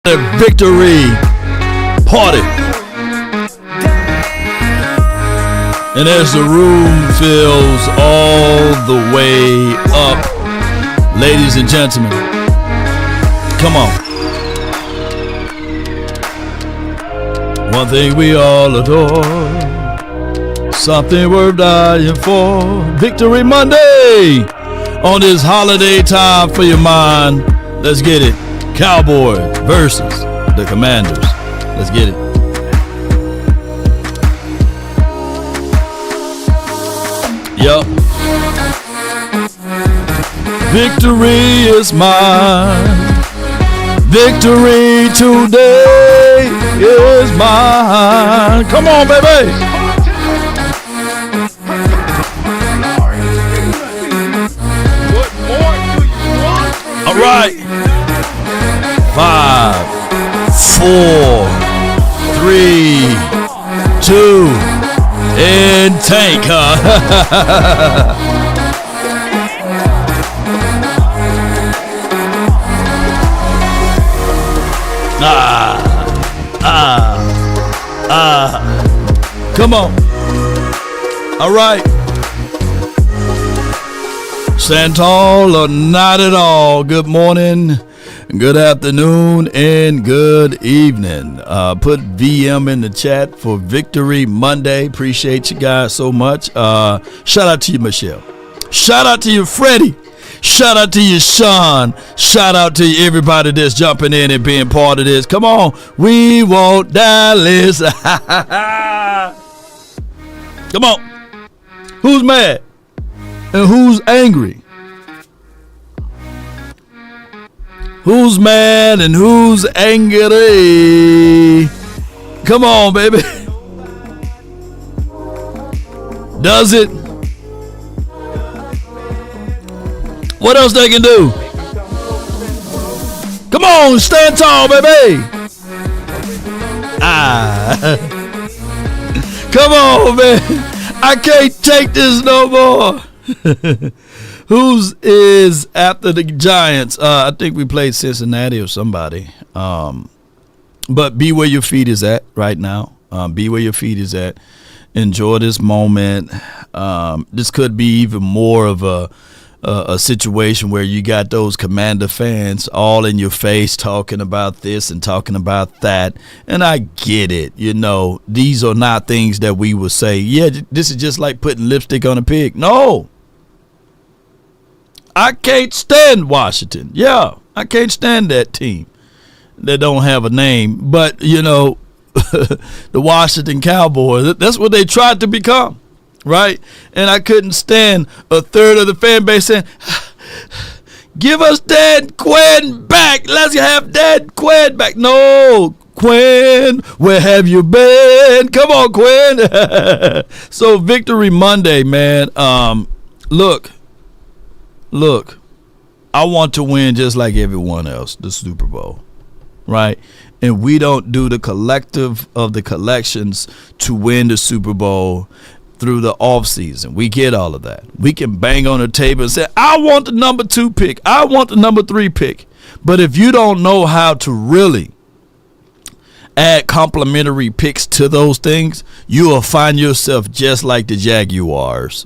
The victory party. And as the room fills all the way up, ladies and gentlemen, come on. One thing we all adore, something worth dying for. Victory Monday on this holiday time for your mind. Let's get it. Cowboys versus the Commanders. Let's get it. Yup. Victory is mine. Victory today is mine. Come on, baby. What more do you want? All right. 5, 4, 3, 2, and tank, huh? Come on. All right. Stand tall or not at all. Good morning, good afternoon, and good evening. Put VM in the chat for Victory Monday. Appreciate you guys so much. Shout out to you, Michelle. Shout out to you, Freddie. Shout out to you, Sean. Shout out to you, everybody that's jumping in and being part of this. Come on. We want Dallas. Come on. Who's mad? And who's angry? Who's mad and who's angry? Come on, baby. Does it? What else they can do? Come on, stand tall, baby. Come on, man. I can't take this no more. Who's is after the Giants? I think we played Cincinnati or somebody. But be where your feet is at right now. Be where your feet is at. Enjoy this moment. This could be even more of a situation where you got those Commander fans all in your face talking about this and talking about that. And I get it. You know, these are not things that we would say, yeah, this is just like putting lipstick on a pig. No. I can't stand Washington. Yeah, I can't stand that team that don't have a name. But, you know, the Washington Cowboys, that's what they tried to become, right? And I couldn't stand a third of the fan base saying, give us Dan Quinn back. Let's have Dan Quinn back. No, Quinn, where have you been? Come on, Quinn. So Victory Monday, man. Look, I want to win just like everyone else, the Super Bowl, right? And we don't do the collective of the collections to win the Super Bowl through the offseason. We get all of that. We can bang on the table and say, I want the number 2 pick. I want the number 3 pick. But if you don't know how to really add complementary picks to those things, you will find yourself just like the Jaguars.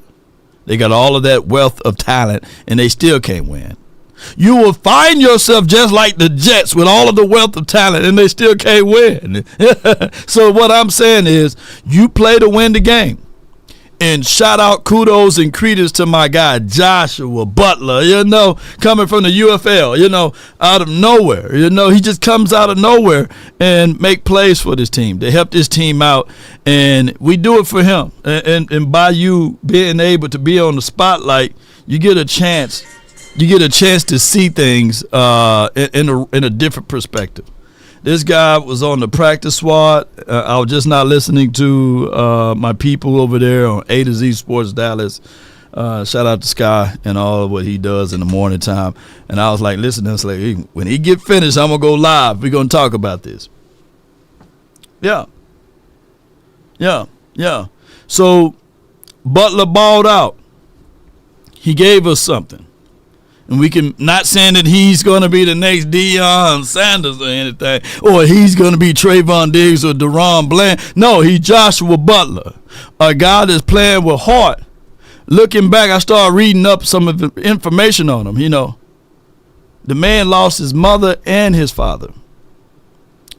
They got all of that wealth of talent, and they still can't win. You will find yourself just like the Jets with all of the wealth of talent, and they still can't win. So what I'm saying is you play to win the game. And shout out, kudos and credence to my guy, Joshua Butler, you know, coming from the UFL, you know, out of nowhere. You know, he just comes out of nowhere and make plays for this team. They help this team out, and we do it for him. And by you being able to be on the spotlight, you get a chance. You get a chance to see things in a different perspective. This guy was on the practice squad. I was just not listening to my people over there on A to Z Sports Dallas. Shout out to Sky and all of what he does in the morning time. And I was like, listen, I was like, hey, when he get finished, I'm going to go live. We're going to talk about this. Yeah. So Butler balled out. He gave us something. And we can, not saying that he's going to be the next Deion Sanders or anything, or he's going to be Trayvon Diggs or Deron Bland. No, he's Joshua Butler, a guy that's playing with heart. Looking back, I started reading up some of the information on him. You know, the man lost his mother and his father.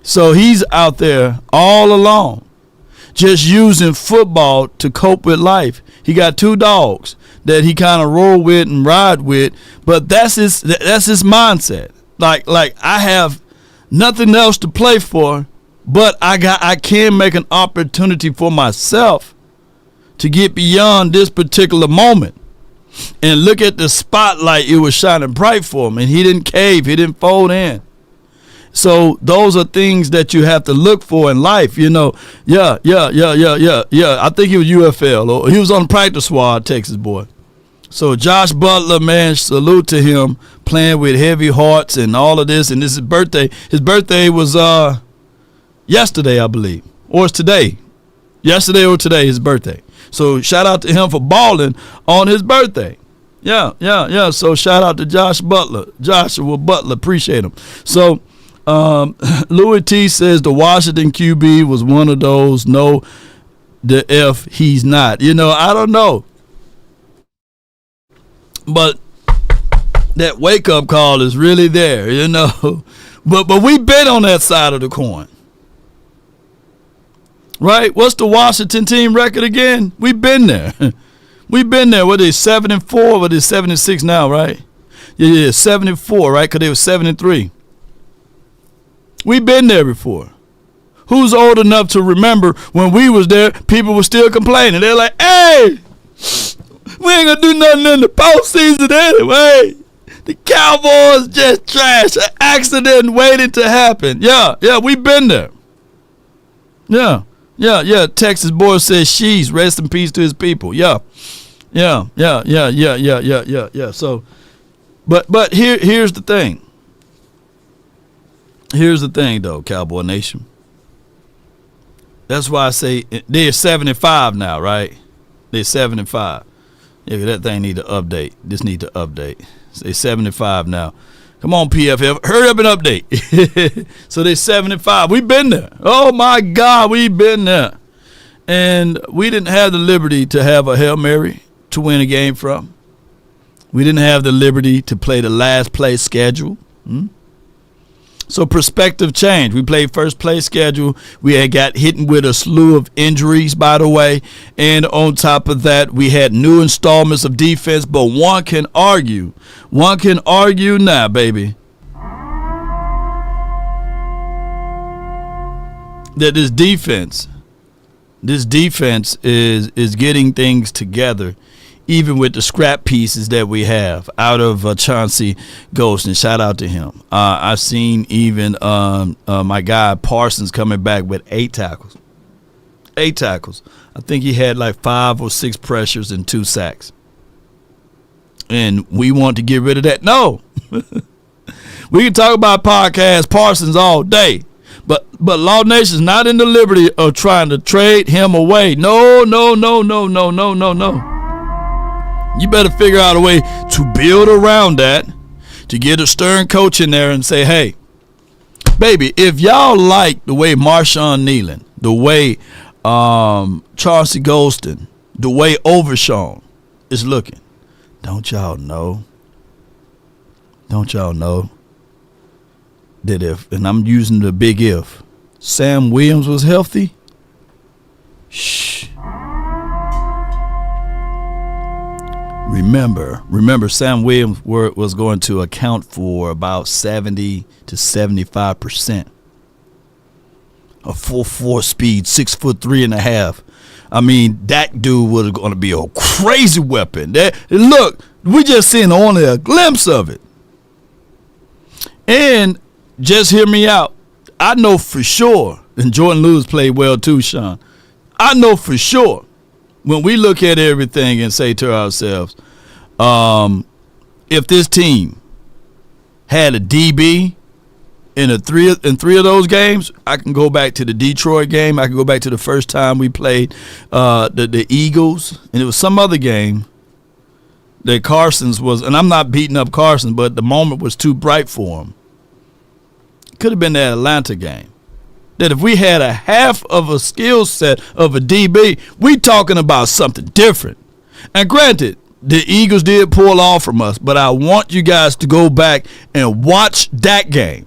So he's out there all alone, just using football to cope with life. He got 2 dogs that he kind of roll with and ride with, but that's his mindset. Like I have nothing else to play for, but I can make an opportunity for myself to get beyond this particular moment. And look at the spotlight, it was shining bright for him, and he didn't cave, he didn't fold in. So those are things that you have to look for in life, you know. Yeah. I think he was UFL, or he was on the practice squad, Texas boy. So Josh Butler, man, salute to him, playing with heavy hearts and all of this. And this is his birthday. His birthday was yesterday, I believe, or it's today. Yesterday or today, his birthday. So shout out to him for balling on his birthday. Yeah. So shout out to Joshua Butler, appreciate him. So Louis T says the Washington QB was one of those. No, the F he's not. You know, I don't know. But that wake-up call is really there, you know. But we've been on that side of the coin. Right? What's the Washington team record again? We've been there. We've been there. What are they, 7-4? What are they, 7-6 now, right? Yeah, 7-4, right? Because they were 7-3. We've been there before. Who's old enough to remember when we was there, people were still complaining. They're like, hey, we ain't going to do nothing in the postseason anyway. The Cowboys just trash. An accident waiting to happen. Yeah, we've been there. Yeah. Texas boy says she's rest in peace to his people. Yeah. So, but here's the thing. Here's the thing, though, Cowboy Nation. That's why I say they're 7-5 now, right? They're 7-5. Yeah, that thing need to update. This need to update. They're 7-5 now. Come on, PFF, hurry up and update. So they're 7-5. We've been there. Oh my God, we've been there. And we didn't have the liberty to have a Hail Mary to win a game from. We didn't have the liberty to play the last play schedule. So perspective change. We played first play schedule. We had got hit with a slew of injuries, by the way. And on top of that, we had new installments of defense. But one can argue now, baby, that this defense is getting things together, even with the scrap pieces that we have out of Chauncey Golston. Shout out to him. I've seen even my guy Parsons coming back with 8 tackles. 8 tackles. I think he had like 5 or 6 pressures and 2 sacks. And we want to get rid of that. No. We can talk about podcast Parsons all day. But Law Nation's not in the liberty of trying to trade him away. No. You better figure out a way to build around that, to get a stern coach in there and say, hey, baby, if y'all like the way Marshawn Nealon, the way Chauncey Golston, the way Overshawn is looking, don't y'all know that if, and I'm using the big if, Sam Williams was healthy, shh. Remember, Sam Williams was going to account for about 70 to 75%. A 4.4 speed, 6'3.5". I mean, that dude was going to be a crazy weapon. Look, we just seen only a glimpse of it. And just hear me out. I know for sure, and Jordan Lewis played well too, Sean. I know for sure, when we look at everything and say to ourselves, if this team had a DB in three of those games, I can go back to the Detroit game. I can go back to the first time we played the Eagles, and it was some other game. that Carson's was, and I'm not beating up Carson, but the moment was too bright for him. Could have been that Atlanta game. That if we had a half of a skill set of a DB, we talking about something different. And granted, the Eagles did pull off from us, but I want you guys to go back and watch that game.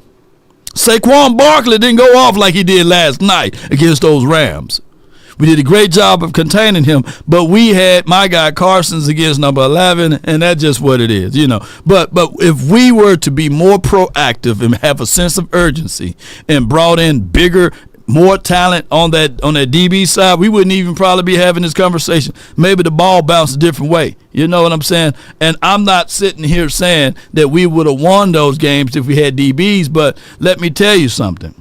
Saquon Barkley didn't go off like he did last night against those Rams. We did a great job of containing him, but we had my guy Carson's against number 11, and that's just what it is, you know. But if we were to be more proactive and have a sense of urgency and brought in bigger, more talent on that DB side, we wouldn't even probably be having this conversation. Maybe the ball bounced a different way. You know what I'm saying? And I'm not sitting here saying that we would have won those games if we had DBs, but let me tell you something.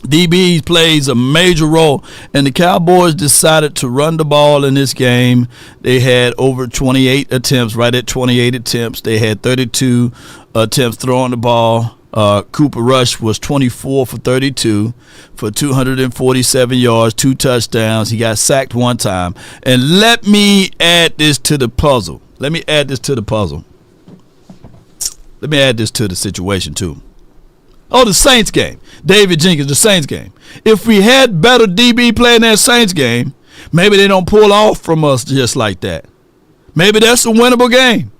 DBs plays a major role, and the Cowboys decided to run the ball in this game. They had over 28 attempts, right at 28 attempts. They had 32 attempts throwing the ball. Cooper Rush was 24 for 32 for 247 yards, 2 touchdowns. He got sacked one time. And let me add this to the puzzle. Let me add this to the situation, too. Oh, the Saints game. David Jenkins, the Saints game. If we had better DB playing that Saints game, maybe they don't pull off from us just like that. Maybe that's a winnable game.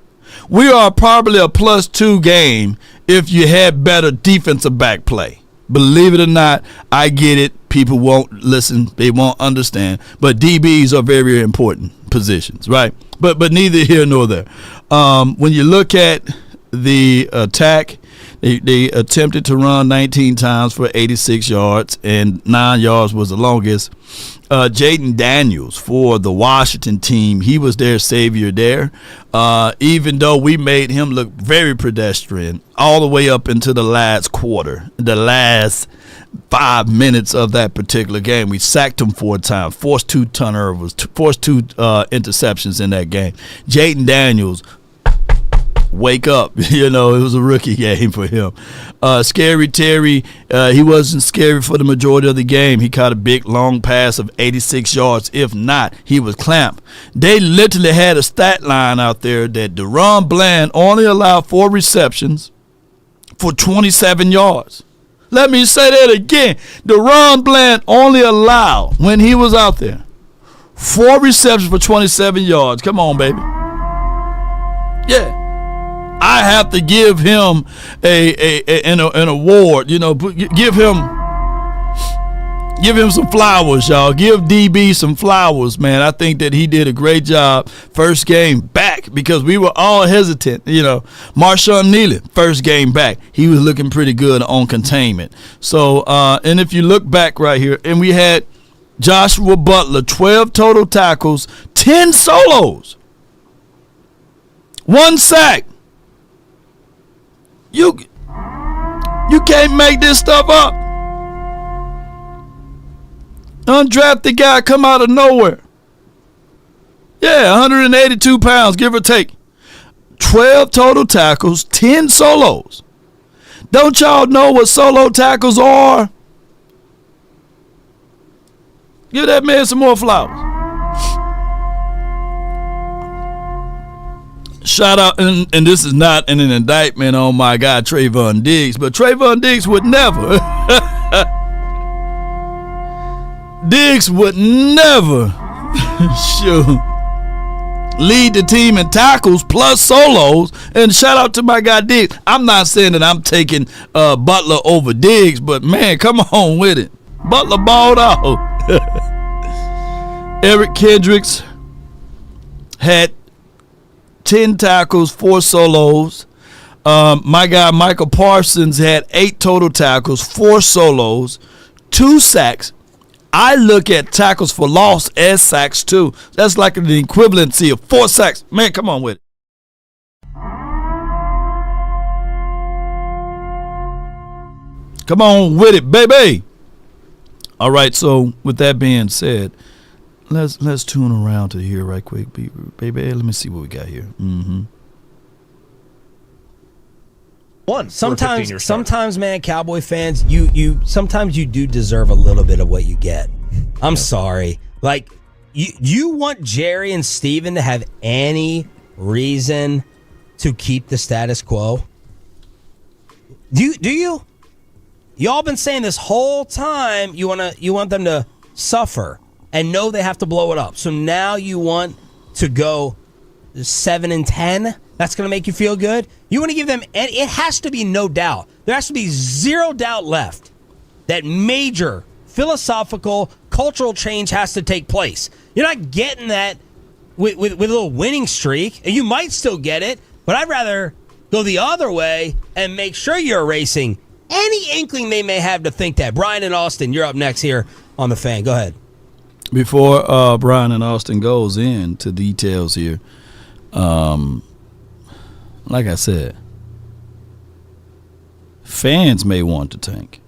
We are probably a +2 game if you had better defensive back play. Believe it or not, I get it. People won't listen. They won't understand. But DBs are very, very important positions, right? But neither here nor there. When you look at the attack, they attempted to run 19 times for 86 yards, and 9 yards was the longest. Jaden Daniels for the Washington team, he was their savior there. Even though we made him look very pedestrian all the way up into the last quarter, the last 5 minutes of that particular game. We sacked him 4 times, forced 2 turnovers, forced 2 interceptions in that game. Jaden Daniels, wake up. You know, it was a rookie game for him. Scary Terry, he wasn't scary for the majority of the game. He caught a big, long pass of 86 yards. If not, he was clamped. They literally had a stat line out there that DaRon Bland only allowed 4 receptions for 27 yards. Let me say that again. DaRon Bland only allowed, when he was out there, 4 receptions for 27 yards. Come on, baby. Yeah. I have to give him an award, you know. Give him some flowers, y'all. Give DB some flowers, man. I think that he did a great job first game back, because we were all hesitant, you know. Marshawn Neely, first game back, he was looking pretty good on containment. So, and if you look back right here, and we had Joshua Butler, 12 total tackles, 10 solos, 1 sack. You can't make this stuff up. Undrafted guy come out of nowhere. Yeah, 182 pounds, give or take. 12 total tackles, 10 solos. Don't y'all know what solo tackles are? Give that man some more flowers. Shout out, and this is not an indictment on my guy Trayvon Diggs, but Trayvon Diggs would never, lead the team in tackles plus solos. And shout out to my guy Diggs. I'm not saying that I'm taking Butler over Diggs, but man, come on with it. Butler balled out. Eric Kendricks had 10 tackles, 4 solos. My guy Michael Parsons had 8 total tackles, 4 solos, 2 sacks. I look at tackles for loss as sacks too. That's like the equivalency of 4 sacks. Man, come on with it. Come on with it, baby. All right, so with that being said, let's tune around to here right quick, baby. Let me see what we got here. Sometimes, man, Cowboy fans, you sometimes you do deserve a little bit of what you get. I'm sorry. Like, you want Jerry and Steven to have any reason to keep the status quo? Do you? Y'all been saying this whole time you want them to suffer and know they have to blow it up. So now you want to go 7-10? That's going to make you feel good? You want to give them, and it has to be no doubt. There has to be zero doubt left that major philosophical, cultural change has to take place. You're not getting that with a little winning streak, and you might still get it, but I'd rather go the other way and make sure you're erasing any inkling they may have to think that. Brian and Austin, you're up next here on The Fan. Go ahead. Before Brian and Austin goes into details here, like I said, fans may want to tank.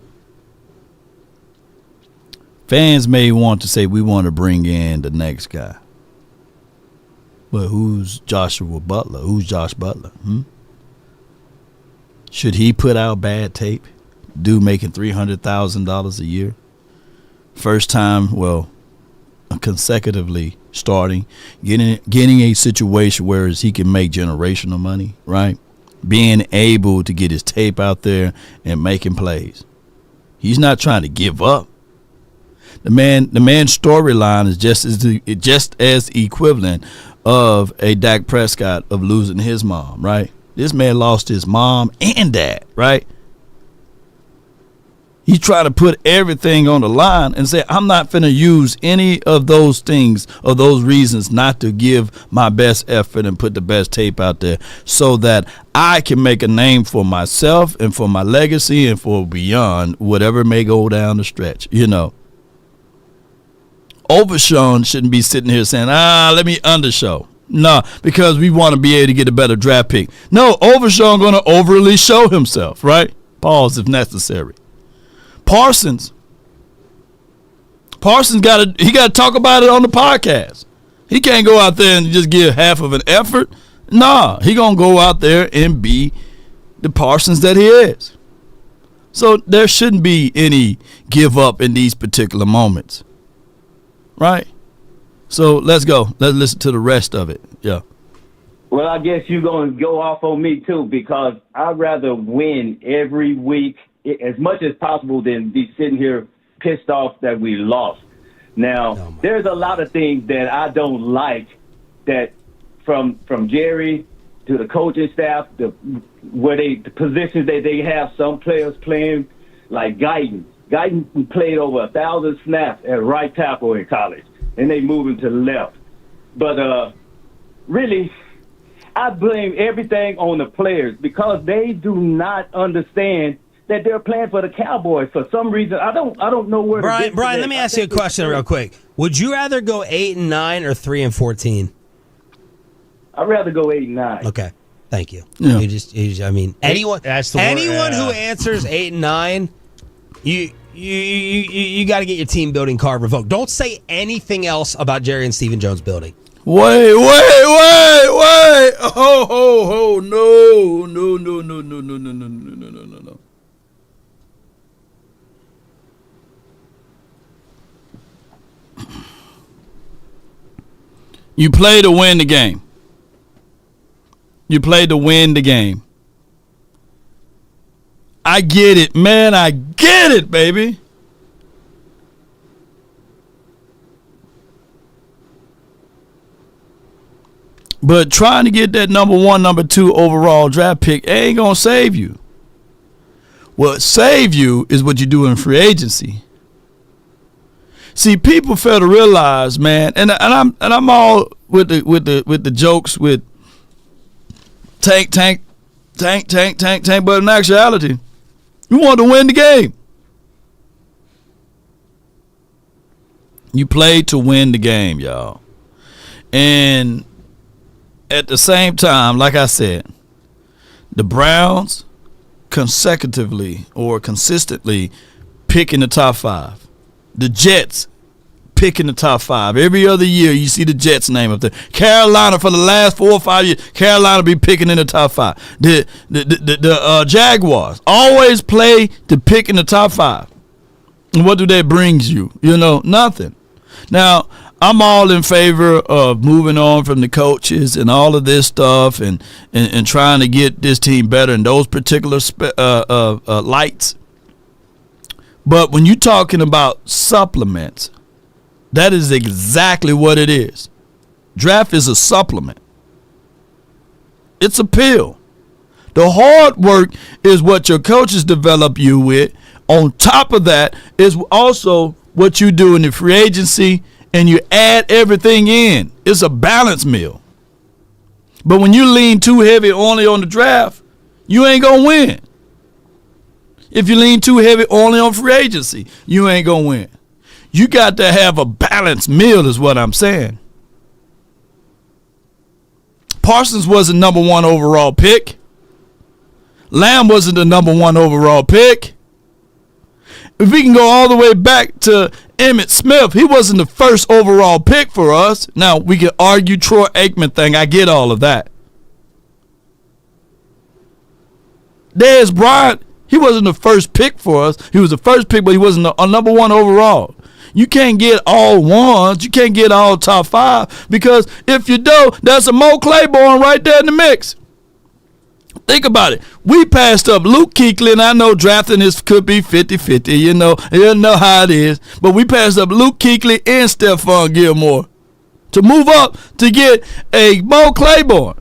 Fans may want to say we want to bring in the next guy. But who's Joshua Butler? Who's Josh Butler? Should he put out bad tape? Dude making $300,000 a year. First time, consecutively starting, getting a situation where he can make generational money, right? Being able to get his tape out there and making plays. He's not trying to give up. The man's storyline is just as equivalent of a Dak Prescott of losing his mom, right? This man lost his mom and dad, right? He's trying to put everything on the line and say, I'm not finna use any of those things or those reasons not to give my best effort and put the best tape out there so that I can make a name for myself and for my legacy and for beyond whatever may go down the stretch, Overshown shouldn't be sitting here saying, let me undershow. No, because we want to be able to get a better draft pick. No, Overshown going to overly show himself, right? Pause if necessary. Parsons got to talk about it on the podcast. He can't go out there and just give half of an effort. Nah, he going to go out there and be the Parsons that he is. So there shouldn't be any give up in these particular moments. Right? So let's go. Let's listen to the rest of it. Yeah. Well, I guess you're going to go off on me, too, because I'd rather win every week as much as possible than be sitting here pissed off that we lost. Now, there's a lot of things that I don't like that from Jerry to the coaching staff, the positions that they have some players playing, like Guyton. Guyton played over 1,000 snaps at right tackle in college, and they moved him to the left. But really, I blame everything on the players because they do not understand that they're playing for the Cowboys for some reason. I don't know where. Brian, let me ask you a question real quick. Would you rather go 8-9 or 3-14? I'd rather go 8-9. Okay, thank you. Yeah. Anyone who answers 8-9. You got to get your team building card revoked. Don't say anything else about Jerry and Stephen Jones building. Wait. Oh, no. You play to win the game. You play to win the game. I get it, man. I get it, baby. But trying to get that number 1, number 2 overall draft pick ain't going to save you. What save you is what you do in free agency. See, people fail to realize, man, and I'm all with the jokes with tank, but in actuality, you want to win the game. You play to win the game, y'all. And at the same time, like I said, the Browns consistently pick in the top 5. The Jets pick in the top 5. Every other year, you see the Jets name up there. Carolina, for the last 4 or 5 years, Carolina be picking in the top 5. The Jaguars always play to pick in the top 5. And what do that brings you? Nothing. Now, I'm all in favor of moving on from the coaches and all of this stuff and trying to get this team better in those particular lights. But when you're talking about supplements, that is exactly what it is. Draft is a supplement. It's a pill. The hard work is what your coaches develop you with. On top of that is also what you do in the free agency, and you add everything in. It's a balance meal. But when you lean too heavy only on the draft, you ain't going to win. If you lean too heavy only on free agency, you ain't going to win. You got to have a balanced meal is what I'm saying. Parsons wasn't number 1 overall pick. Lamb wasn't the number 1 overall pick. If we can go all the way back to Emmitt Smith, he wasn't the first overall pick for us. Now, we can argue Troy Aikman thing. I get all of that. Dez Bryant, he wasn't the first pick for us. He was the first pick, but he wasn't a number 1 overall. You can't get all ones. You can't get all top 5 because if you do, that's a Mo Claiborne right there in the mix. Think about it. We passed up Luke Kuechly, and I know drafting this could be 50-50. You know how it is. But we passed up Luke Kuechly and Stephon Gilmore to move up to get a Mo Claiborne.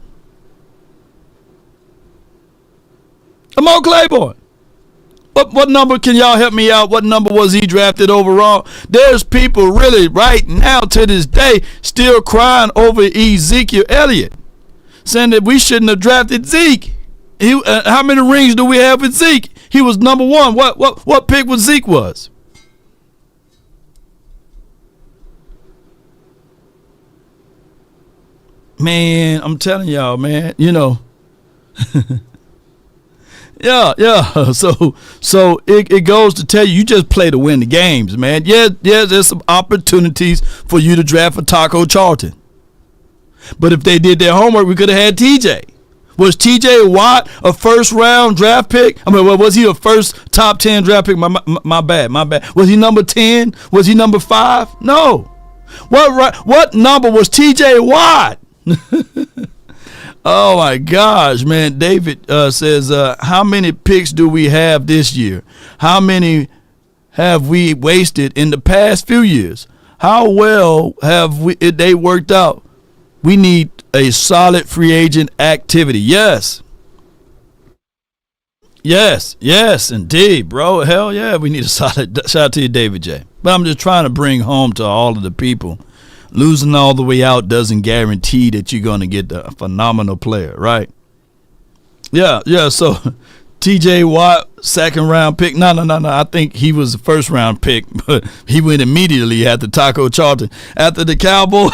A Mo Claiborne. What number, can y'all help me out? What number was he drafted overall? There's people really right now to this day still crying over Ezekiel Elliott, saying that we shouldn't have drafted Zeke. How many rings do we have with Zeke? He was number 1. What pick was Zeke was? Man, I'm telling y'all, man, Yeah. So it goes to tell you just play to win the games, man. Yeah, there's some opportunities for you to draft for Taco Charlton. But if they did their homework, we could have had TJ. Was TJ Watt a first-round draft pick? I mean, was he a first top 10 draft pick? My bad. Was he number 10? Was he number 5? No. What number was TJ Watt? Oh, my gosh, man. David says, how many picks do we have this year? How many have we wasted in the past few years? How well have they worked out? We need a solid free agent activity. Yes, indeed, bro. Hell yeah, we need a solid. Shout out to you, David J. But I'm just trying to bring home to all of the people, losing all the way out doesn't guarantee that you're going to get a phenomenal player, right? Yeah. So TJ Watt, second round pick. No. I think he was the first round pick, but he went immediately after Taco Charlton. After the Cowboys,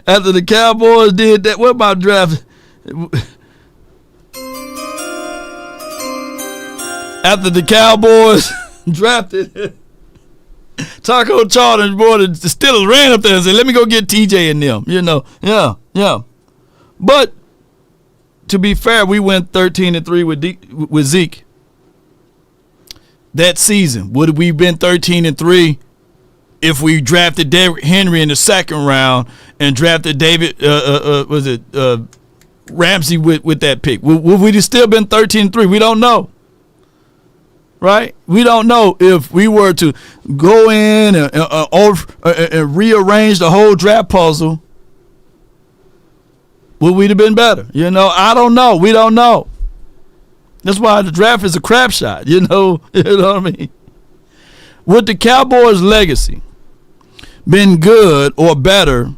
after the Cowboys did that, what about draft? After the Cowboys drafted Taco Charlton, boy, the Steelers ran up there and said, let me go get TJ and them, Yeah. But to be fair, we went 13-3 with Zeke that season. Would we been 13-3 if we drafted Derrick Henry in the second round and drafted David Ramsey with that pick? Would we have still been 13-3? We don't know. Right? We don't know if we were to go in and rearrange the whole draft puzzle. Would we have been better? I don't know. We don't know. That's why the draft is a crap shot. You know what I mean? Would the Cowboys' legacy been good or better?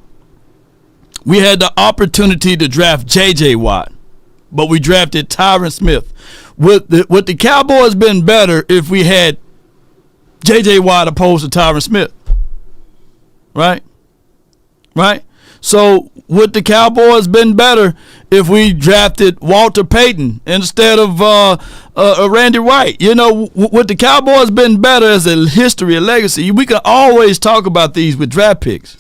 We had the opportunity to draft J.J. Watt, but we drafted Tyron Smith. Would the Cowboys been better if we had J.J. Watt opposed to Tyron Smith? Right? So would the Cowboys been better if we drafted Walter Payton instead of Randy White? Would the Cowboys been better as a history, a legacy? We can always talk about these with draft picks.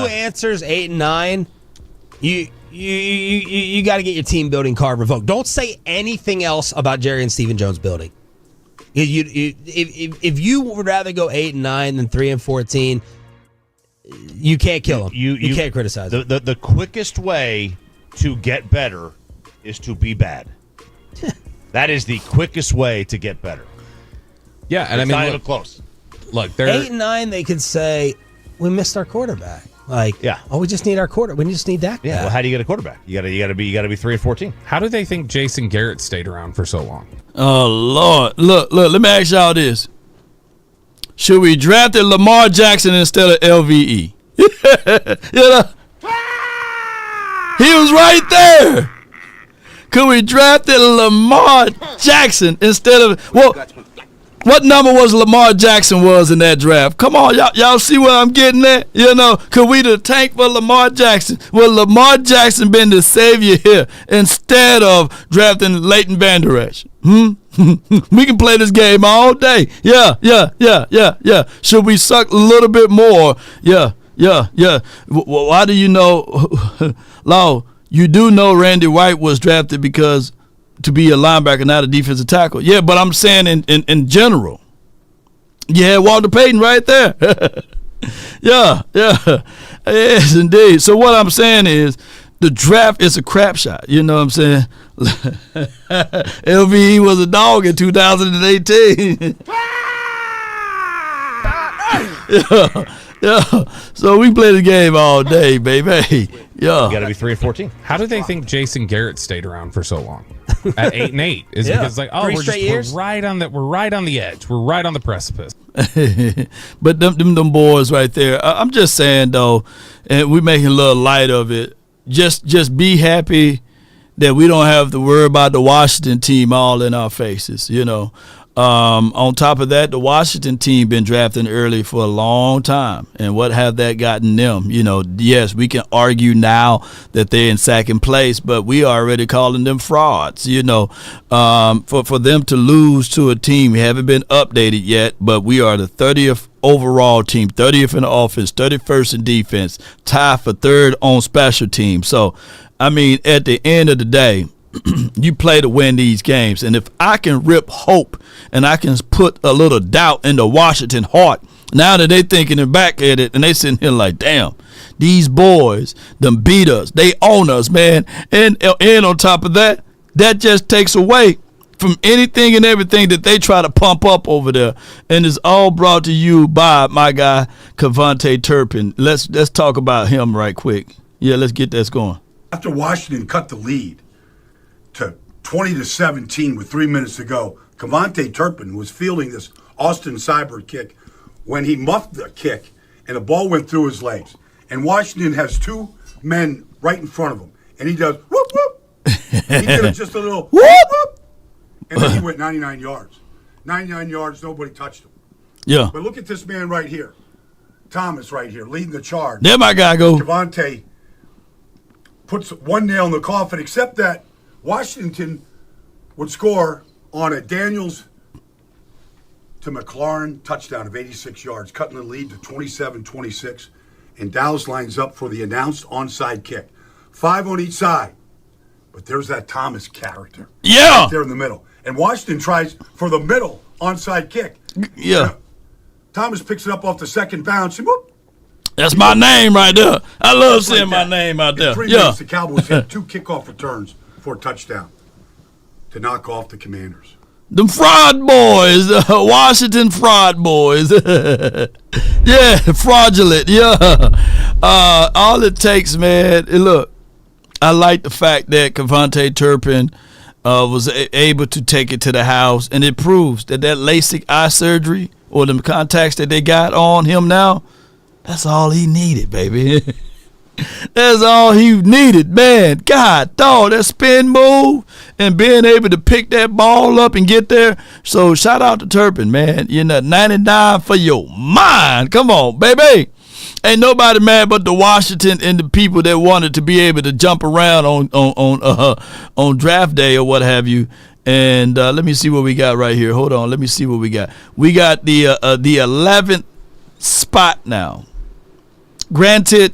answers 8 and 9, you got to get your team building card revoked. Don't say anything else about Jerry and Stephen Jones building. If you would rather go 8 and 9 than 3 and 14, you can't kill him. You can't criticize him. The quickest way to get better is to be bad. That is the quickest way to get better. Yeah, and it's not even close. Look, they're 8 and 9. They could say we missed our quarterback. We just need our quarter. We just need that. Yeah. Well, how do you get a quarterback? You got to be 3 and 14. How do they think Jason Garrett stayed around for so long? Oh Lord, look. Let me ask y'all this: should we draft Lamar Jackson instead of LVE? You know, he was right there. Could we draft Lamar Jackson instead of what number was Lamar Jackson was in that draft? Come on, y'all see where I'm getting at? You know, could we the tank for Lamar Jackson? Would Lamar Jackson been the savior here instead of drafting Leighton Vander Esch? We can play this game all day. Yeah. Should we suck a little bit more? Yeah. Why do you know, Law? You do know Randy White was drafted because to be a linebacker, not a defensive tackle. Yeah, but I'm saying in general. Yeah, Walter Payton right there. Yeah. Yes, indeed. So what I'm saying is the draft is a crap shot. You know what I'm saying? LVE was a dog in 2018. Yeah. So we play the game all day, baby. Yeah. You got to be 3 and 14. How do they think Jason Garrett stayed around for so long? At 8 and 8, is it because we're right on the edge, we're right on the precipice. But them boys right there. I'm just saying though, and we're making a little light of it. Just be happy that we don't have to worry about the Washington team all in our faces. You know. On top of that, the Washington team been drafting early for a long time. And what have that gotten them? You know, yes, we can argue now that they're in second place, but we are already calling them frauds, you know. For them to lose to a team, we haven't been updated yet, but we are the 30th overall team, 30th in offense, 31st in defense, tied for third on special teams. So, I mean, at the end of the day, you play to win these games. And if I can rip hope and I can put a little doubt into Washington heart, now that they thinking back at it and they sitting here like, damn, these boys them beat us. They own us, man. And on top of that, that just takes away from anything and everything that they try to pump up over there. And it's all brought to you by my guy, Cavante Turpin. Let's talk about him right quick. Yeah, let's get this going. After Washington cut the lead to 20-17 with 3 minutes to go, Cavante Turpin was fielding this Austin Seibert kick when he muffed the kick and the ball went through his legs. And Washington has two men right in front of him. And he does whoop, whoop. He did just a little whoop, whoop. And then he went 99 yards. 99 yards, nobody touched him. Yeah. But look at this man right here. Thomas right here, leading the charge. There my guy go. Cavante puts one nail in the coffin, except that Washington would score on a Daniels to McLaurin touchdown of 86 yards, cutting the lead to 27-26. And Dallas lines up for the announced onside kick. 5 on each side. But there's that Thomas character. Yeah. Right there in the middle. And Washington tries for the middle onside kick. Yeah. Thomas picks it up off the second bounce. And whoop. That's my name right there. I love seeing my name out there. In 3 Yeah. minutes, the Cowboys had 2 kickoff returns for a touchdown to knock off the Commanders. Them fraud boys, Washington fraud boys. Yeah, fraudulent. Yeah. All it takes, man. Look, I like the fact that Cavante Turpin was able to take it to the house, and it proves that LASIK eye surgery or the contacts that they got on him now, that's all he needed, baby. That's all he needed, man. God, dog, that spin move and being able to pick that ball up and get there. So shout out to Turpin, man. You're 99 for your mind. Come on, baby. Ain't nobody mad but the Washington and the people that wanted to be able to jump around on draft day or what have you. And let me see what we got right here. Hold on, let me see what we got. We got the 11th spot now. Granted,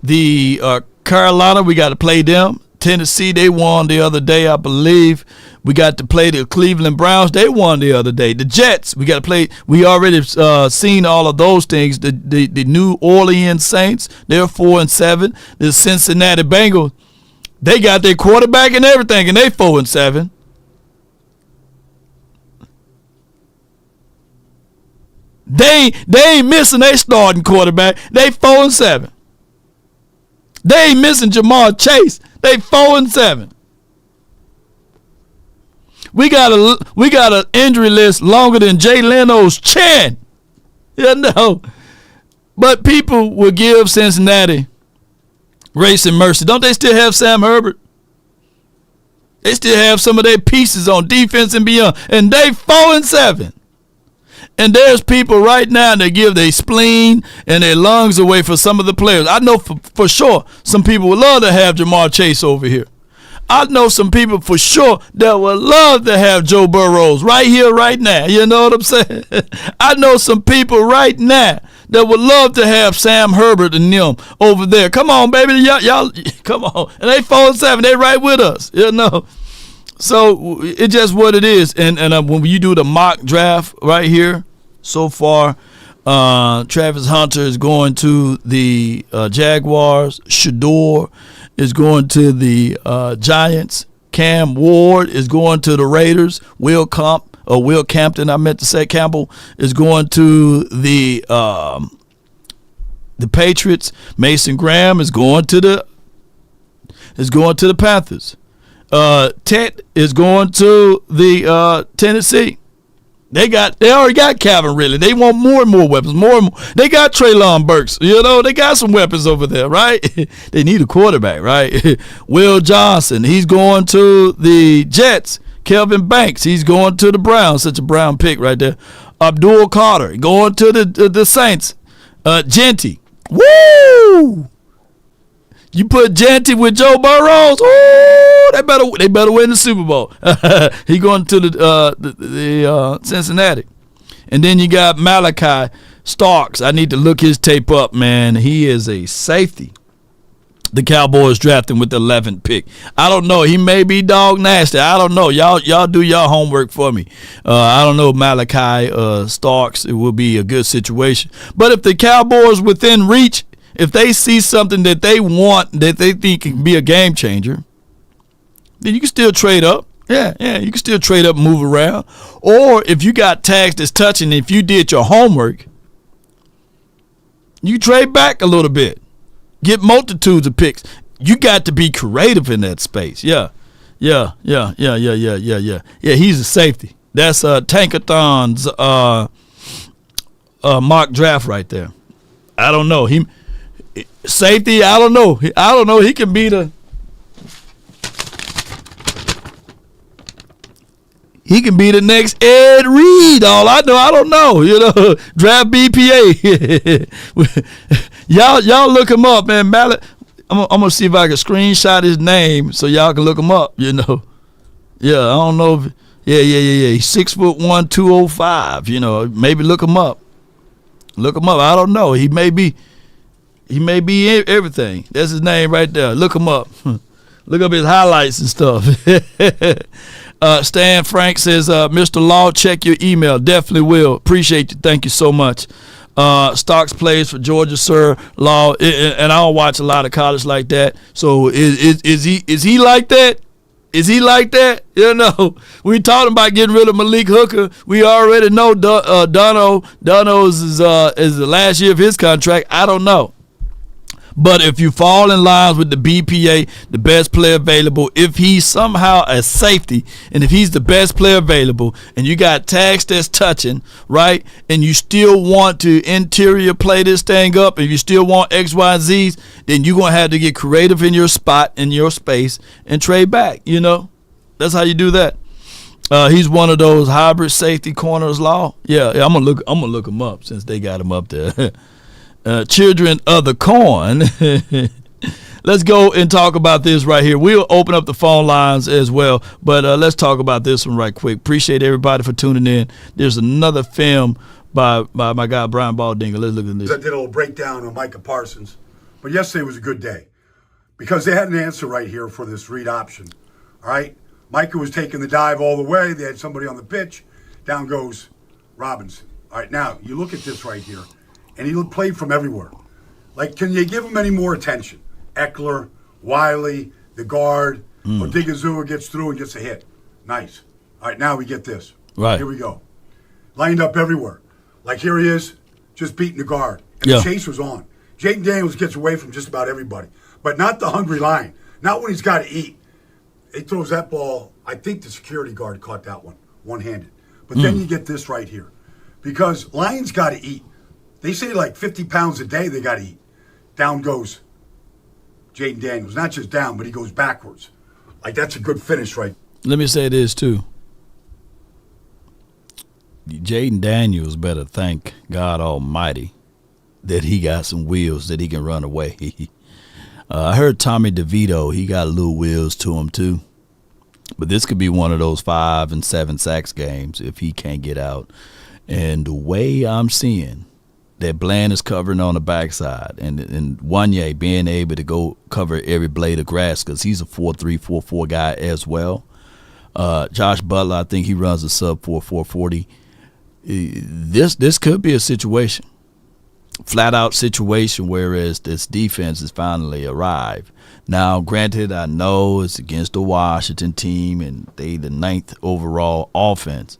The Carolina, we got to play them. Tennessee, they won the other day, I believe. We got to play the Cleveland Browns. They won the other day. The Jets, we got to play. We already seen all of those things. The New Orleans Saints, they're 4-7. The Cincinnati Bengals, they got their quarterback and everything, and they 4-7. They ain't missing their starting quarterback. They 4-7. They ain't missing Jamar Chase. They 4-7. We got an injury list longer than Jay Leno's chin. You know. But people will give Cincinnati grace and mercy. Don't they still have Sam Herbert? They still have some of their pieces on defense and beyond. And they 4-7. And there's people right now that give their spleen and their lungs away for some of the players. I know for sure some people would love to have Jamar Chase over here. I know some people for sure that would love to have Joe Burrows right here, right now. You know what I'm saying? I know some people right now that would love to have Sam Herbert and them over there. Come on, baby. Y'all come on. And they 4-7. They right with us, you know. So it's just what it is. And when you do the mock draft right here, so far, Travis Hunter is going to the Jaguars. Shador is going to the Giants. Cam Ward is going to the Raiders. Will Campton, I meant to say Campbell, is going to the Patriots. Mason Graham is going to the Panthers. Tet is going to the Tennessee. They already got Calvin Ridley. They want more and more weapons, more and more. They got Treylon Burks. You know, they got some weapons over there, right? They need a quarterback, right? Will Johnson, he's going to the Jets. Kelvin Banks, he's going to the Browns. Such a Brown pick right there. Abdul Carter going to the Saints. Genty, woo! You put Genty with Joe Burrows, ooh, they better win the Super Bowl. He going to the Cincinnati. And then you got Malachi Starks. I need to look his tape up, man. He is a safety. The Cowboys drafting with the 11th pick. I don't know. He may be dog nasty. I don't know. Y'all do y'all homework for me. I don't know Malachi Starks. It will be a good situation. But if the Cowboys within reach, if they see something that they want, that they think can be a game changer, then you can still trade up. Yeah, you can still trade up and move around. Or if you got tags that's touching, if you did your homework, you trade back a little bit. Get multitudes of picks. You got to be creative in that space. Yeah, he's a safety. That's Tankathon's mock draft right there. I don't know. Safety, I don't know. He can be the next Ed Reed. All I know, I don't know. You know, draft BPA. y'all look him up, man. Mallet. I'm gonna see if I can screenshot his name so y'all can look him up. You know, yeah. I don't know. He's 6'1", 205. You know, maybe look him up. I don't know. He may be everything. That's his name right there. Look him up. Look up his highlights and stuff. Stan Frank says, Mr. Law, check your email. Definitely will. Appreciate you. Thank you so much. Stocks plays for Georgia, sir. Law, and I don't watch a lot of college like that. So is he like that? Is he like that? You know, we talking about getting rid of Malik Hooker. We already know Dono's is the last year of his contract. I don't know. But if you fall in line with the BPA, the best player available, if he's somehow a safety, and if he's the best player available, and you got tags that's touching, right, and you still want to interior play this thing up, and you still want X, Y, and Z's, then you're going to have to get creative in your spot, in your space, and trade back, you know. That's how you do that. He's one of those hybrid safety corners, Law. Yeah, I'm gonna look him up since they got him up there. Children of the corn. Let's go and talk about this right here. We'll open up the phone lines as well, but let's talk about this one right quick. Appreciate everybody for tuning in. There's another film by my guy Brian Baldinger. Let's look at this. I did a little breakdown on Micah Parsons But yesterday was a good day because they had an answer right here for this read option. All right? Micah was taking the dive all the way. They had somebody on the pitch. Down goes Robinson. All right, now you look at this right here, and he played from everywhere. Like, can you give him any more attention? Eckler, Wiley, the guard, Odigizua gets through and gets a hit. Nice. All right, now we get this. Right. Here we go. Lined up everywhere. Like, here he is, just beating the guard. And the chase was on. Jaden Daniels gets away from just about everybody, but not the hungry lion. Not when he's got to eat. He throws that ball. I think the security guard caught that one-handed. But then you get this right here. Because Lions got to eat. They say like 50 pounds a day they got to eat. Down goes Jaden Daniels. Not just down, but he goes backwards. Like, that's a good finish right. Let me say this, too. Jaden Daniels better thank God Almighty that he got some wheels that he can run away. I heard Tommy DeVito, he got little wheels to him, too. But this could be one of those 5 and 7 sacks games if he can't get out. And the way I'm seeing that Bland is covering on the backside and Wanye being able to go cover every blade of grass because he's a 4.3, 4.4 guy as well. Josh Butler, I think he runs a sub 4.40. This could be a situation, flat out situation, whereas this defense has finally arrived. Now, granted, I know it's against the Washington team and they the 9th overall offense,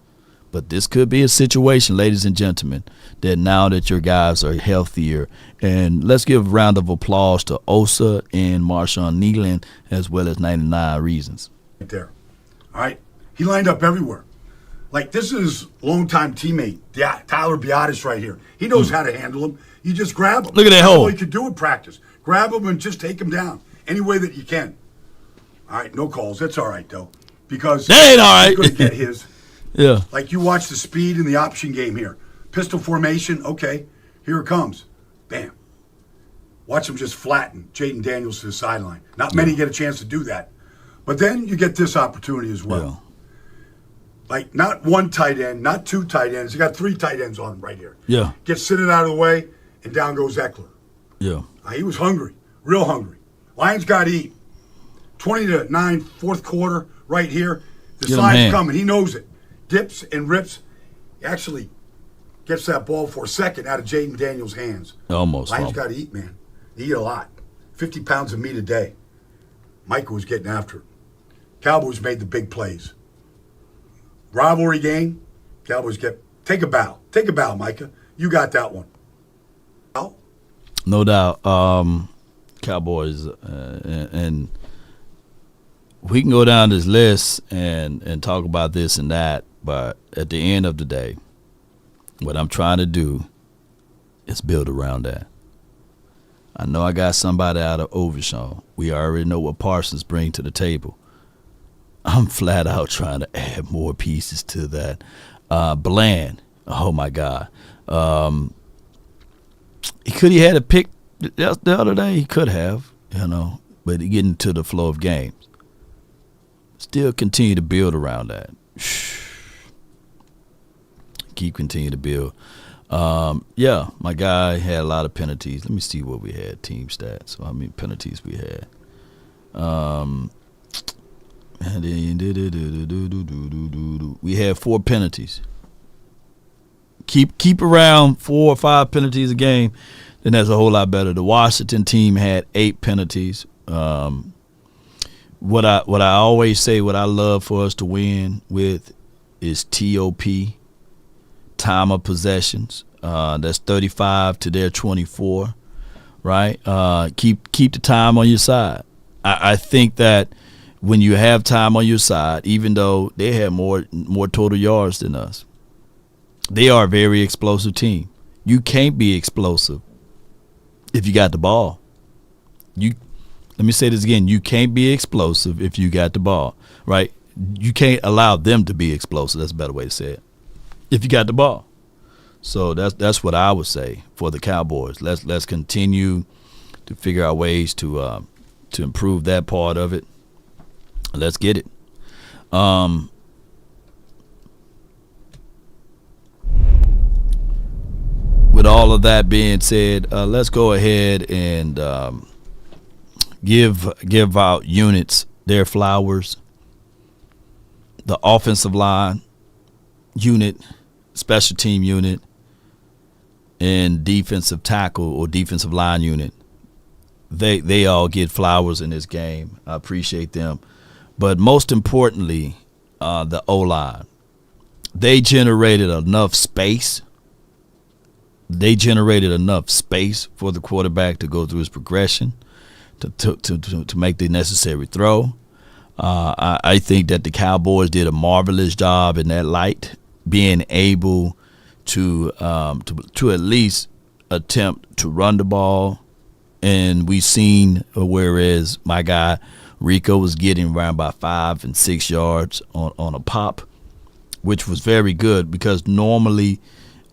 but this could be a situation, ladies and gentlemen, that now that your guys are healthier, and let's give a round of applause to Osa and Marshawn Nealon as well as 99 Reasons. Right there. All right? He lined up everywhere. Like, this is longtime teammate, Tyler Biadasz right here. He knows how to handle him. You just grab him. Look at that That's hole. all you could do in practice. Grab him and just take him down any way that you can. All right, no calls. That's all right, though, because that ain't all right. he's going to get his. Yeah. Like, you watch the speed in the option game here. Pistol formation, okay, here it comes. Bam. Watch him just flatten Jaden Daniels to the sideline. Not many get a chance to do that. But then you get this opportunity as well. Yeah. Like, not one tight end, not two tight ends. You got 3 tight ends on him right here. Yeah. Gets sitting out of the way, and down goes Eckler. Yeah. He was hungry, real hungry. Lions got to eat. 20-9, fourth quarter, right here. The Get him slide's hand. coming. He knows it. Dips and rips. He actually gets that ball for a second out of Jaden Daniels' hands. Almost. Lions got to eat, man. They eat a lot. 50 pounds of meat a day. Micah was getting after it. Cowboys made the big plays. Rivalry game. Cowboys take a bow. Take a bow, Micah. You got that one. Bow? No doubt. Cowboys, and we can go down this list and talk about this and that, but at the end of the day, what I'm trying to do is build around that. I know I got somebody out of Overshawn. We already know what Parsons brings to the table. I'm flat out trying to add more pieces to that. Bland, oh my God. He could have had a pick the other day. He could have, but getting to the flow of games. Still continue to build around that. Keep continuing to build. Yeah, my guy had a lot of penalties. Let me see what we had, team stats. So how many penalties we had. We had 4 penalties. Keep around 4 or 5 penalties a game, then that's a whole lot better. The Washington team had 8 penalties. What I always say, what I love for us to win with is TOP, time of possessions. That's 35 to their 24, right? Keep the time on your side. I think that when you have time on your side, even though they have more total yards than us, they are a very explosive team. You can't be explosive if you got the ball. Let me say this again. You can't be explosive if you got the ball, right? You can't allow them to be explosive. That's a better way to say it. If you got the ball. So that's what I would say for the Cowboys. Let's continue to figure out ways to improve that part of it. Let's get it. With all of that being said, let's go ahead and give out units their flowers. The offensive line unit, special team unit, and defensive tackle or defensive line unit. They all get flowers in this game. I appreciate them. But most importantly, the O-line. They generated enough space. They generated enough space for the quarterback to go through his progression, to make the necessary throw. I think that the Cowboys did a marvelous job in that light, being able to at least attempt to run the ball. And we've seen, whereas my guy Rico was getting around by 5 and 6 yards on a pop, which was very good because normally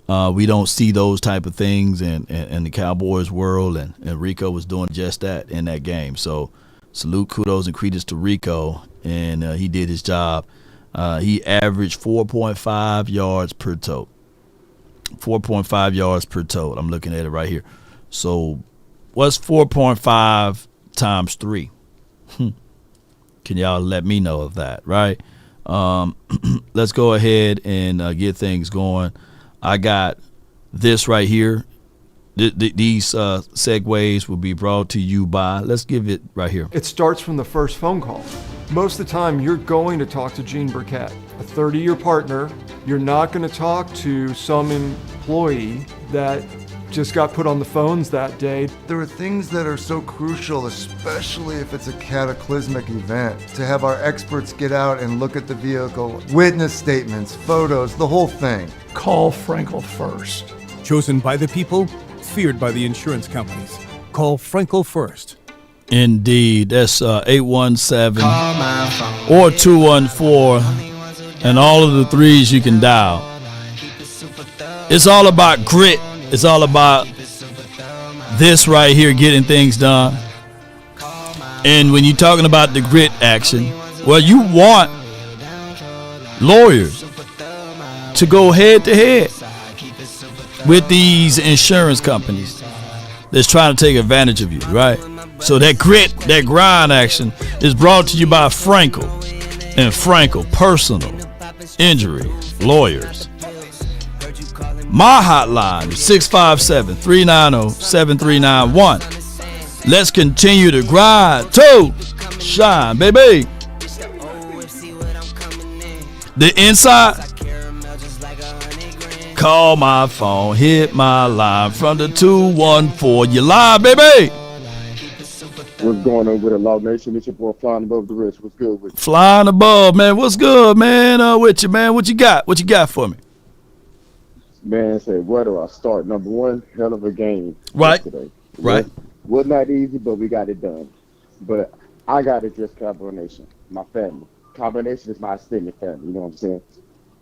we don't see those type of things in the Cowboys world, and Rico was doing just that in that game. So salute, kudos, and credits to Rico, and he did his job. He averaged 4.5 yards per tote. 4.5 yards per tote. I'm looking at it right here. So what's 4.5 times 3? Can y'all let me know of that, right? Let's go ahead and get things going. I got this right here. These segues will be brought to you by, let's give it right here. It starts from the first phone call. Most of the time, you're going to talk to Gene Burkett, a 30-year partner. You're not going to talk to some employee that just got put on the phones that day. There are things that are so crucial, especially if it's a cataclysmic event, to have our experts get out and look at the vehicle, witness statements, photos, the whole thing. Call Frenkel first. Chosen by the people, feared by the insurance companies. Call Frenkel first. Indeed. That's 817 or 214, and all of the threes you can dial. It's all about grit. It's all about this right here, getting things done. And when you're talking about the grit action, well, you want lawyers to go head to head with these insurance companies that's trying to take advantage of you, right? So that grit, that grind action is brought to you by Frenkel and Frenkel Personal Injury Lawyers. My hotline is 657-390-7391. Let's continue to grind to shine, baby. The inside, call my phone, hit my line from the 214. You live, baby. What's going on with the Law Nation? It's your boy Flying Above the Rest. What's good with you? Flying above, man. What's good, man? With you, man. What you got? What you got for me? Man, say, where do I start? Number one, hell of a game yesterday. Right. Was not easy, but we got it done. But I got to address Cowboy Nation, my family. Cowboy Nation is my extended family, you know what I'm saying?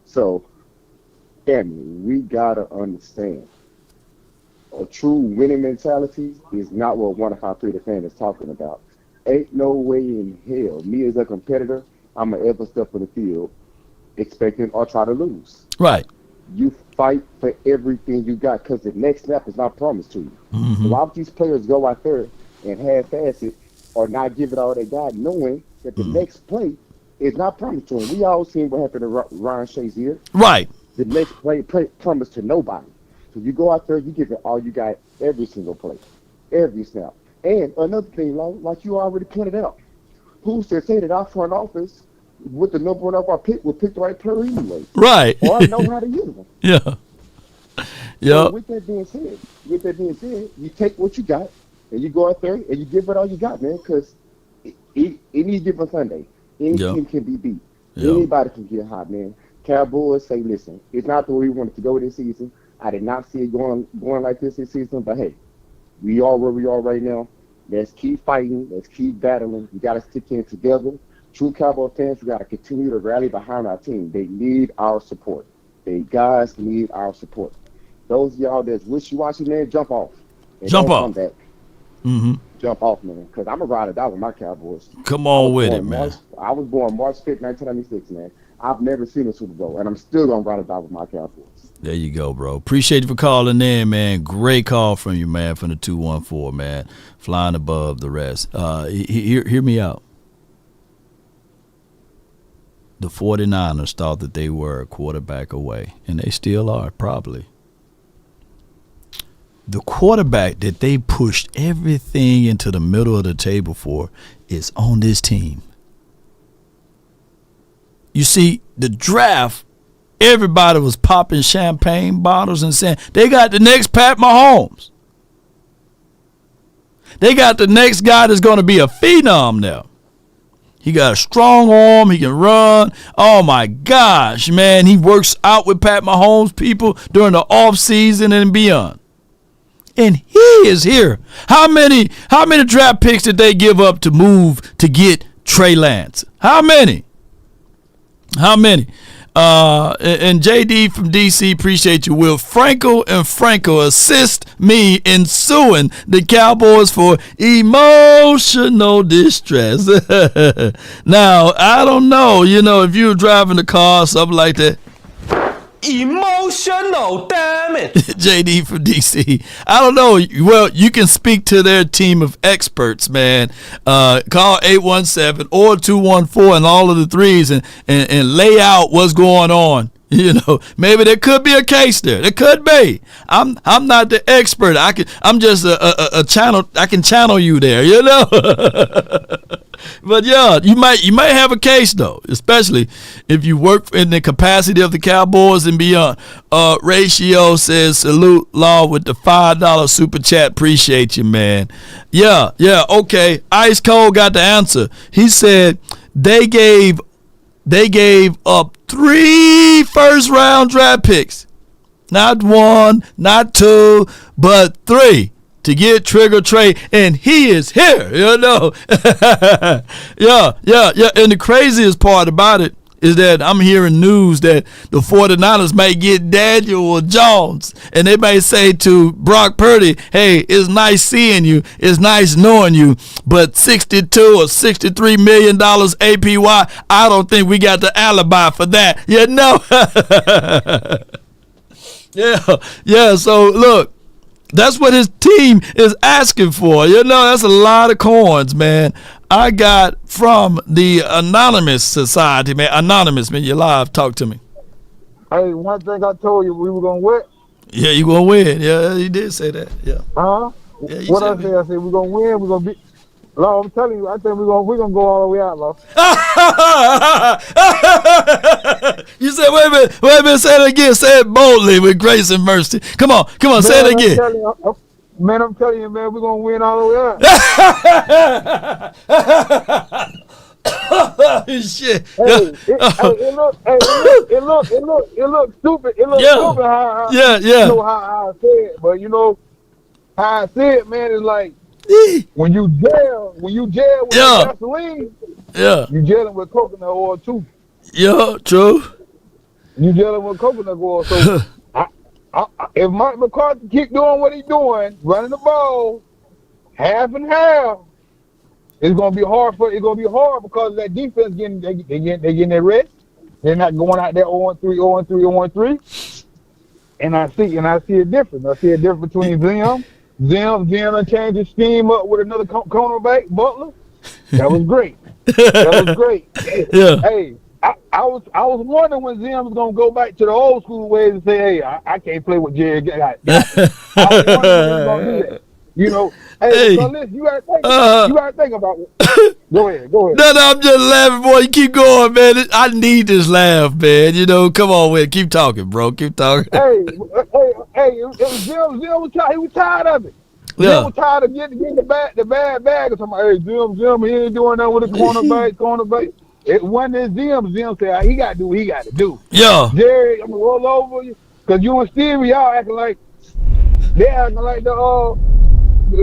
So, family, we got to understand. A true winning mentality is not what one of our three fan is talking about. Ain't no way in hell, me as a competitor, I'm going to ever step on the field expecting or try to lose. Right. You fight for everything you got because the next snap is not promised to you. Mm-hmm. So why would these players go out there and half-ass it or not give it all they got, knowing that the next play is not promised to them? We all seen what happened to Ryan Shazier. Right. The next play promised to nobody. So you go out there, you give it all you got every single play, every snap. And another thing, like you already pointed out, who's to say that our front office with the number one of our pick will pick the right player anyway. Right. Or I know how to use them. Yeah. Yeah. So with that being said, you take what you got and you go out there and you give it all you got, man, because any given Sunday, any team can be beat. Anybody can get hot, man. Cowboys say, listen, it's not the way we wanted to go this season. I did not see it going like this season, but hey, we are where we are right now. Let's keep fighting. Let's keep battling. We got to stick in together. True Cowboy fans, we got to continue to rally behind our team. They need our support. They guys need our support. Those of y'all that's wishy-washy, man, jump off. Jump off. Come back. Mm-hmm. Jump off, man, because I'm a ride or die with my Cowboys. Come on with it, man. I was born March 5th, 1996, man. I've never seen a Super Bowl, and I'm still gonna ride it out with my Cowboys. There you go, bro. Appreciate you for calling in, man. Great call from you, man, from the 214, man. Flying above the rest. Hear me out. The 49ers thought that they were a quarterback away, and they still are, probably. The quarterback that they pushed everything into the middle of the table for is on this team. You see, the draft, everybody was popping champagne bottles and saying, they got the next Pat Mahomes. They got the next guy that's going to be a phenom now. He got a strong arm. He can run. Oh, my gosh, man. He works out with Pat Mahomes people during the offseason and beyond. And he is here. How many draft picks did they give up to move to get Trey Lance? How many? And JD from DC, appreciate you. Will Frenkel assist me in suing the Cowboys for emotional distress? Now, I don't know, if you were driving the car or something like that. Emotional, damn it. JD from DC. I don't know. Well, you can speak to their team of experts, man. Call 817 or 214 and all of the threes and lay out what's going on. Maybe there could be a case there. There could be. I'm not the expert. I'm just a channel. I can channel you there, But yeah, you might have a case though, especially if you work in the capacity of the Cowboys and beyond. Ratio says salute Law with the $5 super chat. Appreciate you, man. Yeah, okay. Ice Cold got the answer. He said they gave up 3 first-round draft picks. Not 1, not 2, but 3 to get Trigger Trey, and he is here, Yeah. And the craziest part about it is that I'm hearing news that the 49ers might get Daniel Jones, and they might say to Brock Purdy, hey, it's nice seeing you, it's nice knowing you, but $62 or $63 million APY, I don't think we got the alibi for that. Yeah, so look, that's what his team is asking for. That's a lot of coins, man. I got from the Anonymous Society, man. Anonymous, man, you're live. Talk to me. Hey, one thing I told you, we were going to win. Yeah, you going to win. Yeah, he did say that. Yeah. Huh? Yeah, what I said? I said, we're going to win. We're going to beat. Law, I'm telling you, I think we're gonna go all the way out, Law. You said, wait a minute, say it again. Say it boldly with grace and mercy. Come on, man, say it again. I'm telling you, man, we're gonna win all the way out. Shit. It look stupid. It looks stupid how I say it, but how I say it, man, is like when you jail with gasoline, you jailing with coconut oil too. Yeah, true. You jailing with coconut oil. So if Mike McCarthy keep doing what he's doing, running the ball, half and half, it's gonna be hard because that defense getting their rest. They're not going out there 0-3. And I see a difference. I see a difference between them. Zim changed his scheme up with another cornerback, Butler. That was great. Yeah. Hey, I was wondering when Zim was gonna go back to the old school ways and say, "Hey, I can't play with Jerry." I was wondering when he was gonna do that. Hey, so listen, you gotta think about it. Go ahead. No, I'm just laughing, boy. You keep going, man. I need this laugh, man. Come on, man. Keep talking, bro. Keep talking. Hey, Zim was tired. He was tired of it. Yeah. Zim was tired of getting the bad bag or something. Hey, Zim, he ain't doing nothing with the cornerback. It wasn't Zim. Zim said he got to do what he got to do. Yeah. Jerry, I'm gonna roll over you because you and Stevie, y'all acting like the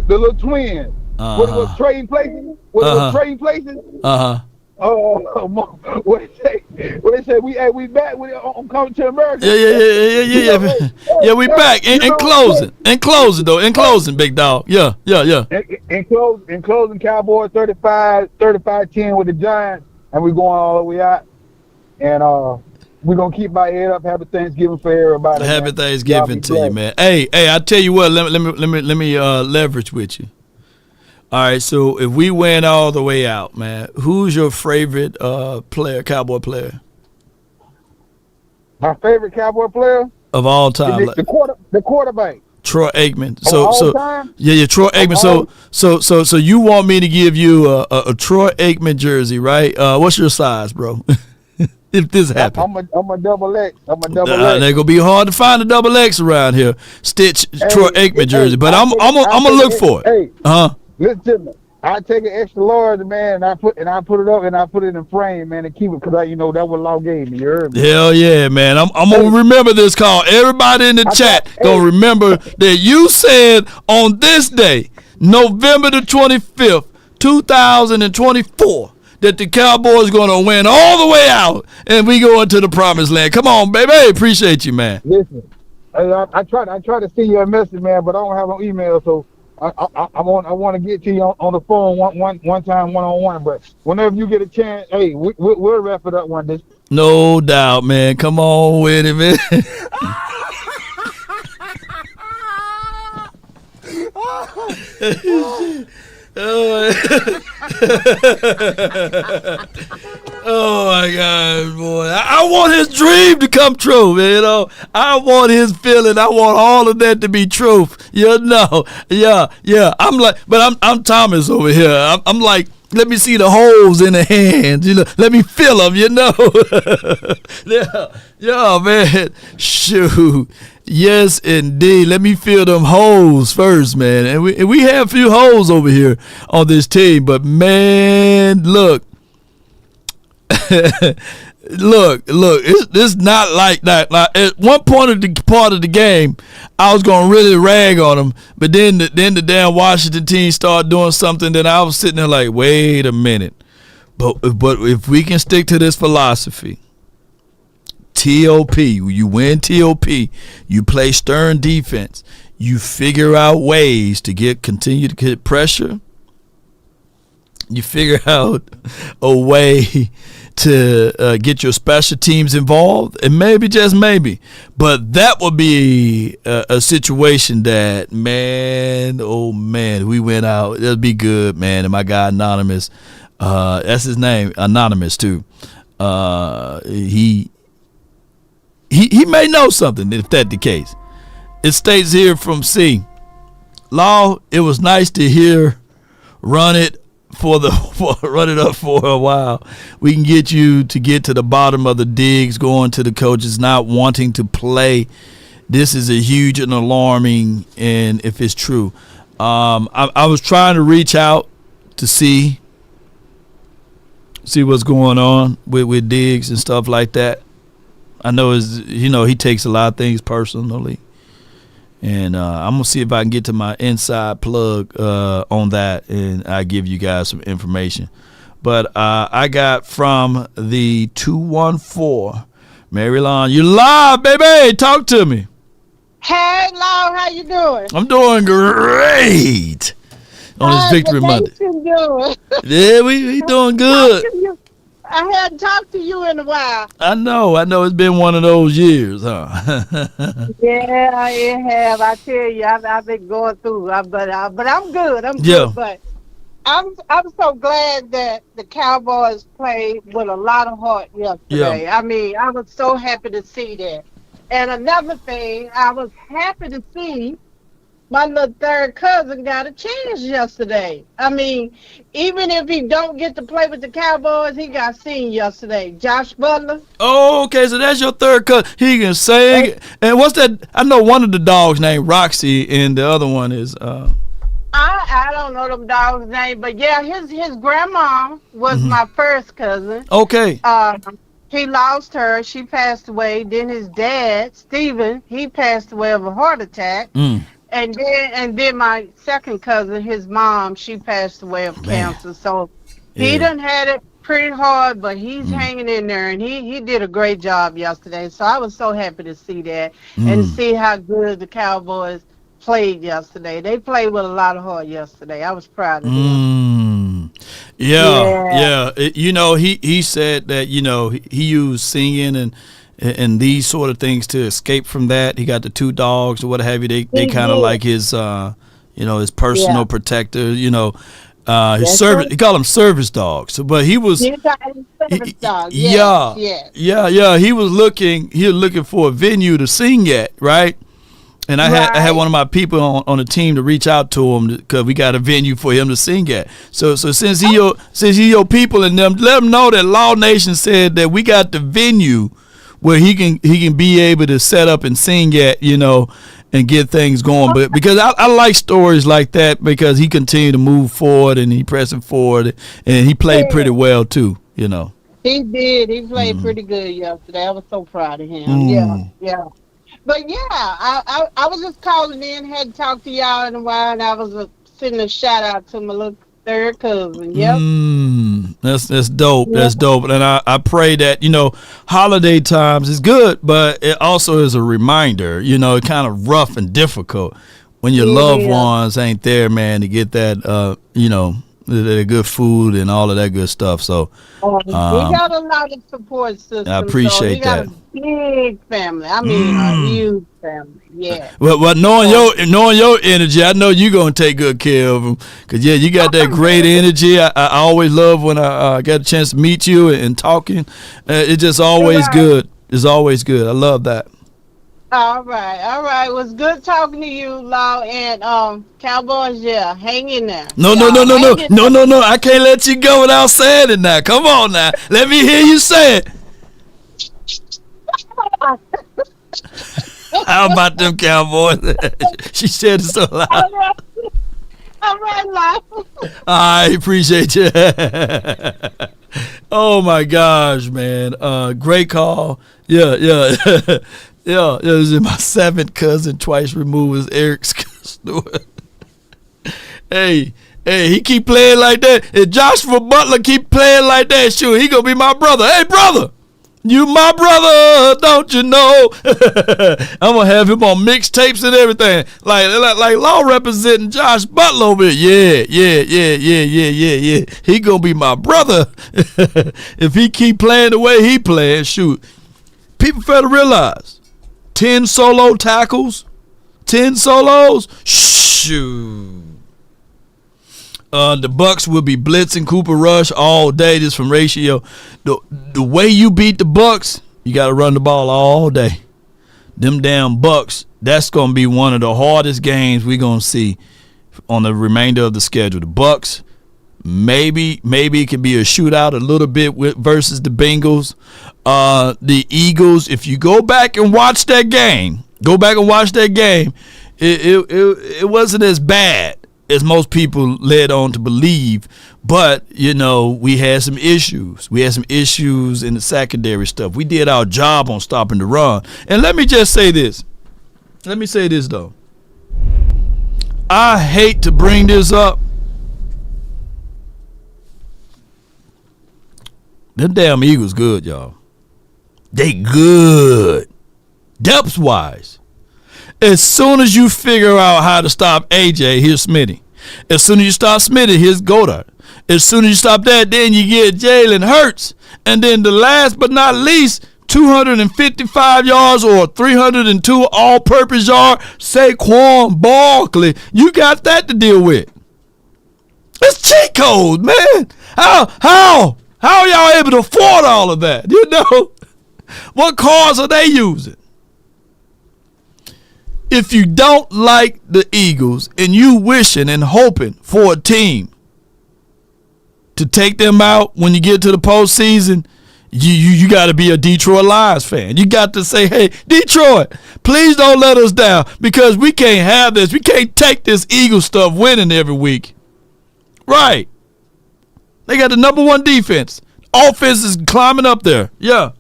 little twins. What it was trading places? Trading places? Oh, what they say? We back with I'm coming to America. Yeah, we back. In closing, big dog. Yeah. In closing, Cowboys 35-10 with the Giants, and we going all the way out. And we're gonna keep my head up. Happy Thanksgiving for everybody. Happy man. Thanksgiving to you, man. Hey, I tell you what. Let me leverage with you. All right, so if we went all the way out, man, who's your favorite player, Cowboy player? My favorite Cowboy player of all time, the quarterback, Troy Aikman. Time? Yeah, Troy Aikman. So you want me to give you a Troy Aikman jersey, right? What's your size, bro? If this happens, I'm a double X. They're gonna be hard to find a double X around here. Stitch Troy Aikman jersey, but I'm gonna look for it. Hey, listen to me. I take an extra large, man, and I put it up and I put it in frame, man, and keep it because that was long game. You heard me? Hell yeah, man! I'm gonna remember this call. Everybody in the chat gonna remember that you said on this day, November the 25th, 2024. That the Cowboys gonna win all the way out, and we go into the promised land. Come on, baby. Appreciate you, man. Listen, I try to send you a message, man, but I don't have an email, so I want to get to you on the phone one time, one-on-one. But whenever you get a chance, hey, we'll wrap it up one day. No doubt, man. Come on with it, man. Oh my God, boy! I want his dream to come true, man. You know, I want his feeling. I want all of that to be truth. You know, yeah. I'm Thomas over here. I'm like, let me see the holes in the hands. You know, let me feel them. You know, yeah, man. Shoot. Yes, indeed. Let me feel them holes first, man. And we have a few holes over here on this team, but man, look, it's not like that. Like, at one part of the game, I was gonna really rag on them, but then the damn Washington team started doing something that I was sitting there like, wait a minute. But if we can stick to this philosophy. TOP, you win TOP, you play stern defense, you figure out ways to continue to get pressure, you figure out a way to get your special teams involved, and maybe, just maybe, but that would be a situation that, man, oh man, we went out, that'd be good, man. And my guy Anonymous, that's his name, Anonymous too, He may know something if that's the case. It states here from C. Law, it was nice to hear run it up for a while. We can get you to get to the bottom of the digs, going to the coaches not wanting to play. This is a huge and alarming, and if it's true. I was trying to reach out to see what's going on with Diggs and stuff like that. I know he takes a lot of things personally, and I'm gonna see if I can get to my inside plug on that, and I give you guys some information. But I got from the 214, Mary Lon. You live, baby. Talk to me. Hey, Law, how you doing? I'm doing great on this Victory Monday. Yeah, we doing good. I hadn't talked to you in a while. I know. It's been one of those years, huh? Yeah, it have. I tell you, I've been going through, but I'm good. I'm good. But I'm so glad that the Cowboys played with a lot of heart yesterday. Yeah. I mean, I was so happy to see that. And another thing, I was happy to see my little third cousin got a chance yesterday. I mean, even if he don't get to play with the Cowboys, he got seen yesterday. Josh Butler. Oh, okay, so that's your third cousin. He can sing. Hey. And what's that? I know one of the dogs named Roxy, and the other one is. I don't know them dogs' name, but yeah, his grandma was my first cousin. Okay. He lost her. She passed away. Then his dad, Steven, he passed away of a heart attack. And then my second cousin, his mom, she passed away of cancer. So he done had it pretty hard, but he's hanging in there, and he did a great job yesterday. So I was so happy to see that and to see how good the Cowboys played yesterday. They played with a lot of heart yesterday. I was proud of them. Yeah. He said that he used singing and these sort of things to escape from that. He got the two dogs or what have you. They kind of like his his personal protector. His service. He called them service dogs. But he was. Service dog. He was looking for a venue to sing at, right? And I had one of my people on the team to reach out to him because we got a venue for him to sing at. So since he your people and them, let them know that Law Nation said that we got the venue where he can be able to set up and sing at, and get things going. But because I like stories like that because he continued to move forward and he pressing forward and he played pretty well too, He did. He played pretty good yesterday. I was so proud of him. Yeah. But I was just calling in, hadn't talked to y'all in a while, and I was sending a shout out to my little third cousin. Yep. That's dope. Yeah. That's dope. And I pray that, holiday times is good, but it also is a reminder, it's kind of rough and difficult when your loved ones ain't there, man, to get that, the good food and all of that good stuff. So he got a lot of support system. I appreciate that. Got a big family. I mean, a huge family. Yeah. Well, knowing your energy, I know you're gonna take good care of them. Cause you got that great energy. I always love when I get a chance to meet you and talking. It's just always good. It's always good. I love that. All right. It was good talking to you, Law, and Cowboys. Yeah, hang in there. No. I can't let you go without saying it now. Come on now, let me hear you say it. How about them Cowboys? She said it so loud. All right, Law. I appreciate you. Oh my gosh, man! Great call. Yeah. Yeah, it was my seventh cousin, twice removed as Eric's Stewart. Hey, he keep playing like that. If Joshua Butler keep playing like that, sure, he gonna be my brother. Hey, brother, you my brother, don't you know? I'm gonna have him on mixtapes and everything, like Law representing Josh Butler over here. Yeah. He gonna be my brother if he keep playing the way he playing. Shoot, people fail to realize. 10 solo tackles, 10 solos. Shoot. The Bucks will be blitzing Cooper Rush all day. This from Ratio. The way you beat the Bucks, you got to run the ball all day. Them damn Bucks. That's gonna be one of the hardest games we're gonna see on the remainder of the schedule. The Bucks. Maybe it could be a shootout a little bit versus the Bengals. The Eagles, if you go back and watch that game, it wasn't as bad as most people led on to believe. But, we had some issues. We had some issues in the secondary stuff. We did our job on stopping the run. And let me just say this. Let me say this, though. I hate to bring this up. Them damn Eagles good, y'all. They good. Depth-wise. As soon as you figure out how to stop AJ, here's Smitty. As soon as you stop Smitty, here's Goddard. As soon as you stop that, then you get Jalen Hurts. And then the last but not least, 255 yards or 302 all-purpose yard, Saquon Barkley. You got that to deal with. It's cheat code, man. How are y'all able to afford all of that? What cars are they using? If you don't like the Eagles and you wishing and hoping for a team to take them out when you get to the postseason, you got to be a Detroit Lions fan. You got to say, hey, Detroit, please don't let us down because we can't have this. We can't take this Eagles stuff winning every week. Right. They got the number one defense. Offense is climbing up there. Yeah.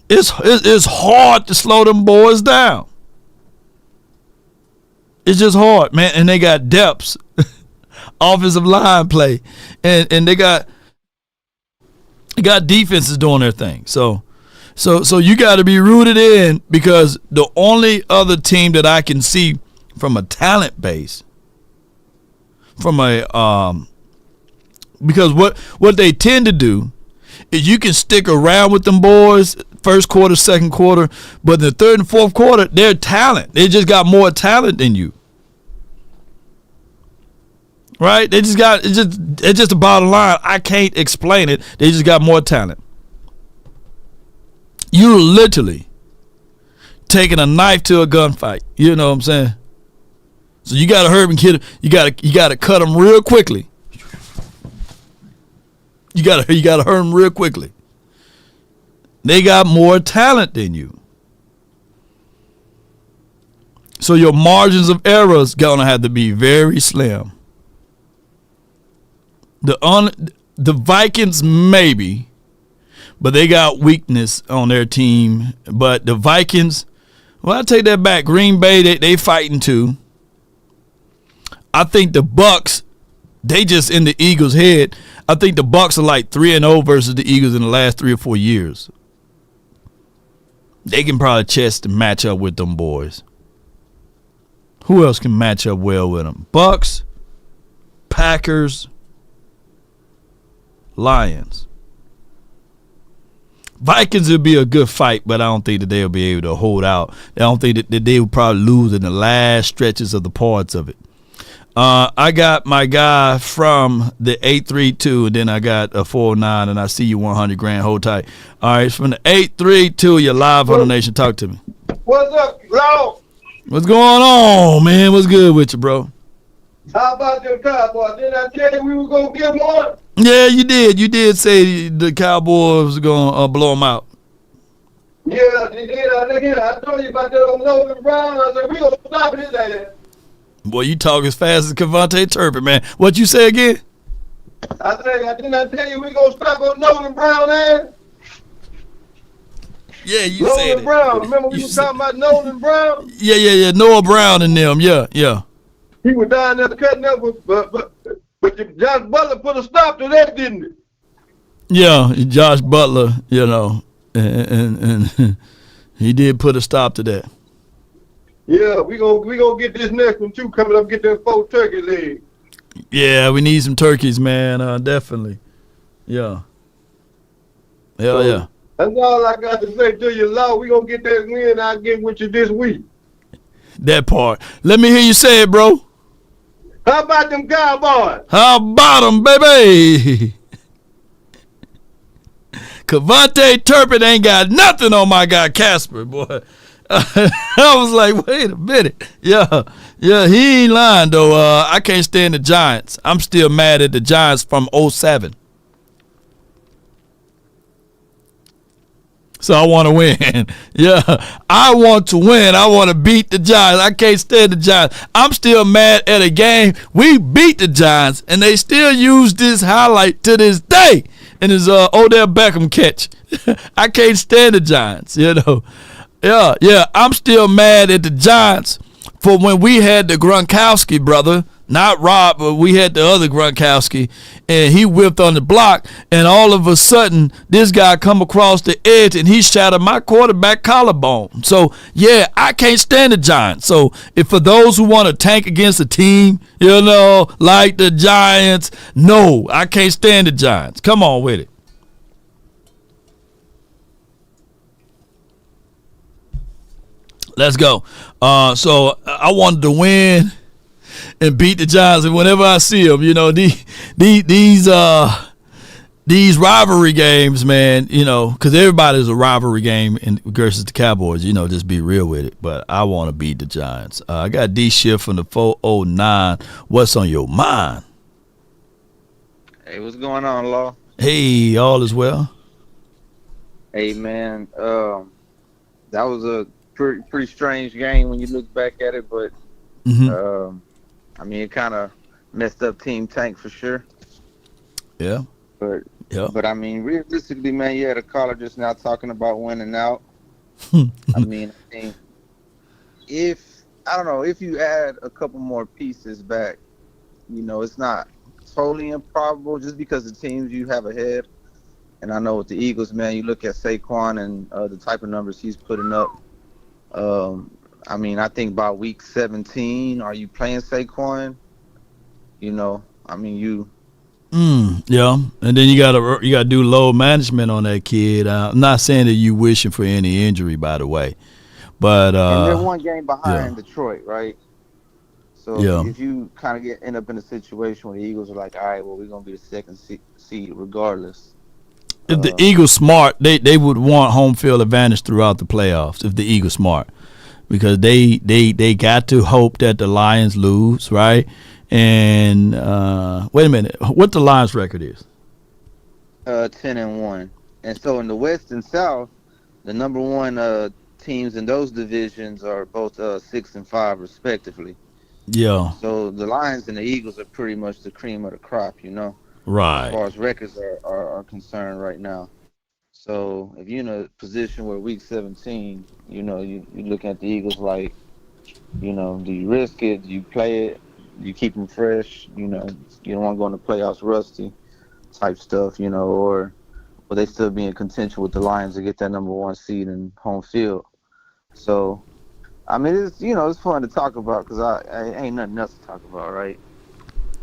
It's hard to slow them boys down. It's just hard, man. And they got depths, offensive line play, and they got defenses doing their thing. So you got to be rooted in because the only other team that I can see from a talent base, from a Because what they tend to do is you can stick around with them boys first quarter, second quarter, but in the third and fourth quarter, they're talent. They just got more talent than you. Right? They just got it's just the bottom line. I can't explain it. They just got more talent. You literally taking a knife to a gunfight. You know what I'm saying? So you gotta hurt and kill. You gotta cut them real quickly. You gotta hurt them real quickly. They got more talent than you. So your margins of error is gonna have to be very slim. The Vikings maybe, but they got weakness on their team. But the Vikings, well, I take that back. Green Bay, they fighting too. I think the Bucks, they just in the Eagles' head. I think the Bucks are like 3-0 versus the Eagles in the last 3 or 4 years. They can probably chest and match up with them boys. Who else can match up well with them? Bucks, Packers, Lions. Vikings would be a good fight, but I don't think that they'll be able to hold out. I don't think that they will probably lose in the last stretches of the parts of it. I got my guy from the 832, and then I got a 409, and I see you 100 grand. Hold tight. All right, from the 832, you're live on the Nation. Talk to me. What's up, Law? What's going on, man? What's good with you, bro? How about them Cowboys? Did I tell you we were going to get one? Yeah, you did. You did say the Cowboys were going to blow them out. Yeah, they did. I told you about that on Logan Brown. I said, we going to stop his ass. Boy, you talk as fast as Cavante Turpin, man. What you say again? I didn't I tell you we going to stop on Logan Brown ass? Yeah, you Nolan said it. Brown. Remember we were talking about Nolan Brown? Yeah. Noah Brown and them. Yeah. He was down there cutting up with, but Josh Butler put a stop to that, didn't he? Yeah, Josh Butler, you know, and he did put a stop to that. Yeah, we gonna get this next one too. Coming up, get that 4 turkey leg. Yeah, we need some turkeys, man. Definitely. Yeah. Hell yeah. That's all I got to say to you, Law. We gonna get that win. I'll get with you this week. That part. Let me hear you say it, bro. How about them Cowboys? How about them, baby? Cavante Turpin ain't got nothing on my guy Casper, boy. I was like, wait a minute. Yeah, he ain't lying, though. I can't stand the Giants. I'm still mad at the Giants from 07. So I want to win. Yeah, I want to win. I want to beat the Giants. I can't stand the Giants. I'm still mad at a game. We beat the Giants, and they still use this highlight to this day in his Odell Beckham catch. I can't stand the Giants, you know. Yeah. I'm still mad at the Giants for when we had the Gronkowski brother. Not Rob, but we had the other Gronkowski, and he whipped on the block, and all of a sudden, this guy come across the edge, and he shattered my quarterback collarbone. So, yeah, I can't stand the Giants. So, if for those who want to tank against a team, you know, like the Giants, no, I can't stand the Giants. Come on with it. Let's go. So, I wanted to win and beat the Giants, and whenever I see them, you know, these rivalry games, man, you know, because everybody's a rivalry game versus the Cowboys, you know, just be real with it. But I want to beat the Giants. I got D Shift from the 409. What's on your mind? Hey, what's going on, Law? Hey, all is well. Hey, man, that was a pretty strange game when you look back at it, but I mean, it kind of messed up Team Tank for sure. Yeah. But I mean, realistically, man, you had a caller just now talking about winning out. I mean, if you add a couple more pieces back, you know, it's not totally improbable just because the teams you have ahead. And I know with the Eagles, man, you look at Saquon and the type of numbers he's putting up. I mean, I think by week 17, are you playing Saquon? You know, I mean, Yeah, and then you gotta do load management on that kid. I'm not saying that you wishing for any injury, by the way, but and they're one game behind Detroit, right? So if you kind of end up in a situation where the Eagles are like, all right, well, we're gonna be the second seed regardless. If the Eagles smart, they would want home field advantage throughout the playoffs. If the Eagles smart, because they got to hope that the Lions lose, right? And wait a minute, what the Lions record is? 10-1, and so in the West and South, the number one teams in those divisions are both 6-5 respectively. Yeah. So the Lions and the Eagles are pretty much the cream of the crop, Right. As far as records are concerned right now. So if you're in a position where week 17, you look at the Eagles like, do you risk it? Do you play it? Do you keep them fresh? You don't want to go in the playoffs rusty type stuff, or will they still be in contention with the Lions to get that number one seed in home field? So, I mean, it's fun to talk about because I ain't nothing else to talk about, right?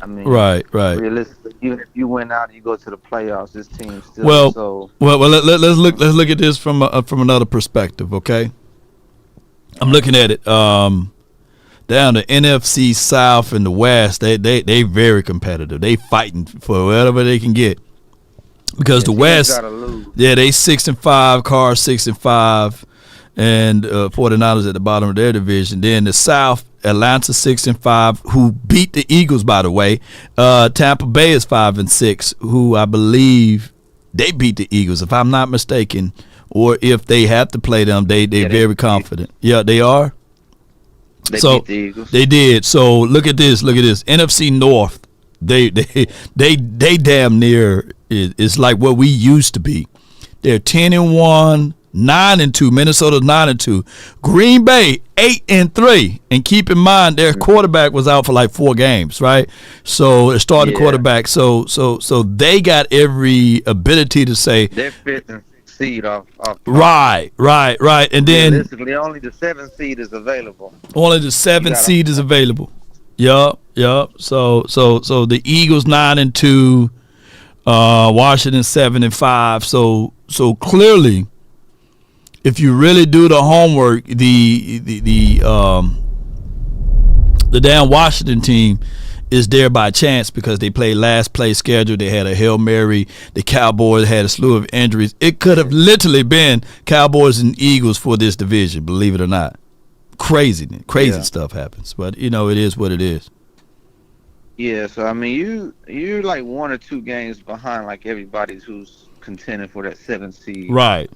I mean, right. Realistically, even if you went out and you go to the playoffs, this team still well. Let's look at this from another perspective, okay? I'm looking at it. Down the NFC South and the West, they very competitive. They fighting for whatever they can get because the West, they 6-5, Cards 6-5. And 49ers at the bottom of their division. Then the South, Atlanta 6-5, who beat the Eagles, by the way. Tampa Bay is 5-6, who I believe they beat the Eagles, if I'm not mistaken. Or if they have to play them, they very confident. Yeah, they are. They beat the Eagles. They did. So look at this. NFC North, they damn near is like what we used to be. They're 10-1. 9-2. Minnesota's 9-2. Green Bay 8-3. And keep in mind their quarterback was out for like 4 games, right? So it started quarterback. So they got every ability to say they're 5th and 6th seed off. Right. And then realistically, only the 7th seed is available. Only the 7th seed is available. Yup. So the Eagles 9-2. Washington 7-5. So clearly, if you really do the homework, the damn Washington team is there by chance because they played last play schedule. They had a Hail Mary. The Cowboys had a slew of injuries. It could have literally been Cowboys and Eagles for this division, believe it or not. Crazy stuff happens, but it is what it is. Yeah, so I mean, you're like 1 or 2 games behind like everybody who's contending for that 7th seed. Right.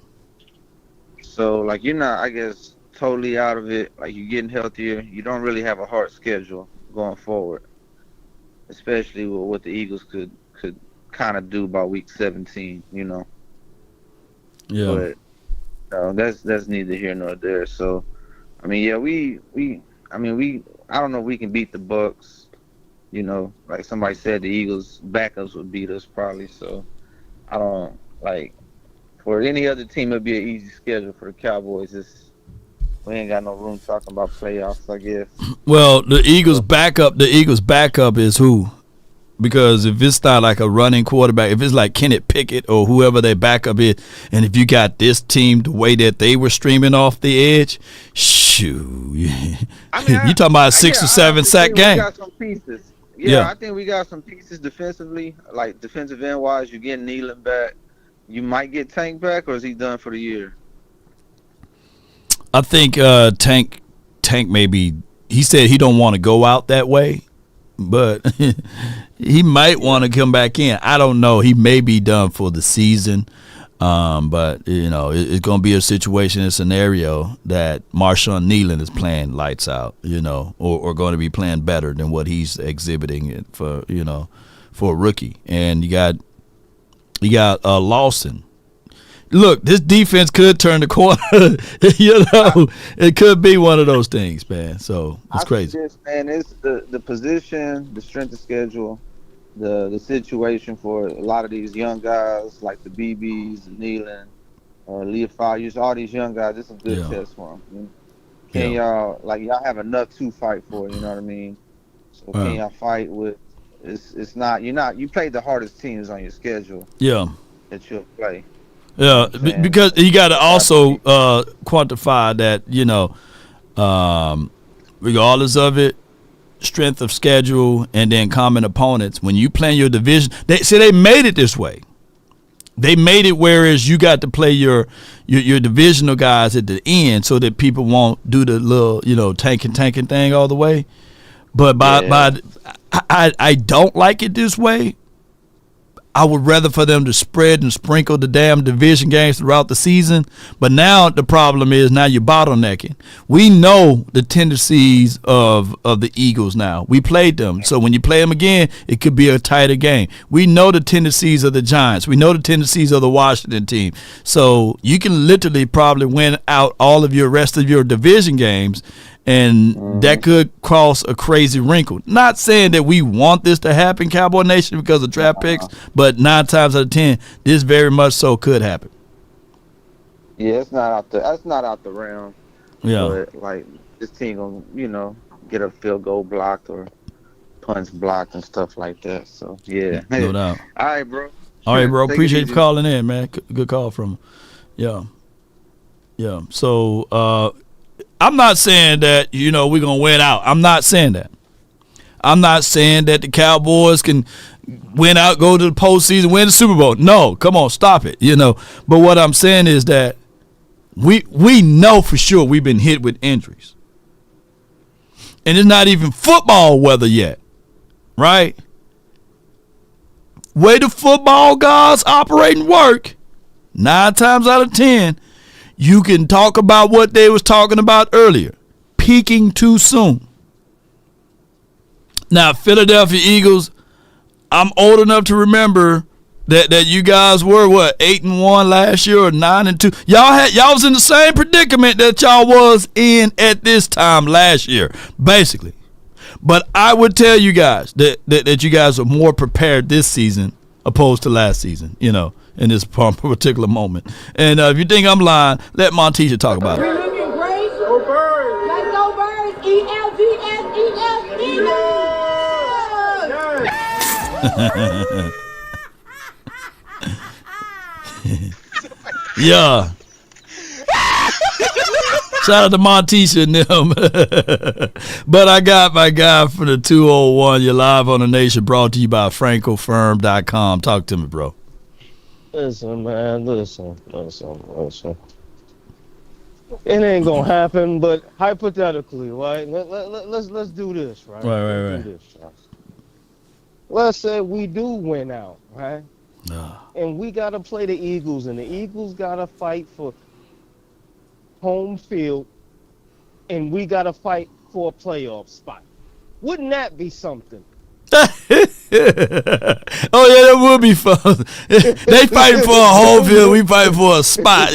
So, like, you're not, I guess, totally out of it. Like, you're getting healthier. You don't really have a hard schedule going forward, especially with what the Eagles could kind of do by week 17, Yeah. But that's neither here nor there. So, I mean, yeah, I don't know if we can beat the Bucks. Like somebody said, the Eagles' backups would beat us probably. So, I don't, like, for any other team, it'd be an easy schedule. For the Cowboys, we ain't got no room talking about playoffs, I guess. Well, the Eagles' backup is who? Because if it's not like a running quarterback, if it's like Kenneth Pickett or whoever their backup is, and if you got this team the way that they were streaming off the edge, shoot, you talking about a 6 or 7 sack game? We got some pieces. Yeah, I think we got some pieces defensively, like defensive end wise. You get Nealon back. You might get Tank back, or is he done for the year? I think Tank maybe he said he don't want to go out that way, but he might want to come back in. I don't know. He may be done for the season, but it's going to be a situation, a scenario that Marshawn Nealon is playing lights out, or going to be playing better than what he's exhibiting for a rookie. And you got Lawson. Look, this defense could turn the corner. It could be one of those things, man. So it's crazy. Man, it's the position, the strength of schedule, the situation for a lot of these young guys like the BBs, Nealon, Leofayus, all these young guys. It's a good test for them. Y'all have enough to fight for? You know what I mean? So can y'all fight with it's not. You played the hardest teams on your schedule. Yeah. That you'll play. Yeah, because you got to also quantify that, regardless of it, strength of schedule and then common opponents. When you play your division, they made it this way. They made it whereas you got to play your divisional guys at the end so that people won't do the little tanking thing all the way. But I don't like it this way. I would rather for them to spread and sprinkle the damn division games throughout the season. But now the problem is now you're bottlenecking. We know the tendencies of the Eagles now. We played them. So when you play them again, it could be a tighter game. We know the tendencies of the Giants. We know the tendencies of the Washington team. So you can literally probably win out all of your rest of your division games. And that could cause a crazy wrinkle. Not saying that we want this to happen, Cowboy Nation, because of draft picks, but 9 times out of 10, this very much so could happen. Yeah, that's not out the realm. Yeah. But, like, this team gonna, get a field goal blocked or punts blocked and stuff like that. So, yeah. No doubt. All right, bro. All right, bro. Appreciate you calling in, man. Good call from him. Yeah. So, I'm not saying that, we're going to win out. I'm not saying that. I'm not saying that the Cowboys can win out, go to the postseason, win the Super Bowl. No, come on, stop it, But what I'm saying is that we know for sure we've been hit with injuries. And it's not even football weather yet, right? Way the football gods operate and work, 9 times out of 10, you can talk about what they was talking about earlier, peaking too soon. Now, Philadelphia Eagles, I'm old enough to remember that you guys were 8-1 last year or 9-2. Y'all was in the same predicament that y'all was in at this time last year, basically. But I would tell you guys that you guys are more prepared this season opposed to last season, in this particular moment. And if you think I'm lying, let Montisha talk about it. We're looking great. Go Birds. Let's go Birds. ELGS, Yeah. Shout out to Montisha and them. But I got my guy for the 201. You're live on the Nation, brought to you by FrenkelFirm.com. Talk to me, bro. Listen, man, listen. It ain't gonna happen, but hypothetically, right? Let's do this, right? Right. Do this, right? Let's say we do win out, right? And we gotta play the Eagles, and the Eagles gotta fight for home field, and we gotta fight for a playoff spot. Wouldn't that be something? Oh yeah, that would be fun. They fighting for a home field, we fighting for a spot,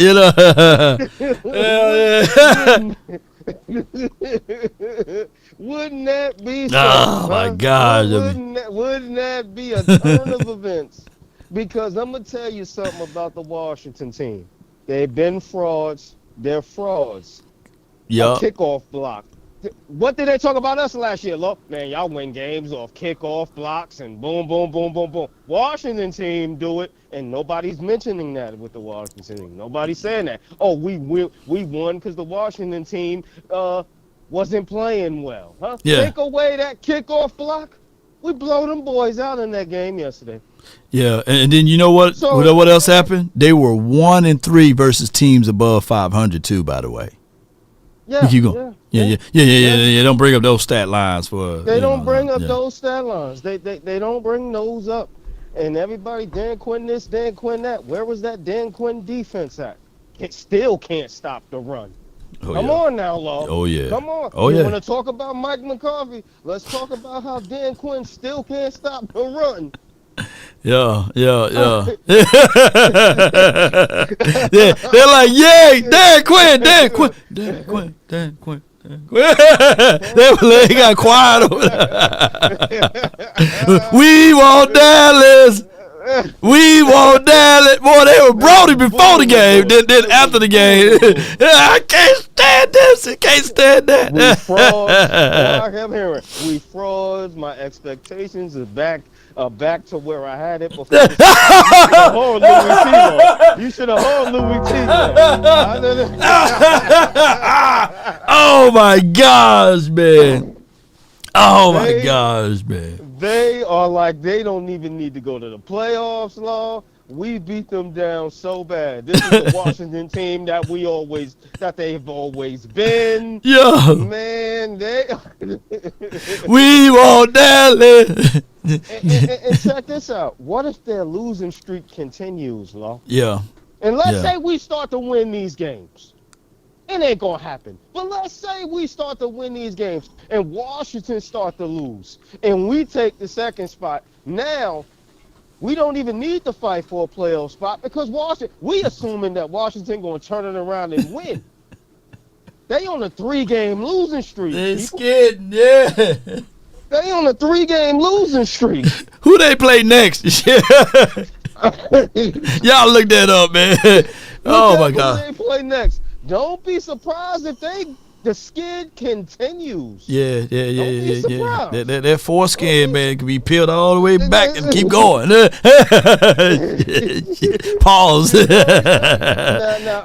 Wouldn't that be something? Oh my God! Wouldn't that be a turn of events? Because I'm gonna tell you something about the Washington team. They've been frauds. They're frauds. Yeah. Kickoff block. What did they talk about us last year? Look, man, y'all win games off kickoff blocks and boom, boom, boom, boom, boom. Washington team do it, and nobody's mentioning that with the Washington team. Nobody's saying that. Oh, we won because the Washington team wasn't playing well, huh? Yeah. Take away that kickoff block. We blow them boys out in that game yesterday. Yeah, and then you know what? So, what else happened? They were 1-3 versus teams above 500 too. By the way. Yeah. Keep going. Yeah. Don't bring up those stat lines for. They don't bring up those stat lines. They don't bring those up. And everybody, Dan Quinn this, Dan Quinn that. Where was that Dan Quinn defense at? It still can't stop the run. Come on now, Law. Oh yeah. Come on. Oh you yeah. Want to talk about Mike McCarthy? Let's talk about how Dan Quinn still can't stop the run. Yeah. Yeah, they're like, yay, Dan Quinn. They got quiet over there. We want Dallas. We won't Dallas. Boy, they were Brody before the game. Then after the game. I can't stand this. I can't stand that. We froze. I kept hearing, we froze. My expectations are back to where I had it before. You should have heard Louis T. Oh my gosh, man. Oh my gosh, man. They are like, they don't even need to go to the playoffs, Law. We beat them down so bad. This is the Washington team that they've always been. Yeah. Man, we won't Dallas. And check this out. What if their losing streak continues, Law? Yeah. And let's say we start to win these games. It ain't gonna happen. But let's say we start to win these games and Washington start to lose. And we take the second spot. Now, we don't even need to fight for a playoff spot because we assuming that Washington gonna turn it around and win. They on a 3-game losing streak. They scared, yeah. They on a 3-game losing streak. Who they play next? Y'all look that up, man. Oh my God. Who they play next? Don't be surprised if the skid continues. Yeah. That foreskin, man, can be peeled all the way back and keep going. Pause. Now,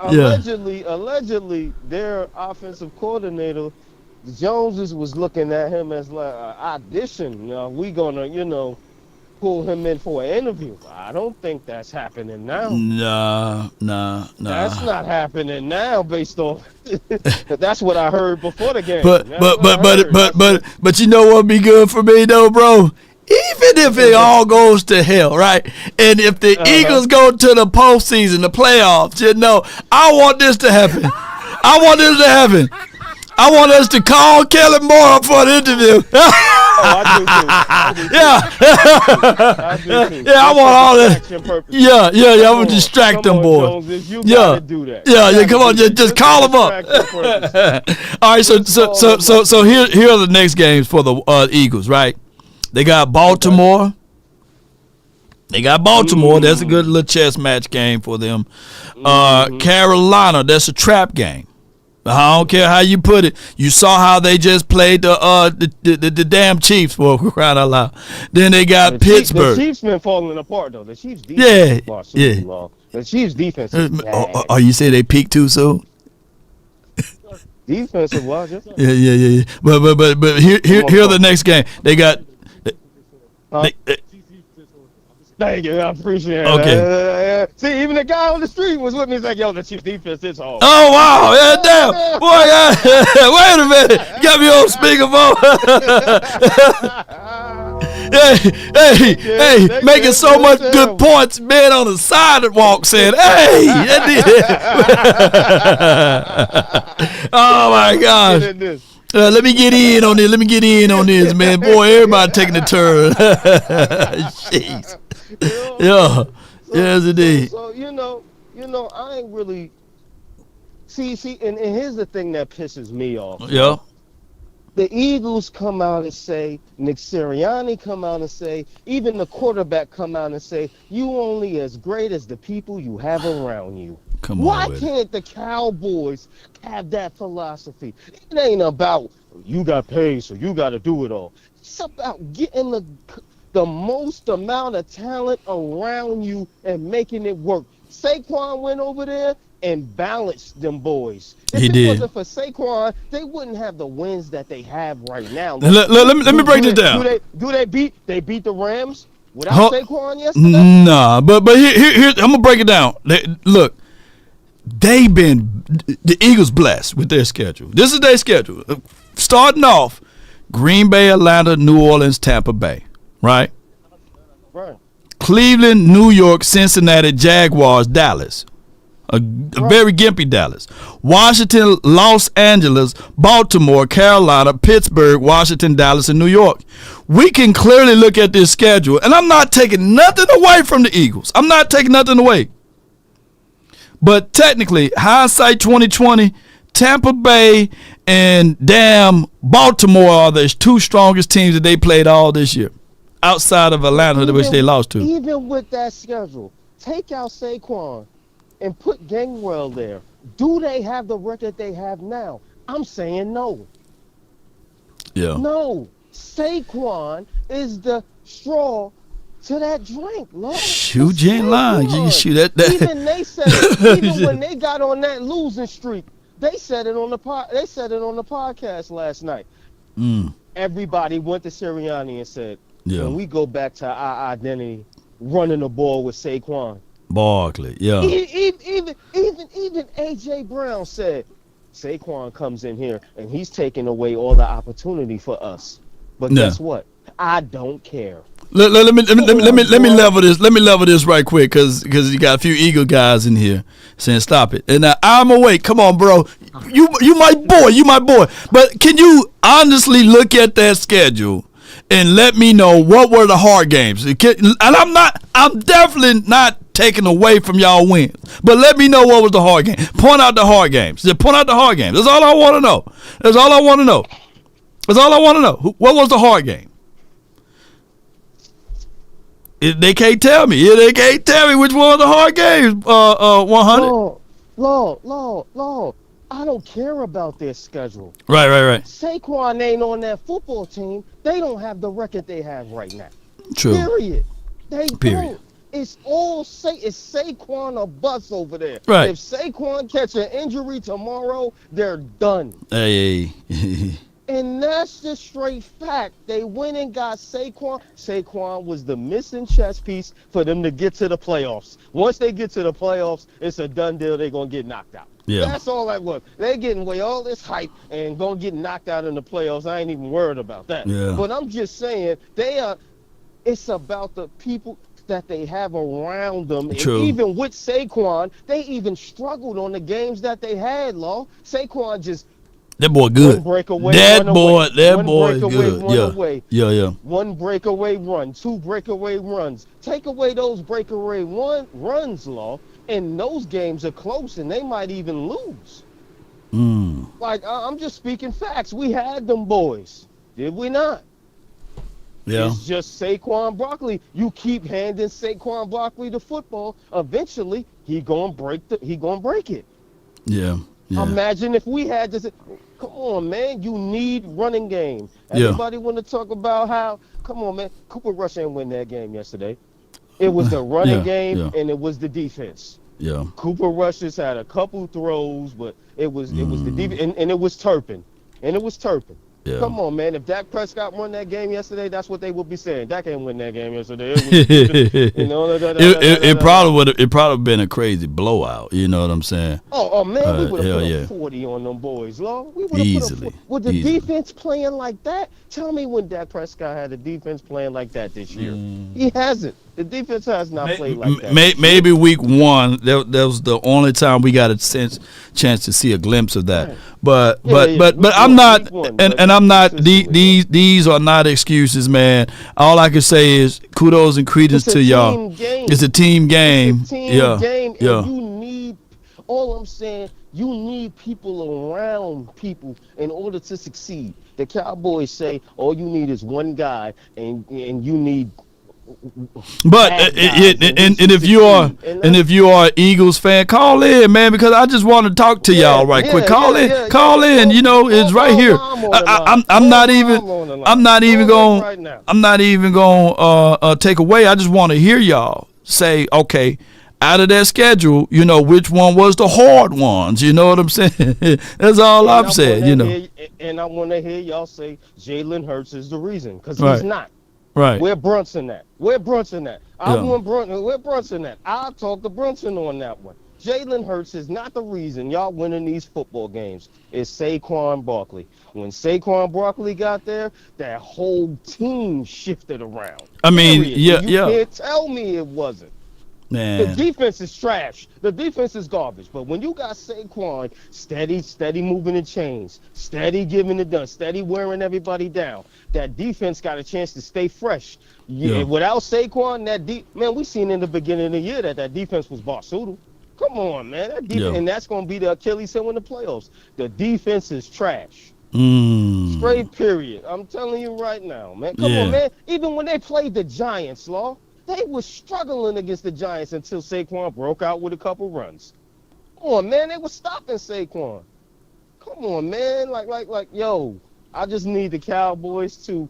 allegedly, their offensive coordinator, Jones, was looking at him as like an audition. We gonna, pull him in for an interview. I don't think that's happening now. Nah. That's not happening now, based on. That's what I heard before the game. But you know what would be good for me though, bro? Even if it all goes to hell, right? And if the Eagles go to the postseason, the playoffs, I want this to happen. I want us to call Kelly Moore for an interview. I do too. Yeah, I want all that. Yeah, I'm gonna distract them, boy. Yeah, come on, just call them up. All right, so here are the next games for the Eagles, right? They got Baltimore. That's a good little chess match game for them. Carolina, that's a trap game. I don't care how you put it. You saw how they just played the damn Chiefs, for crying out loud. Then they got Pittsburgh. The Chiefs been falling apart though. The Chiefs defense yeah. The Chiefs defense is bad. Oh, you say they peaked too soon? Defensive wise, yeah. But here are the next game. They got. Thank you, I appreciate it. Okay. See, even the guy on the street was with me. He's like, "Yo, the Chiefs defense is hard." Oh wow! Yeah, damn, boy! Wait a minute, you got me on speakerphone. hey, making so much good points, man, on the sidewalk saying, "Hey!" Oh my gosh. Let me get in on this. Man. Boy, everybody taking a turn. Jeez. Yes, indeed. So I ain't really see, and here's the thing that pisses me off. Yeah. The Eagles come out and say, Nick Sirianni come out and say, even the quarterback come out and say, you only as great as the people you have around you. Why can't the Cowboys have that philosophy? It ain't about you got paid, so you got to do it all. It's about getting the most amount of talent around you and making it work. Saquon went over there and balanced them boys. If it wasn't for Saquon, they wouldn't have the wins that they have right now. Let me break this down. They beat the Rams without Saquon yesterday? Nah, but here I'm gonna break it down. Look. They've been the Eagles blessed with their schedule. This is their schedule. Starting off, Green Bay, Atlanta, New Orleans, Tampa Bay, right? Right. Cleveland, New York, Cincinnati, Jaguars, Dallas. A very gimpy Dallas. Washington, Los Angeles, Baltimore, Carolina, Pittsburgh, Washington, Dallas, and New York. We can clearly look at this schedule, and I'm not taking nothing away from the Eagles. I'm not taking nothing away. But technically, hindsight 2020, Tampa Bay and damn Baltimore are the two strongest teams that they played all this year. outside of Atlanta, which they lost to. Even with that schedule, take out Saquon and put Gainwell there. Do they have the record they have now? I'm saying no. Yeah. No. Saquon is the straw to that drink, Lord. Shoot, you ain't lying. You can shoot that. Even they said it, even when they got on that losing streak, they said it on the podcast last night. Everybody went to Sirianni and said, when we go back to our identity, running the ball with Saquon. Barkley, yeah. Even AJ Brown said Saquon comes in here and he's taking away all the opportunity for us. But guess what? I don't care. Let me level this. Let me level this right quick, because you got a few Eagle guys in here saying stop it. And I'm awake. Come on, bro. You my boy. But can you honestly look at that schedule and let me know what were the hard games? And I'm definitely not taking away from y'all wins. But let me know what was the hard game. Point out the hard games. Just point out the hard games. That's all I want to know. What was the hard game? They can't tell me. They can't tell me which one of the hard games. 100. Lord. I don't care about their schedule. Right. Saquon ain't on that football team. They don't have the record they have right now. True. Period. They don't. It's Saquon or bust over there. Right. If Saquon catch an injury tomorrow, they're done. Hey. And that's the straight fact. They went and got Saquon. Saquon was the missing chess piece for them to get to the playoffs. Once they get to the playoffs, it's a done deal. They're going to get knocked out. Yeah. That's all that was. They're getting away all this hype and going to get knocked out in the playoffs. I ain't even worried about that. Yeah. But I'm just saying, it's about the people that they have around them. True. And even with Saquon, they even struggled on the games that they had, Law. Saquon just... That boy good. That boy is good. Yeah. One breakaway run, 2 breakaway runs. Take away those breakaway runs, Law, and those games are close, and they might even lose. Like, I'm just speaking facts. We had them boys. Did we not? Yeah. It's just Saquon Barkley. You keep handing Saquon Barkley the football. Eventually, he gonna break it. Yeah. Imagine if we had this. Come on, man. You need running game. Everybody want to talk about how. Come on, man. Cooper Rush didn't win that game yesterday. It was the running game and it was the defense. Yeah. Cooper Rush just had a couple throws, but it was the defense, and it was Turpin. Yeah. Come on, man. If Dak Prescott won that game yesterday, that's what they would be saying. Dak ain't win that game yesterday. It probably been a crazy blowout. You know what I'm saying? Oh man, we would have put 40 on them boys, Lord. We would have easily. With the defense playing like that, tell me when Dak Prescott had a defense playing like that this year. He hasn't. The defense has not played like that. Maybe week 1, that was the only time we got a chance to see a glimpse of that. But I'm not, and I'm not. These are not excuses, man. All I can say is kudos and credence to y'all. It's a team game. It's a team game. And you need. All I'm saying, you need people around people in order to succeed. The Cowboys say all you need is one guy, and you need. But if you are an Eagles fan, call in, man, because I just want to talk to y'all right quick. Call in. You know, it's right here. I'm not even going take away. I just want to hear y'all say, okay, out of that schedule, you know, which one was the hard ones? You know what I'm saying? That's all I'm saying. You know. And I want to hear y'all say Jalen Hurts is the reason, because he's not. Right. Where Brunson at? Where Brunson at? Where Brunson at? I'll talk to Brunson on that one. Jalen Hurts is not the reason y'all winning these football games. It's Saquon Barkley. When Saquon Barkley got there, that whole team shifted around. I mean, You can't tell me it wasn't. Man. The defense is trash. The defense is garbage. But when you got Saquon steady moving the chains, steady giving it done, steady wearing everybody down, that defense got a chance to stay fresh. Without Saquon, man, we seen in the beginning of the year that defense was Barsudu. Come on, man. And that's going to be the Achilles heel in the playoffs. The defense is trash. Straight period. I'm telling you right now, man. Come on, man. Even when they played the Giants, Law, they were struggling against the Giants until Saquon broke out with a couple runs. Come on, man. They were stopping Saquon. Come on, man. Yo, I just need the Cowboys to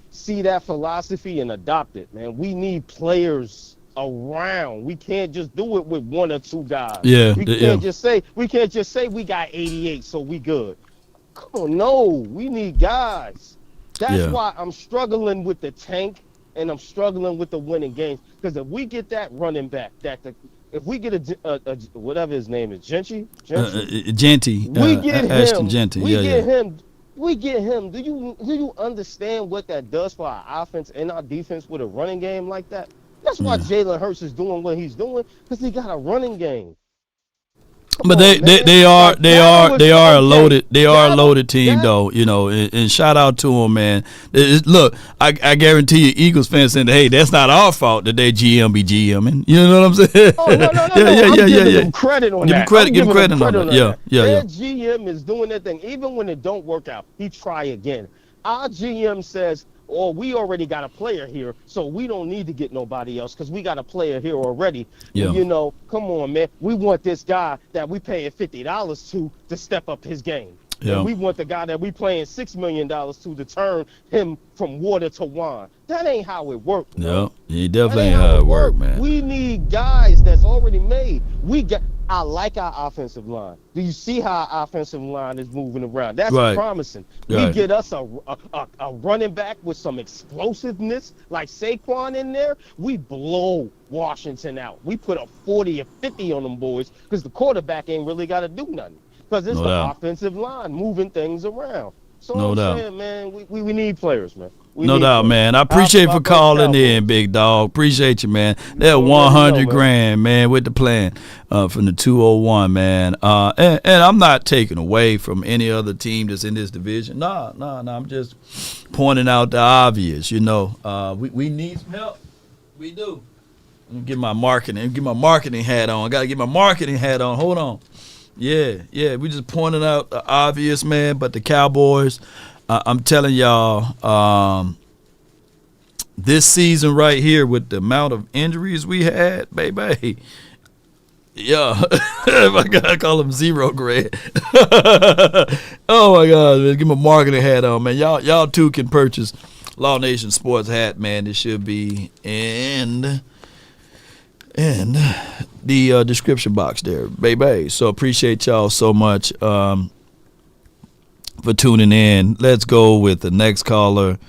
see that philosophy and adopt it, man. We need players around. We can't just do it with one or two guys. We can't just say we got 88, so we good. Come on, no. We need guys. That's why I'm struggling with the tank and I'm struggling with the winning games. Because if we get that running back, if we get a whatever his name is, Genty, we get him. Ashton Genty. We get him. Do you understand what that does for our offense and our defense with a running game like that? That's why Jalen Hurts is doing what he's doing, because he got a running game. But they are a loaded team though, you know, and shout out to them, man. Look, I guarantee you, Eagles fans saying, hey, that's not our fault that they GM be GMing. You know what I'm saying? Oh no, I'm giving them credit on that. Give them credit on that. Their GM is doing that thing, even when it don't work out. He try again. Our GM says, "Oh, we already got a player here, so we don't need to get nobody else because we got a player here already." Yeah. You know, come on, man. We want this guy that we paying $50 to step up his game. Yeah. And we want the guy that we paying $6 million to turn him from water to wine. That ain't how it works. No, it definitely ain't how it works, man. We need guys that's already made. I like our offensive line. Do you see how our offensive line is moving around? That's promising. We get us a running back with some explosiveness like Saquon in there. We blow Washington out. We put a 40 or 50 on them boys because the quarterback ain't really got to do nothing because it's offensive line moving things around. So I'm saying, man, we need players, man. No doubt, man. I appreciate you for calling in, big dog. Appreciate you, man. That 100 grand, man, with the plan from the 201, man. And I'm not taking away from any other team that's in this division. No. I'm just pointing out the obvious. You know, we need some help. We do. Let me get my marketing hat on. I got to get my marketing hat on. Hold on. Yeah. We just pointing out the obvious, man. But the Cowboys, I'm telling y'all, this season right here with the amount of injuries we had, baby, yeah, I gotta call them zero grade. Oh my God, man, get my marketing hat on, man. Y'all too can purchase Law Nation Sports hat, man. It should be in the description box there, baby. So appreciate y'all so much for tuning in. Let's go with the next caller.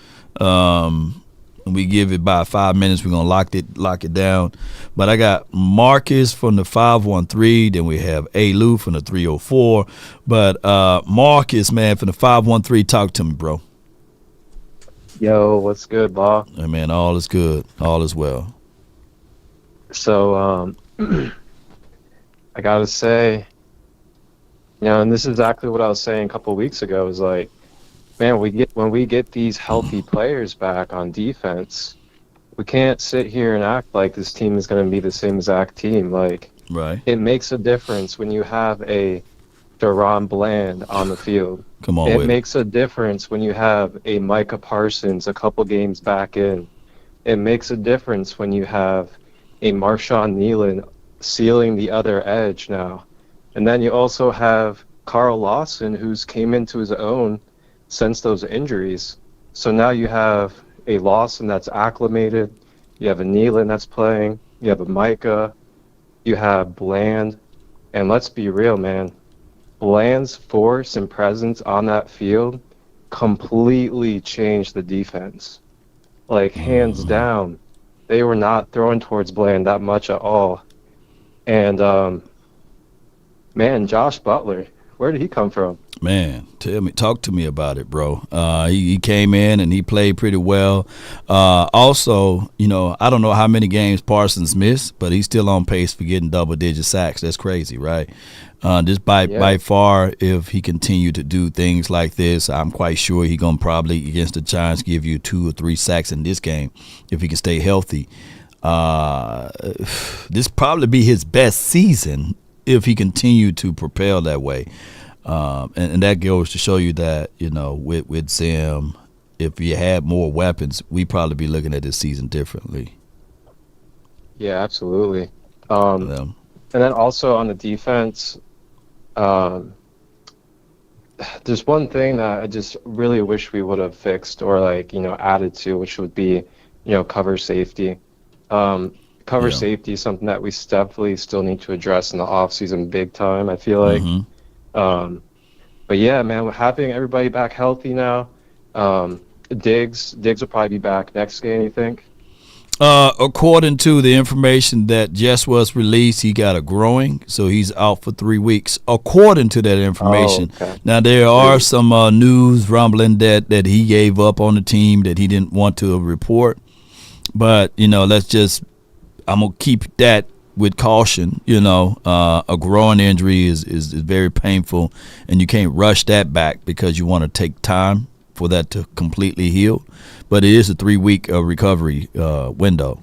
We give it about 5 minutes. We're gonna lock it down. But I got Marcus from the 513. Then we have A. Lou from the 304. But Marcus, man, from the 513, talk to me, bro. Yo, what's good, Law? Hey, man, all is good. All is well. So, I gotta say, you know, and this is exactly what I was saying a couple of weeks ago. Is like, man, when we get these healthy players back on defense, we can't sit here and act like this team is going to be the same exact team. Like, it makes a difference when you have a Deron Bland on the field. Come on, it makes a difference when you have a Micah Parsons a couple games back in. It makes a difference when you have a Marshawn Nealon sealing the other edge now. And then you also have Carl Lawson, who's came into his own since those injuries. So now you have a Lawson that's acclimated. You have a Nealon that's playing. You have a Micah. You have Bland. And let's be real, man. Bland's force and presence on that field completely changed the defense. Like, hands down. They were not throwing towards Bland that much at all. And, man, Josh Butler, where did he come from? Man, talk to me about it, bro. He came in and he played pretty well. Also, you know, I don't know how many games Parsons missed, but he's still on pace for getting double-digit sacks. That's crazy, right? Just by far, if he continued to do things like this, I'm quite sure he's going to probably, against the Giants, give you 2 or 3 sacks in this game if he can stay healthy. This probably be his best season if he continued to propel that way. And that goes to show you that, with Zim, if you had more weapons, we'd probably be looking at this season differently. Yeah, absolutely. And then also on the defense, there's one thing that I just really wish we would have fixed or added to, which would be, cover safety. Safety is something that we definitely still need to address in the offseason big time, I feel like. But yeah, man, having everybody back healthy now. Diggs will probably be back next game, you think? According to the information that just was released, he got a groin, so he's out for 3 weeks. According to that information. Okay. Now there are some news rumbling that he gave up on the team, that he didn't want to report. But I'm gonna keep that with caution. A groin injury is very painful, and you can't rush that back because you want to take time for that to completely heal. But it is a 3-week recovery window.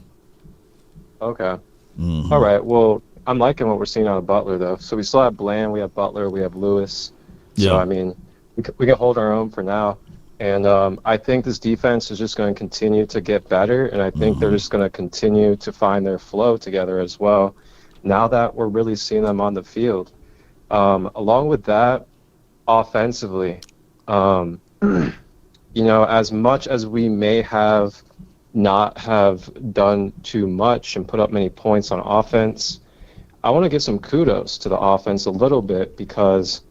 Okay. All right. Well, I'm liking what we're seeing out of Butler, though. So we still have Bland, we have Butler, we have Lewis. So, I mean, we can hold our own for now. And I think this defense is just going to continue to get better, and I think they're just going to continue to find their flow together as well, now that we're really seeing them on the field. Along with that, offensively, as much as we may have not have done too much and put up many points on offense, I want to give some kudos to the offense a little bit because,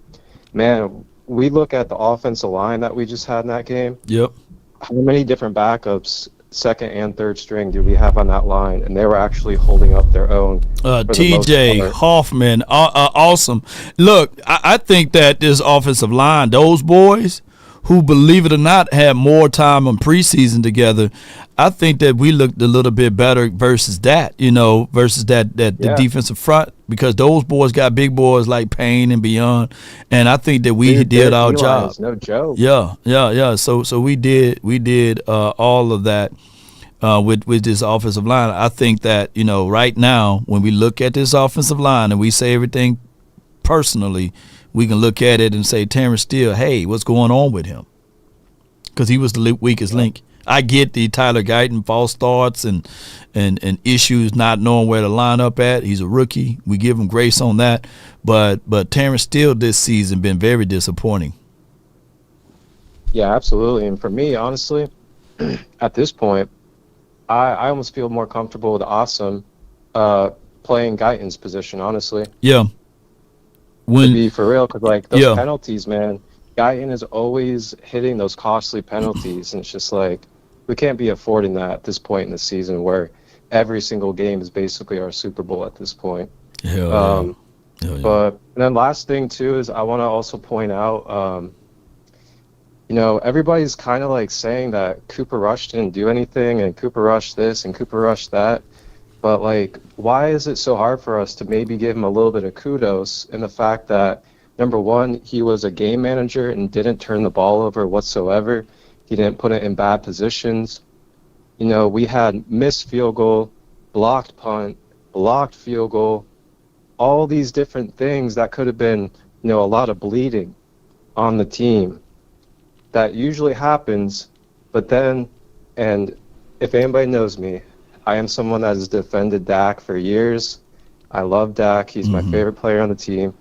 man, we look at the offensive line that we just had in that game. Yep. How many different backups, second and third string, do we have on that line? And they were actually holding up their own. TJ Hoffman, awesome. Look, I think that this offensive line, those boys who, believe it or not, had more time in preseason together, I think that we looked a little bit better versus that, the defensive front, because those boys got big boys like Payne and beyond, and I think that we did our job. No joke. Yeah. So we did all of that with this offensive line. I think that right now when we look at this offensive line and we say everything personally, we can look at it and say, Terrence Steele, hey, what's going on with him? Because he was the weakest link. I get the Tyler Guyton false starts and issues not knowing where to line up at. He's a rookie. We give him grace on that. But Terrence Steele this season been very disappointing. Yeah, absolutely. And for me, honestly, at this point, I almost feel more comfortable with Awesome playing Guyton's position, honestly. Yeah. To be for real, because those penalties, man, Guyton is always hitting those costly penalties, and it's just we can't be affording that at this point in the season where every single game is basically our Super Bowl at this point. But then last thing too is I want to also point out, everybody's kind of saying that Cooper Rush didn't do anything and Cooper Rush this and Cooper Rush that. But why is it so hard for us to maybe give him a little bit of kudos in the fact that, number one, he was a game manager and didn't turn the ball over whatsoever. He didn't put it in bad positions. We had missed field goal, blocked punt, blocked field goal, all these different things that could have been, a lot of bleeding on the team. That usually happens, but then, and if anybody knows me, I am someone that has defended Dak for years. I love Dak. He's my favorite player on the team.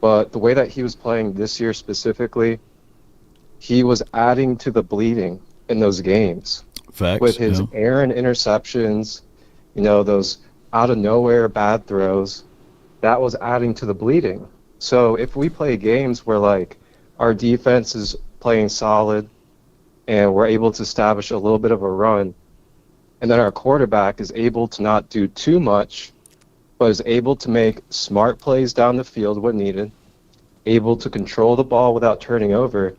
But the way that he was playing this year specifically, he was adding to the bleeding in those games. Facts, with his errant interceptions, those out of nowhere bad throws, that was adding to the bleeding. So if we play games where our defense is playing solid and we're able to establish a little bit of a run, and then our quarterback is able to not do too much, but is able to make smart plays down the field when needed, able to control the ball without turning over,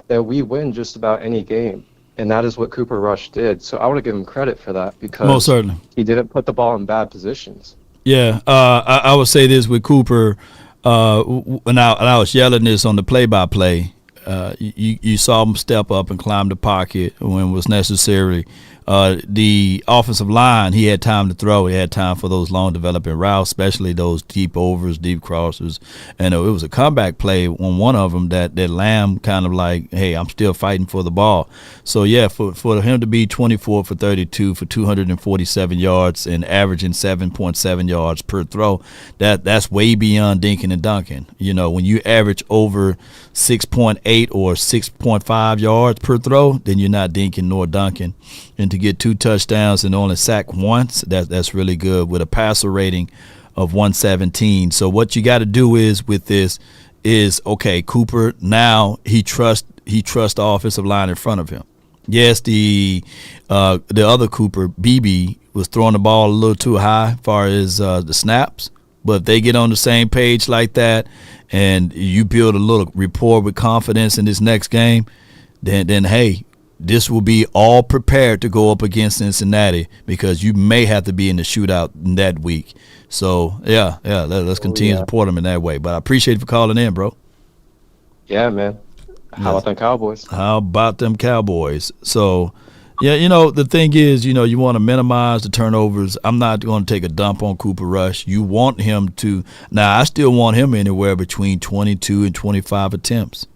then we win just about any game. And that is what Cooper Rush did. So I want to give him credit for that because most certainly he didn't put the ball in bad positions. Yeah, I would say this with Cooper, and I was yelling this on the play-by-play. You saw him step up and climb the pocket when it was necessary. The offensive line, he had time to throw. He had time for those long developing routes, especially those deep overs, deep crossers. And it was a comeback play on one of them that Lamb kind of like, hey, I'm still fighting for the ball. So, yeah, for him to be 24 for 32 for 247 yards and averaging 7.7 yards per throw, that's way beyond dinking and dunking. You know, when you average over 6.8 or 6.5 yards per throw, then you're not dinking nor dunking. And to get 2 touchdowns and only sack once, that's really good with a passer rating of 117. So what you got to do with this is, okay, Cooper, now he trusts the offensive line in front of him. Yes, the other Cooper, BB, was throwing the ball a little too high as far as the snaps. But if they get on the same page like that and you build a little rapport with confidence in this next game, then hey, this will be all prepared to go up against Cincinnati because you may have to be in the shootout in that week. So, yeah, let's continue to support them in that way. But I appreciate you for calling in, bro. Yeah, man. How about them Cowboys? How about them Cowboys? So, yeah, you know, the thing is, you know, you want to minimize the turnovers. I'm not going to take a dump on Cooper Rush. You want him to – now, I still want him anywhere between 22 and 25 attempts.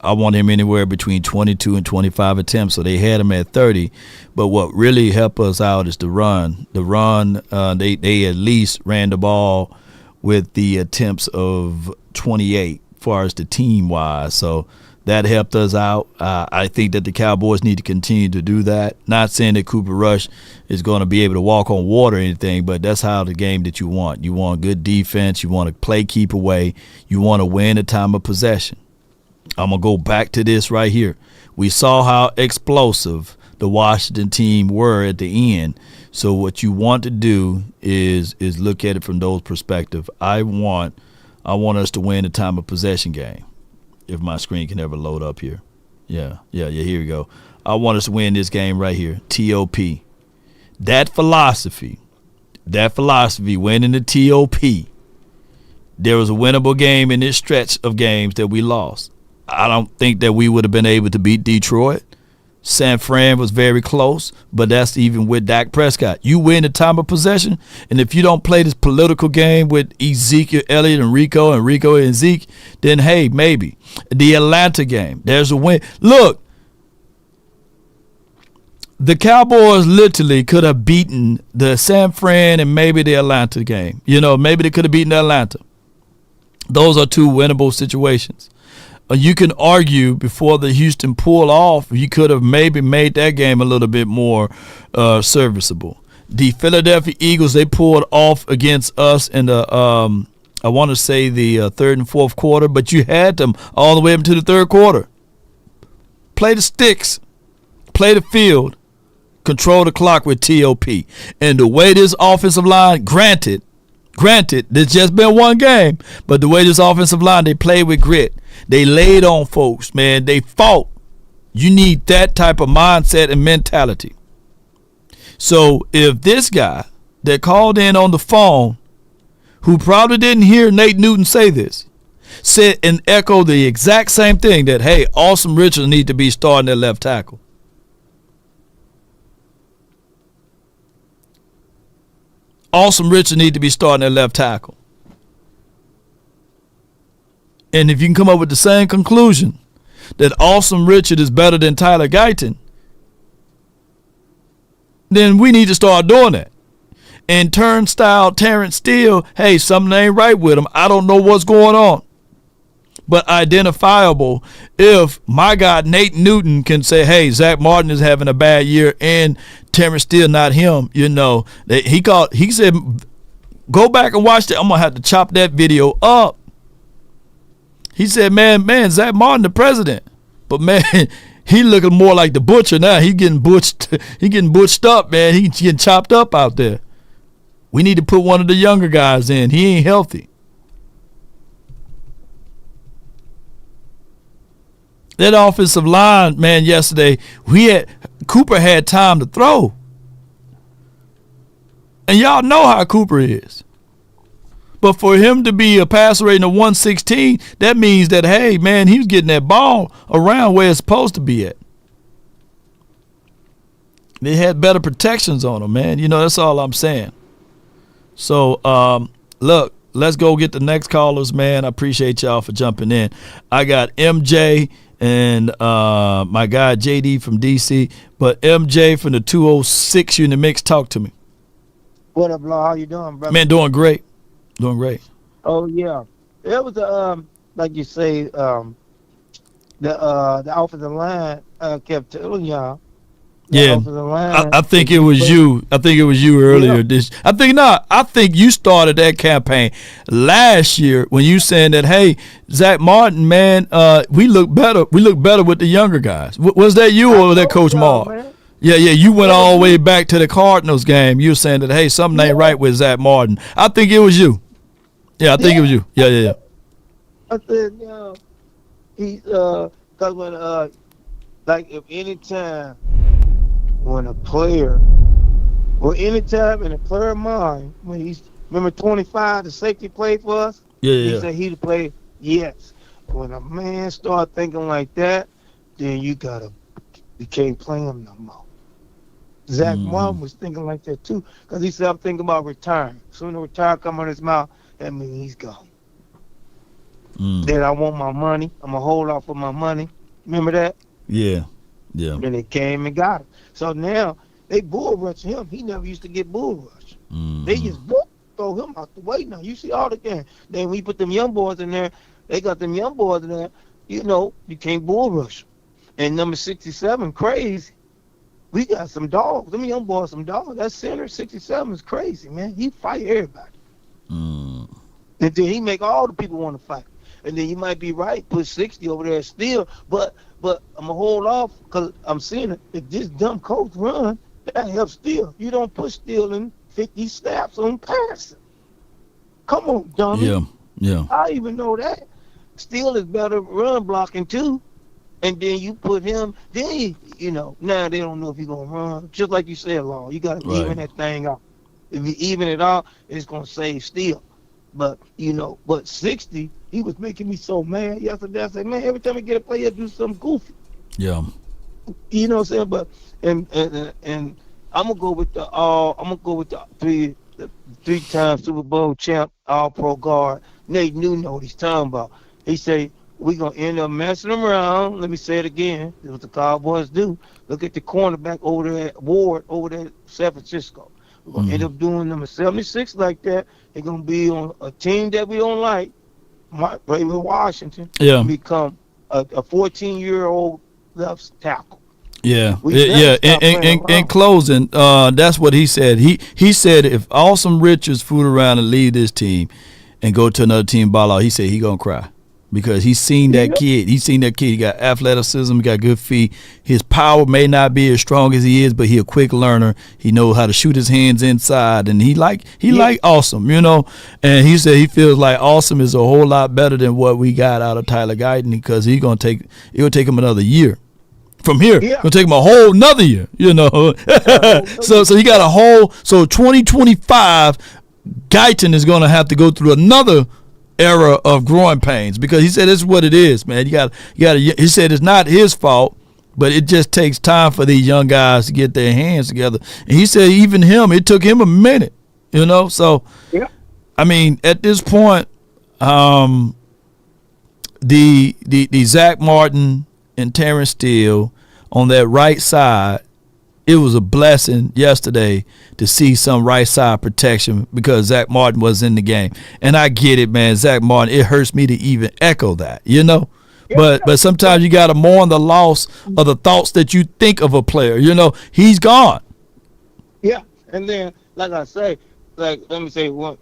I want him anywhere between 22 and 25 attempts. So they had him at 30. But what really helped us out is the run. The run, they at least ran the ball with the attempts of 28 as far as the team-wise. So that helped us out. I think that the Cowboys need to continue to do that. Not saying that Cooper Rush is going to be able to walk on water or anything, but that's how the game that you want. You want good defense. You want to play keep away. You want to win the time of possession. I'm going to go back to this right here. We saw how explosive the Washington team were at the end. So what you want to do is look at it from those perspectives. I want us to win the time of possession game. If my screen can ever load up here. Yeah, here we go. I want us to win this game right here. TOP. That philosophy, winning the TOP, there was a winnable game in this stretch of games that we lost. I don't think that we would have been able to beat Detroit. San Fran was very close, but that's even with Dak Prescott. You win the time of possession, and if you don't play this political game with Ezekiel Elliott and Rico and Zeke, then, hey, maybe. The Atlanta game, there's a win. Look, the Cowboys literally could have beaten the San Fran and maybe the Atlanta game. You know, maybe they could have beaten Atlanta. Those are 2 winnable situations. You can argue before the Houston pull off, you could have maybe made that game a little bit more serviceable. The Philadelphia Eagles, they pulled off against us in the, I want to say the third and fourth quarter, but you had them all the way up to the third quarter. Play the sticks, play the field, control the clock with TOP. And the way this offensive line, granted, there's just been one game, but the way this offensive line, they played with grit. They laid on folks, man. They fought. You need that type of mindset and mentality. So if this guy that called in on the phone, who probably didn't hear Nate Newton say this, said and echoed the exact same thing, that, hey, Awesome Richards need to be starting at left tackle. Awesome Richards need to be starting at left tackle. And if you can come up with the same conclusion that Awesome Richard is better than Tyler Guyton, then we need to start doing that. And turnstile Terrence Steele, hey, something ain't right with him. I don't know what's going on. But identifiable if my guy Nate Newton can say, hey, Zach Martin is having a bad year and Terrence Steele, not him, you know. He said, go back and watch that. I'm going to have to chop that video up. He said, man, Zach Martin, the president. But, man, he looking more like the butcher now. He getting butched up, man. He getting chopped up out there. We need to put one of the younger guys in. He ain't healthy. That offensive line, man, yesterday, Cooper had time to throw. And y'all know how Cooper is. But for him to be a passer rating of 116, that means that, hey, man, he was getting that ball around where it's supposed to be at. They had better protections on him, man. You know, that's all I'm saying. So, look, let's go get the next callers, man. I appreciate y'all for jumping in. I got MJ and my guy JD from DC. But MJ from the 206 unit mix, talk to me. What up, Law? How you doing, brother? Man, doing great. Doing great. Oh yeah. It was like you say, the offensive line kept telling y'all. Yeah, I think it was you. I think it was you earlier. Yeah. I think you started that campaign last year when you saying that, hey, Zach Martin, man, we look better. We look better with the younger guys. Was that you or was that Coach Mark? Yeah. You went all the way back to the Cardinals game. You were saying that, hey, something ain't right with Zach Martin. I think it was you. Yeah, I think it was you. Yeah. I said, he's because when like if any time. When a player, or any time in a player mind, when he's, remember 25, the safety played for us? He said he'd play, yes. When a man start thinking like that, then you can't play him no more. Zach Martin was thinking like that too, because he said, I'm thinking about retiring. Soon as retire come on his mouth, that means he's gone. Then I want my money. I'm going to hold off for my money. Remember that? Yeah. Then they came and got him. So now they bull rush him. He never used to get bull rushed. They just throw him out the way now. You see all the game. Then we put them young boys in there. They got them young boys in there. You know, you can't bull rush. And number 67, crazy. We got some dogs. Them young boys, some dogs. That center 67 is crazy, man. He fight everybody. And then he make all the people want to fight. And then you might be right, put 60 over there still, but I'm going to hold off because I'm seeing it. If this dumb coach run, that helps Steele. You don't put Steele in 50 snaps on passing. Come on, dummy. Yeah. I even know that. Steele is better run blocking too. And then you put him, then, now they don't know if he's going to run. Just like you said, Law, you got to even that thing out. If you even it out, it's going to save Steele. But, but 60, he was making me so mad yesterday. I said, man, every time I get a play, he'll do something goofy. Yeah. You know what I'm saying? But and I'm gonna go with the three-time Super Bowl champ, all-pro guard. Nate New know what he's talking about. He said we're gonna end up messing around. Let me say it again. This is what the Cowboys do. Look at the cornerback over there, Ward over there, San Francisco. We're going to end up doing number 76 like that. They're going to be on a team that we don't like, play with Washington, and become a 14-year-old left tackle. Yeah. In closing, that's what he said. He said if Awesome Richards fool around and leave this team and go to another team ball out, he said he going to cry. Because he's seen that kid. He's seen that kid. He got athleticism. He got good feet. His power may not be as strong as he is, but he a quick learner. He knows how to shoot his hands inside, and he like Awesome, And he said he feels like Awesome is a whole lot better than what we got out of Tyler Guyton because it'll take him another year. From here, it'll take him a whole another year, So he got a whole. So 2025, Guyton is going to have to go through another era of growing pains because he said this is what it is, man. You got. He said it's not his fault, but it just takes time for these young guys to get their hands together. And he said even him, it took him a minute, So, I mean, at this point, the Zach Martin and Terrence Steele on that right side. It was a blessing yesterday to see some right side protection because Zach Martin was in the game. And I get it, man. Zach Martin, it hurts me to even echo that, But sometimes you got to mourn the loss of the thoughts that you think of a player. He's gone. Yeah, and then, like I say, let me say 2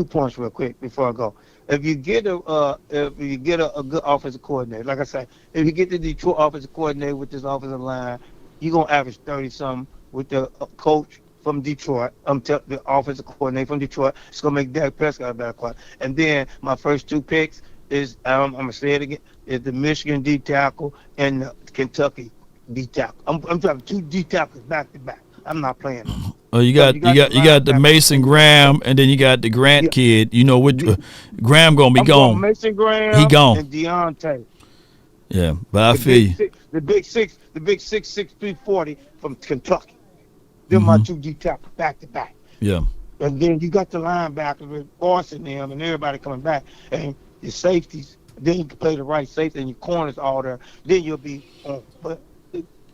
points real quick before I go. If you get a good offensive coordinator, like I say, if you get the Detroit offensive coordinator with this offensive line, you're going to average 30-something with the coach from Detroit. The offensive coordinator from Detroit. It's going to make Dak Prescott a better quarterback. And then my first 2 picks is, I'm going to say it again, is the Michigan D tackle and the Kentucky D tackle. I'm driving 2 D tackles back to back. I'm not playing them. Oh, you got the Mason Graham, and then you got the Grant kid. You know which Graham gonna be gone. Mason Graham. He gone. And Deontay. Yeah, but I feel you. The big 6'3" from Kentucky. They're my two D tackles back to back. Yeah. And then you got the linebackers with Orson them and everybody coming back, and your safeties. Then you can play the right safety and your corners all there. Then you'll be on. But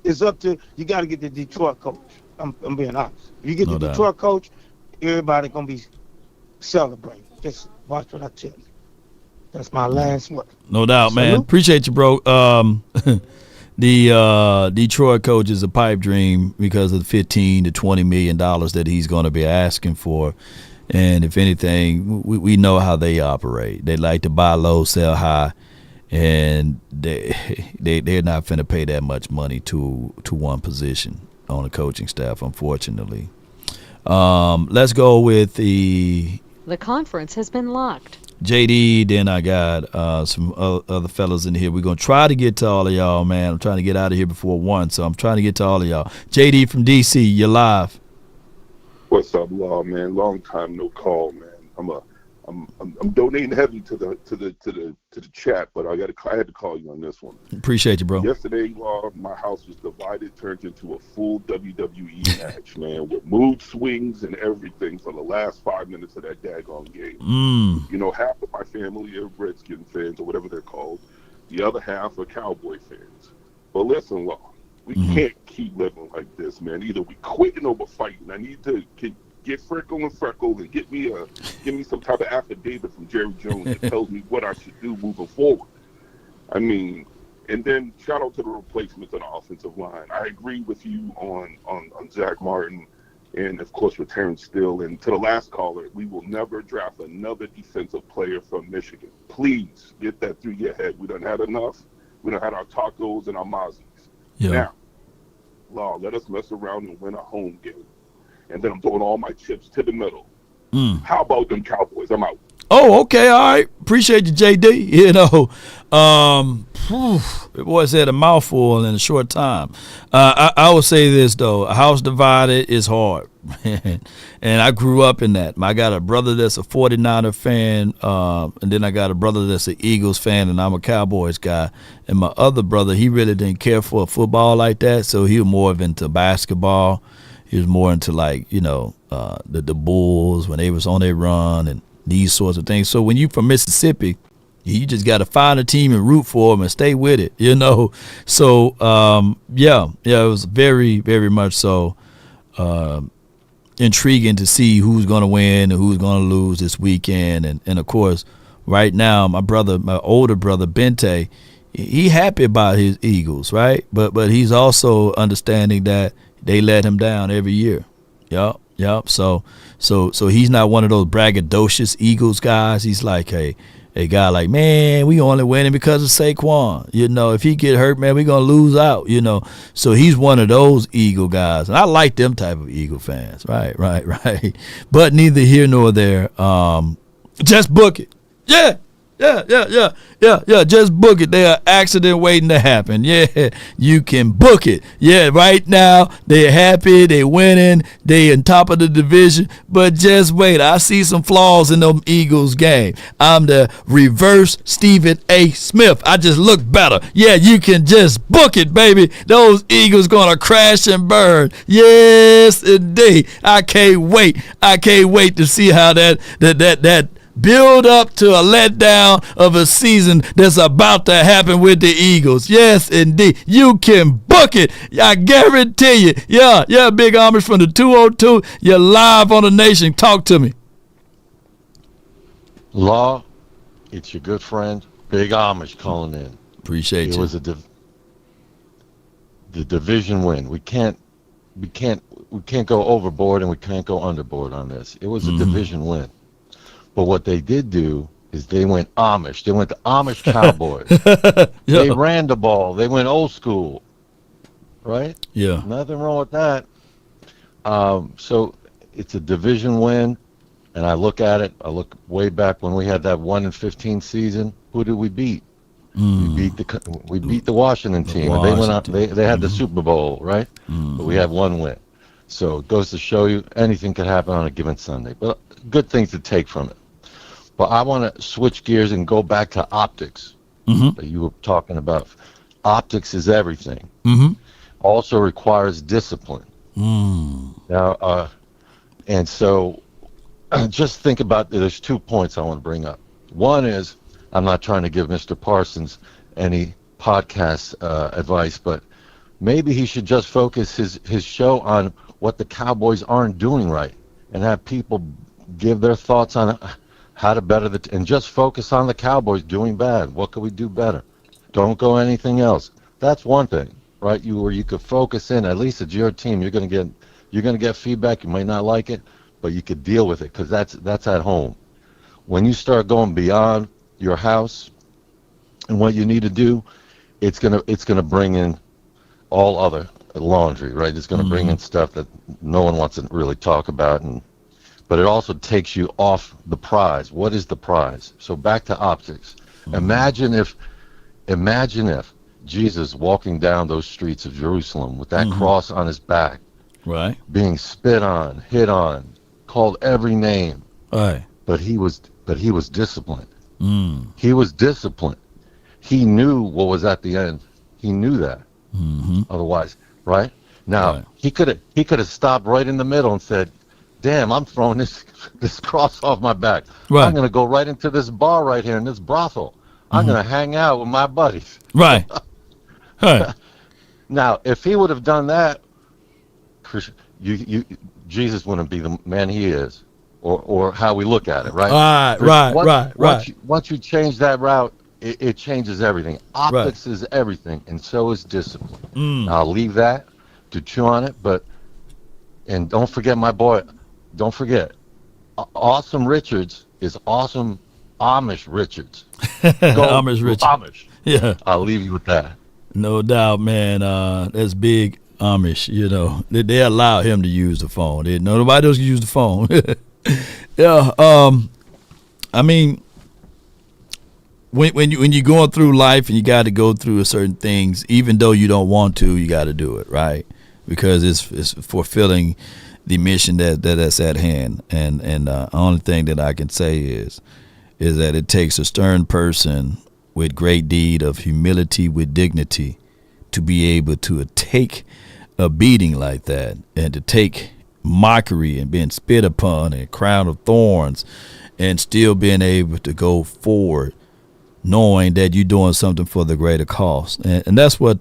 it's up to you. Got to get the Detroit coach. I'm being honest. If you get the Detroit coach, everybody gonna be celebrating. Just watch what I tell you. That's my last word. No doubt, man. Appreciate you, bro. The Detroit coach is a pipe dream because of the $15 to $20 million that he's going to be asking for. And if anything, we know how they operate. They like to buy low, sell high, and they're not finna pay that much money to one position on the coaching staff, unfortunately. Let's go with the conference has been locked. JD, then I got some other fellas in here. We're going to try to get to all of y'all, man. I'm trying to get out of here before 1, so I'm trying to get to all of y'all. JD from D.C., you're live. What's up, Law, man? Long time no call, man. I'm donating heavy to the chat, but I had to call you on this one. Appreciate you, bro. Yesterday, Law, my house was divided, turned into a full WWE match, man, with mood swings and everything for the last 5 minutes of that daggone game. You know, half of my family are Redskin fans or whatever they're called. The other half are Cowboy fans. But listen, Law, we can't keep living like this, man. Either we quitting or we're fighting. I need to get Frenkel and Frenkel and give me some type of affidavit from Jerry Jones that tells me what I should do moving forward. I mean, and then shout out to the replacements on the offensive line. I agree with you on Zach Martin and, of course, with Terrence Steele. And to the last caller, we will never draft another defensive player from Michigan. Please get that through your head. We done had enough. We done had our tacos and our Mazis. Yeah. Now, Law, let us mess around and win a home game. And then I'm throwing all my chips to the middle. How about them Cowboys? I'm out. Oh, okay, all right. Appreciate you, JD. You know, the boy said a mouthful in a short time. I will say this, though. A house divided is hard. And I grew up in that. I got a brother that's a 49er fan, and then I got a brother that's an Eagles fan, and I'm a Cowboys guy. And my other brother, he really didn't care for football like that, so he was more into basketball. He was more into, like, you know, the Bulls when they was on their run and these sorts of things. So when you from Mississippi, you just got to find a team and root for them and stay with it, you know. So, it was very, very much so intriguing to see who's going to win and who's going to lose this weekend. And, of course, right now, my older brother, Bente, he happy about his Eagles, right? But he's also understanding that they let him down every year. Yep. So he's not one of those braggadocious Eagles guys. He's like a guy like, man, we only winning because of Saquon. You know, if he get hurt, man, we gonna lose out. You know, so he's one of those Eagle guys, and I like them type of Eagle fans. Right. But neither here nor there. Just book it. Yeah. Just book it. There's an accident waiting to happen. Yeah, you can book it. Yeah, right now they're happy, they winning, they in top of the division. But just wait, I see some flaws in them Eagles game. I'm the reverse Stephen A. Smith. I just look better. Yeah, you can just book it, baby. Those Eagles gonna crash and burn. Yes, indeed. I can't wait. To see how that build up to a letdown of a season that's about to happen with the Eagles. Yes, indeed. You can book it. I guarantee you. Yeah, Big Amish from the 202. You're live on the nation. Talk to me. Law, it's your good friend, Big Amish, calling in. Appreciate you. It was the division win. We can't go overboard and we can't go underboard on this. It was a division win. But what they did do is they went Amish. They went the Amish Cowboys. They ran the ball. They went old school. Right? Yeah. Nothing wrong with that. So it's a division win, and I look at it. I look way back when we had that 1-15 season. Who did we beat? We beat the Washington team. And they went out. They had the Super Bowl, right? But we had one win. So it goes to show you anything could happen on a given Sunday. But good things to take from it. But I want to switch gears and go back to optics that you were talking about. Optics is everything. Also requires discipline. Now, and so just think about, there's 2 points I want to bring up. One is, I'm not trying to give Mr. Parsons any podcast advice, but maybe he should just focus his show on what the Cowboys aren't doing right and have people give their thoughts on how to better and just focus on the Cowboys doing bad. What could we do better? Don't go anything else. That's one thing, right? Where you could focus in. At least it's your team. You're gonna get feedback. You might not like it, but you could deal with it because that's at home. When you start going beyond your house and what you need to do, it's gonna bring in all other laundry, right? It's gonna bring in stuff that no one wants to really talk about, but it also takes you off the prize. What is the prize? So back to optics. Imagine if Jesus walking down those streets of Jerusalem with that cross on his back, right, being spit on, hit on, called every name, right, but he was disciplined. He was disciplined. He knew what was at the end. He knew that. Otherwise, right now, he could have stopped right in the middle and said, "Damn, I'm throwing this cross off my back. Right. I'm gonna go right into this bar right here in this brothel. I'm gonna hang out with my buddies." Right. Right. Now, if he would have done that, Jesus wouldn't be the man he is, or how we look at it, right? Once you change that route, it changes everything. Optics is everything, and so is discipline. I'll leave that to chew on it, and don't forget my boy. Don't forget, Awesome Richards is Awesome Amish Richards. Amish Richards. Amish. Yeah. I'll leave you with that. No doubt, man. That's big Amish. You know, they allow him to use the phone. Nobody else can use the phone. Yeah. I mean, when you're going through life and you got to go through certain things, even though you don't want to, you got to do it, right? Because it's fulfilling the mission that's at hand. And the only thing that I can say is that it takes a stern person with great deed of humility with dignity to be able to take a beating like that and to take mockery and being spit upon and a crown of thorns and still being able to go forward knowing that you're doing something for the greater cause. And that's what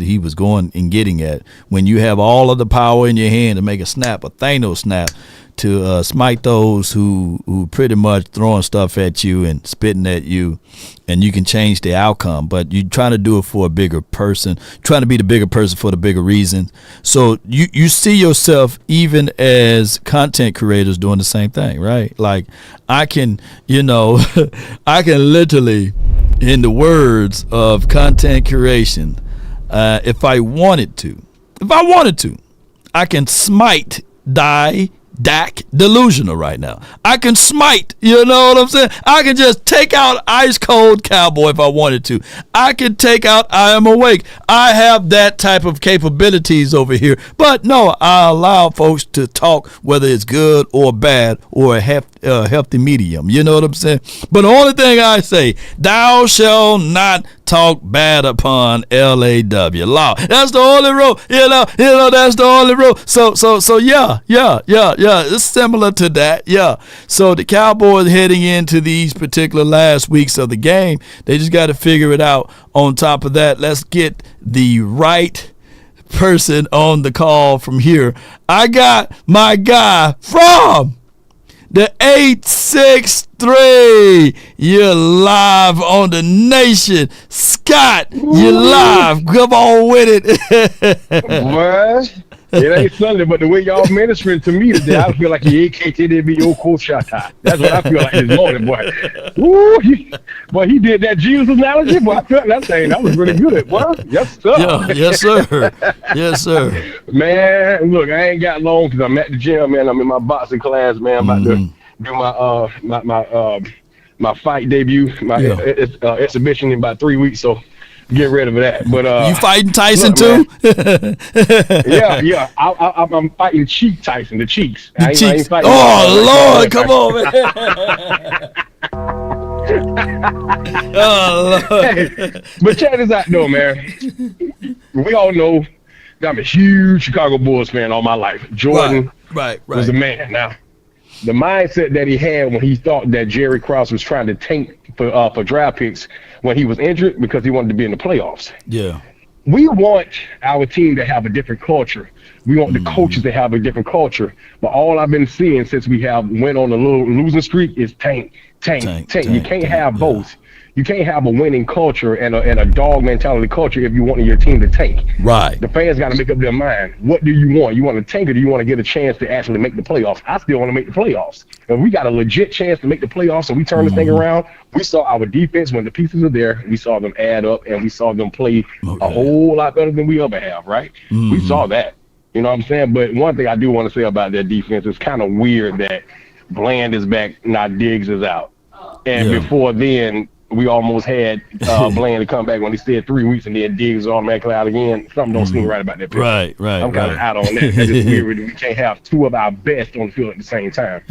he was going and getting at. When you have all of the power in your hand to make a Thanos snap, to smite those who pretty much throwing stuff at you and spitting at you, and you can change the outcome. But you're trying to do it for a bigger person, trying to be the bigger person for the bigger reason. So you see yourself even as content creators doing the same thing, right? Like I can literally, in the words of content creation, if I wanted to, I can smite Dak delusional right now. I can smite, you know what I'm saying? I can just take out Ice Cold Cowboy if I wanted to. I can take out I Am Awake. I have that type of capabilities over here. But no, I allow folks to talk whether it's good or bad or a healthy medium. You know what I'm saying? But the only thing I say, thou shalt not talk bad upon LAW law. That's the only rule. You know, that's the only rule. So yeah. It's similar to that. Yeah. So the Cowboys heading into these particular last weeks of the game, they just got to figure it out. On top of that, let's get the right person on the call from here. I got my guy from the 863. You're live on the nation. Scott, you're live. Come on with it. What? It ain't Sunday, but the way y'all ministering to me today, I feel like the AKTDB cool shot. That's what I feel like this morning, boy. Ooh, he did that Jesus analogy, boy. I felt that thing. That was really good, boy. Yes, sir. Yeah, yes, sir. Yes, sir. Man, look, I ain't got long because I'm at the gym, man. I'm in my boxing class, man. I'm about to do my fight debut, my exhibition in about 3 weeks. So get rid of that. But you fighting Tyson look, too? yeah. I'm fighting Cheek Tyson, the cheeks. I ain't fighting Lord, come on, man. Oh Lord. Hey, but check this out though, man. We all know I'm a huge Chicago Bulls fan all my life. Jordan was the man. Now, the mindset that he had when he thought that Jerry Krause was trying to tank for draft picks when he was injured because he wanted to be in the playoffs. Yeah. We want our team to have a different culture. We want the coaches to have a different culture. But all I've been seeing since we have went on a little losing streak is tank. You can't have both. You can't have a winning culture and a dog mentality culture if you want your team to tank. Right. The fans got to make up their mind. What do you want? You want to tank or do you want to get a chance to actually make the playoffs? I still want to make the playoffs. And we got a legit chance to make the playoffs and we turn this thing around. We saw our defense when the pieces are there. We saw them add up and we saw them play a whole lot better than we ever have, right? We saw that. You know what I'm saying? But one thing I do want to say about their defense is kind of weird that Bland is back, now Diggs is out. And before then, we almost had Bland to come back when he said 3 weeks, and then Diggs automatically out again. Something don't seem right about that. Right. I'm kind of out on that. It's just weird that we can't have two of our best on the field at the same time.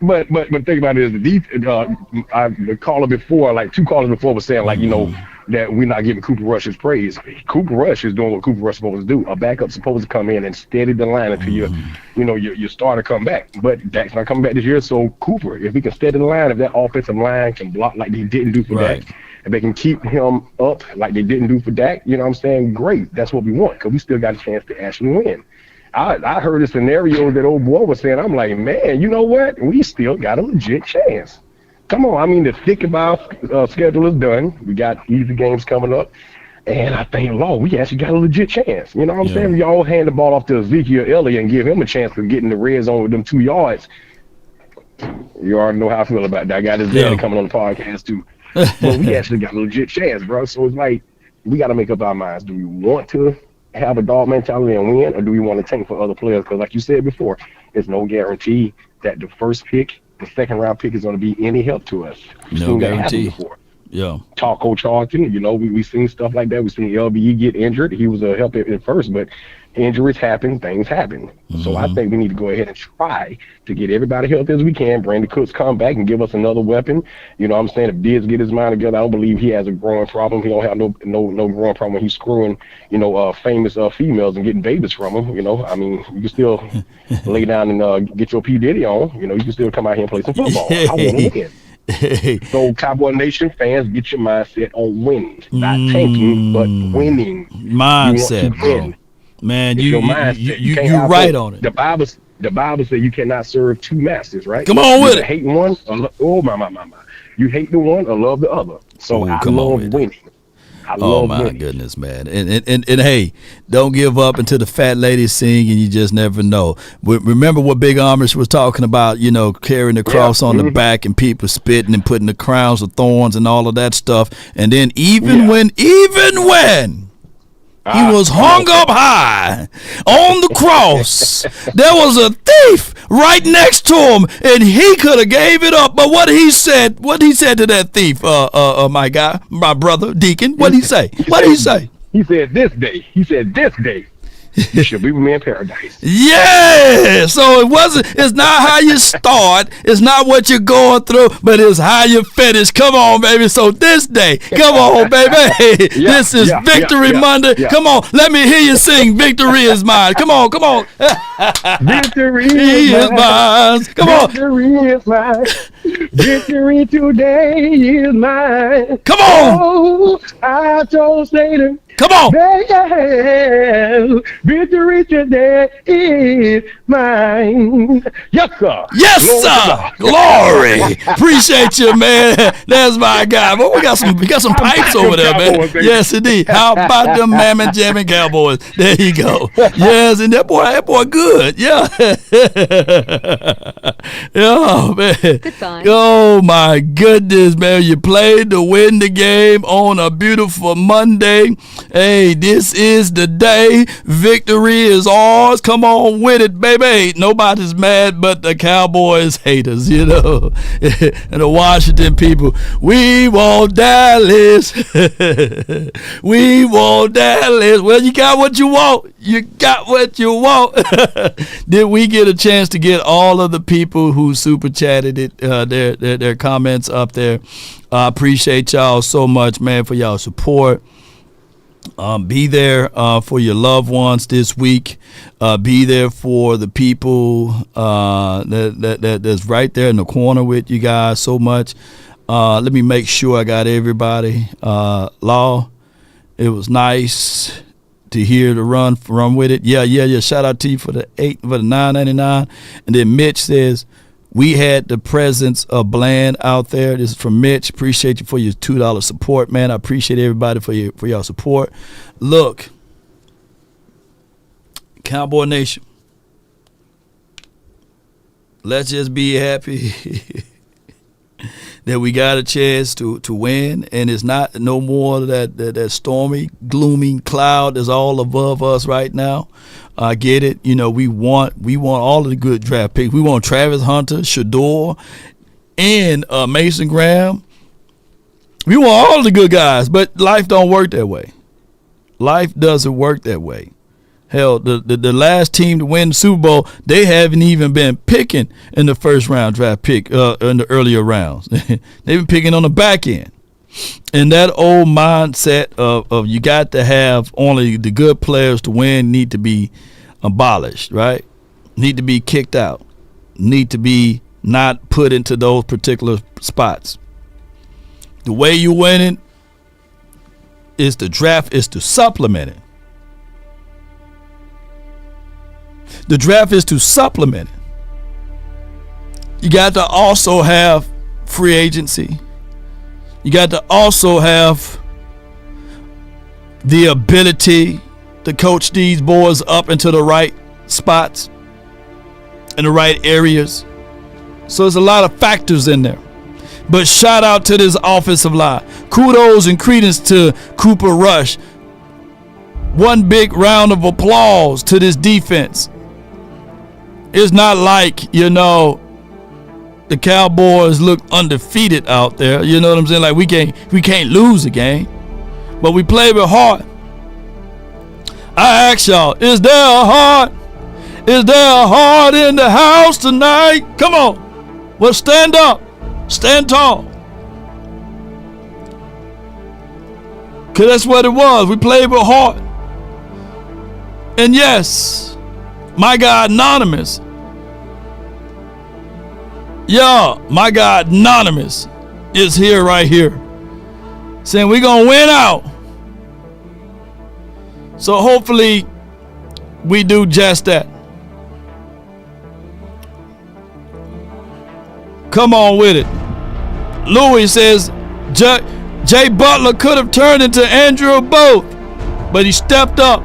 But think about it, is the caller before, like 2 callers before, was saying like, you know, that we're not giving Cooper Rush his praise. Cooper Rush is doing what Cooper Rush is supposed to do. A backup's supposed to come in and steady the line until your starter come back. But Dak's not coming back this year, so Cooper, if he can steady the line, if that offensive line can block like they didn't do for Dak, if they can keep him up like they didn't do for Dak, you know what I'm saying? Great. That's what we want because we still got a chance to actually win. I heard a scenario that old boy was saying. I'm like, man, you know what? We still got a legit chance. Come on. I mean, the thick of our schedule is done. We got easy games coming up. And I think, Lord, we actually got a legit chance. You know what I'm saying? Y'all hand the ball off to Ezekiel Elliott and give him a chance to get in the red zone with them 2 yards. You already know how I feel about that. I got his daddy coming on the podcast, too. But we actually got a legit chance, bro. So it's like, we got to make up our minds. Do we want to have a dog mentality and win, or do we want to tank for other players? Because like you said before, there's no guarantee that the first pick, the second round pick is going to be any help to us. No guarantee. Yeah. Taco Charlton, you know, we seen stuff like that. We seen LBE get injured. He was a help at first, but injuries happen, things happen. So I think we need to go ahead and try to get everybody healthy as we can. Brandon Cooks come back and give us another weapon. You know what I'm saying? If Diggs get his mind together, I don't believe he has a growing problem. He don't have no growing problem when he's screwing, famous females and getting babies from them. You know, I mean, you can still lay down and get your P. Diddy on. You know, you can still come out here and play some football. I want to win. So Cowboy Nation fans, get your mindset on winning, not tanking, but winning. Mindset, bro. Man, you right on it. The Bible says you cannot serve 2 masters, right? Come on with it. Hate one, my. You hate the one or love the other. So I love winning. Oh my goodness, man. And hey, don't give up until the fat lady sing, and you just never know. Remember what Big Amish was talking about, carrying the cross on the back and people spitting and putting the crowns of thorns and all of that stuff. And then even when he was hung up high on the cross, there was a thief right next to him, and he could have gave it up. But what he said to that thief, my brother, Deacon, what did he say? He said, this day, you shall be with me in paradise. Yeah. So it's not how you start, it's not what you're going through, but it's how you finish. Come on, baby. So this day, come on, baby. This is Victory Monday. Yeah. Come on, let me hear you sing Victory is Mine. Come on. Victory is mine. Come on. Victory is mine. Victory today is mine. Come on. Oh, I told Satan. Come on. Victory today is mine. Yes, sir. Yes, sir. Glory. Appreciate you, man. That's my guy. Well, we got some pipes over there, man. Yes, indeed. How about them Mammin Jammin' Cowboys? There you go. Yes, and that boy good. Yeah. Oh, man. Goodbye. Oh, my goodness, man. You played to win the game on a beautiful Monday. Hey, this is the day. Victory is ours. Come on with it, baby. Nobody's mad but the Cowboys haters, and the Washington people. We want Dallas. We want Dallas. Well, you got what you want. You got what you want. Did we get a chance to get all of the people who super chatted it, their comments up there? I appreciate y'all so much, man, for y'all support. Be there for your loved ones this week. Be there for the people that's right there in the corner with you guys so much. Let me make sure I got everybody. Law, it was nice to hear the run with it. Yeah. Shout out to you for the $9.99. And then Mitch says, we had the presence of Bland out there. This is from Mitch. Appreciate you for your $2 support, man. I appreciate everybody for your support. Look, Cowboy Nation, let's just be happy that we got a chance to win, and it's not no more that stormy, gloomy cloud that's all above us right now. I get it. We want all of the good draft picks. We want Travis Hunter, Shador, and Mason Graham. We want all the good guys, but life don't work that way. Life doesn't work that way. Hell, the last team to win the Super Bowl, they haven't even been picking in the first round draft pick in the earlier rounds. They've been picking on the back end. And that old mindset of you got to have only the good players to win need to be abolished, right? Need to be kicked out. Need to be not put into those particular spots. The way you win it is the draft is to supplement it. The draft is to supplement it. You got to also have free agency. You got to also have the ability to coach these boys up into the right spots in the right areas. So there's a lot of factors in there. But shout out to this offensive line. Kudos and credence to Cooper Rush. One big round of applause to this defense. It's not like, the Cowboys look undefeated out there. You know what I'm saying? Like we can't lose a game. But we play with heart. I ask y'all, is there a heart? Is there a heart in the house tonight? Come on. Well, stand up. Stand tall. Because that's what it was. We played with heart. And yes, my guy Anonymous. Yeah, my guy Anonymous is here right here. Saying we're going to win out. So hopefully we do just that. Come on with it. Louis says Jay Butler could have turned into Andrew Both, but he stepped up.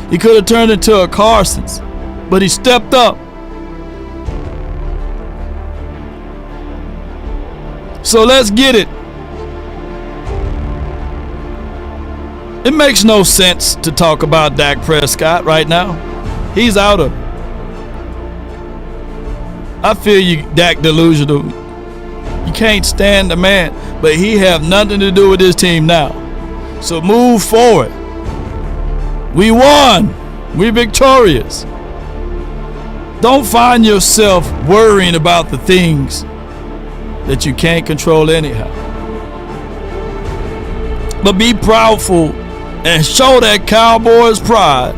He could have turned into a Carson's, but he stepped up. So let's get it. It makes no sense to talk about Dak Prescott right now. He's out of it. I feel you, Dak delusional. You can't stand the man, but he have nothing to do with this team now. So move forward. We won. We're victorious. Don't find yourself worrying about the things that you can't control anyhow. But be proudful and show that Cowboys pride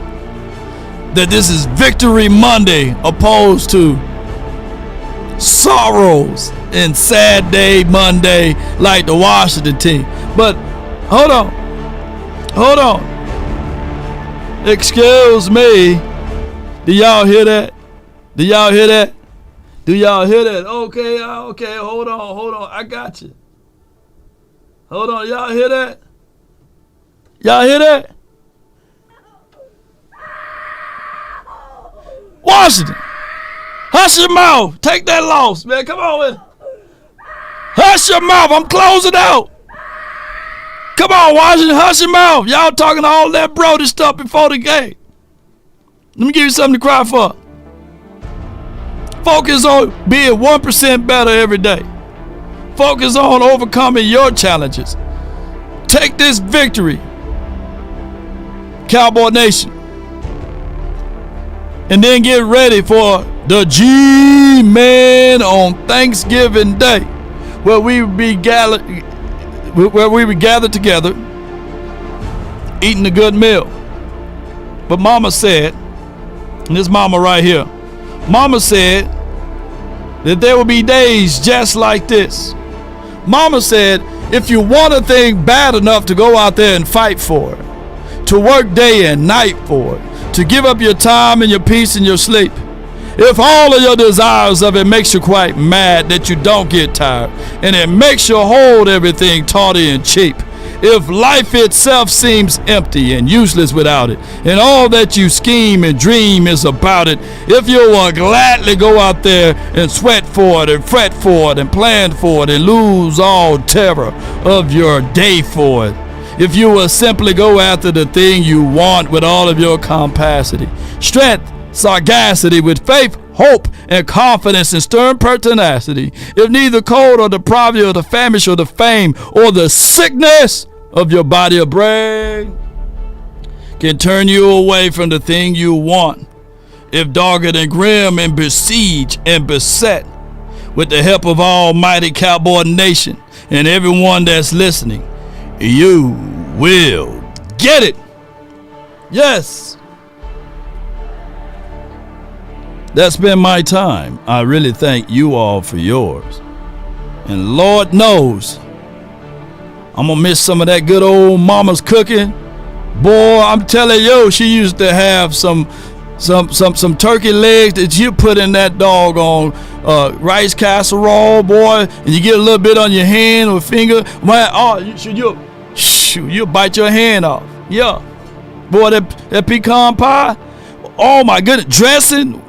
that this is Victory Monday opposed to sorrows and sad day Monday like the Washington team. But hold on. Excuse me. Do y'all hear that? Do y'all hear that? Okay, hold on. I got you. Hold on, y'all hear that? Washington, hush your mouth. Take that loss, man. Come on, man. Hush your mouth. I'm closing out. Come on, Washington, hush your mouth. Y'all talking all that Brody stuff before the game. Let me give you something to cry for. Focus on being 1% better every day. Focus on overcoming your challenges. Take this victory, Cowboy Nation, and then get ready for the G-Man on Thanksgiving Day, where we would gather together, eating a good meal. But Mama said, and this Mama right here, Mama said that there will be days just like this. Mama said, if you want a thing bad enough to go out there and fight for it, to work day and night for it, to give up your time and your peace and your sleep, if all of your desires of it makes you quite mad that you don't get tired, and it makes you hold everything tawdry and cheap, if life itself seems empty and useless without it, and all that you scheme and dream is about it, if you will gladly go out there and sweat for it and fret for it and plan for it and lose all terror of your day for it, if you will simply go after the thing you want with all of your capacity, strength, sagacity, with faith, hope, and confidence, and stern pertinacity, if neither cold or the poverty or the famish or the fame or the sickness of your body or brain can turn you away from the thing you want, if dogged and grim and besieged and beset, with the help of Almighty Cowboy Nation and everyone that's listening, you will get it. Yes. That's been my time. I really thank you all for yours. And Lord knows, I'm going to miss some of that good old mama's cooking. Boy, I'm telling you, she used to have some turkey legs that you put in that doggone rice casserole, boy, and you get a little bit on your hand or finger. Man, you'll bite your hand off. Yeah. Boy, that pecan pie, oh my goodness, dressing